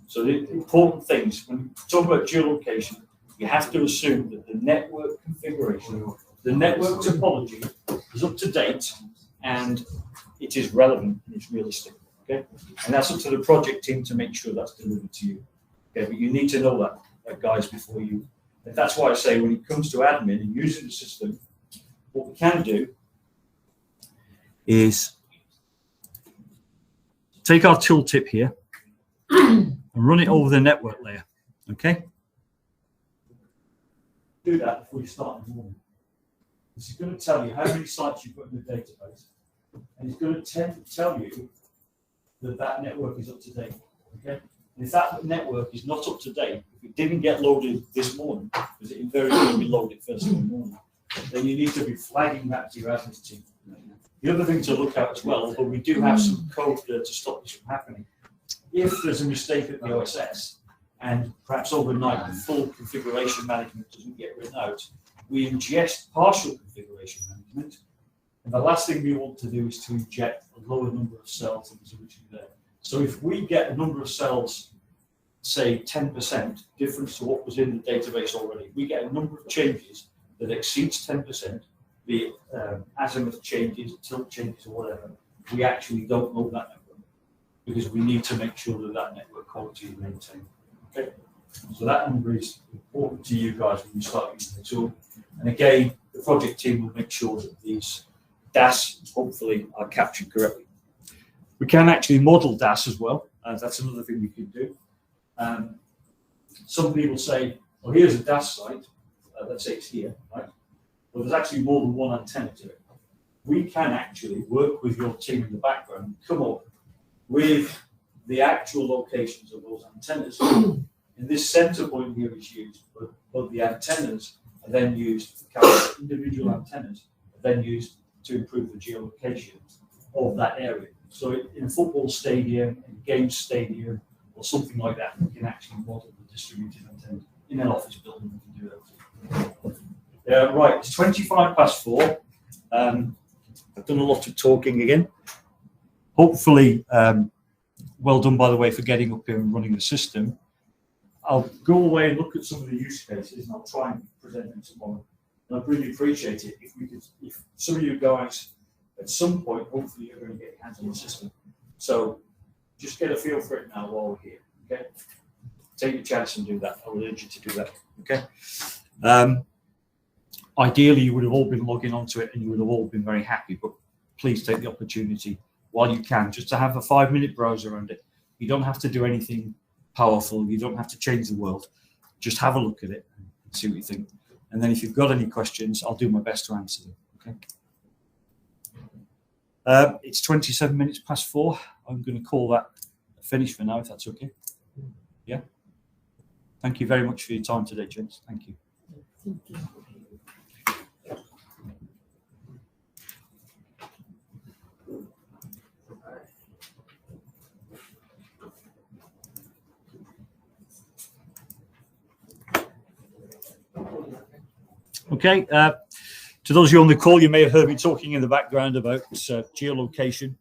So the important things, when we talk about geolocation, you have to assume that the network configuration
the network topology is up to date and it is relevant and it's realistic. Okay, and that's up to the project team to make sure that's delivered to you. Okay, but you need to know that guys, before you. And that's why I say when it comes to admin and using the system, what we can do is take our tooltip here and run it over the network layer. Okay. Do that before you start in the morning. This is going to tell you how many sites you've got in the database, and it's going to tell you that network is up to date. Okay. And if that network is not up to date, if it didn't get loaded this morning, because it invariably will be loaded first thing in the morning, then you need to be flagging that to your admin team. The other thing to look at as well, although we do have some code there to stop this from happening, if there's a mistake at the OSS and perhaps overnight the full configuration management doesn't get written out, we ingest partial configuration management. And the last thing we want to do is to inject a lower number of cells than was originally there. So if we get a number of cells, say 10% difference to what was in the database already, we get a number of changes that exceeds 10%, be it azimuth changes, tilt changes, or whatever, we actually don't load that network because we need to make sure that that network quality is maintained. Okay, so that number is important to you guys when you start using the tool. And again, the project team will make sure that these DAS hopefully are captured correctly. We can actually model DAS as well. That's another thing we can do. Some people say, well, here's a DAS site. Let's say it's here, right? Well, there's actually more than one antenna to it. We can actually work with your team in the background, come up with the actual locations of those antennas. And this center point here is used, but the antennas are then used, individual antennas are then used to improve the geolocation of that area. So in a football stadium, in a game stadium, or something like that, we can actually model the distributed antennas. In an office building, we can do that. Right, it's 4:25. I've done a lot of talking again. Hopefully, well done, by the way, for getting up here and running the system. I'll go away and look at some of the use cases, and I'll try and present them tomorrow. And I'd really appreciate it if some of you guys, at some point, hopefully, you're going to get your hands on the system. So just get a feel for it now while we're here. Okay, take your chance and do that. I'll urge you to do that. Okay. Ideally, you would have all been logging onto it and you would have all been very happy, but please take the opportunity while you can just to have a 5-minute browse around it. You don't have to do anything powerful. You don't have to change the world. Just have a look at it and see what you think. And then if you've got any questions, I'll do my best to answer them. Okay. It's 4:27. I'm going to call that a finish for now, if that's okay. Yeah. Thank you very much for your time today, gents. Thank you.
Thank you.
Okay, to those of you on the call, you may have heard me talking in the background about geolocation.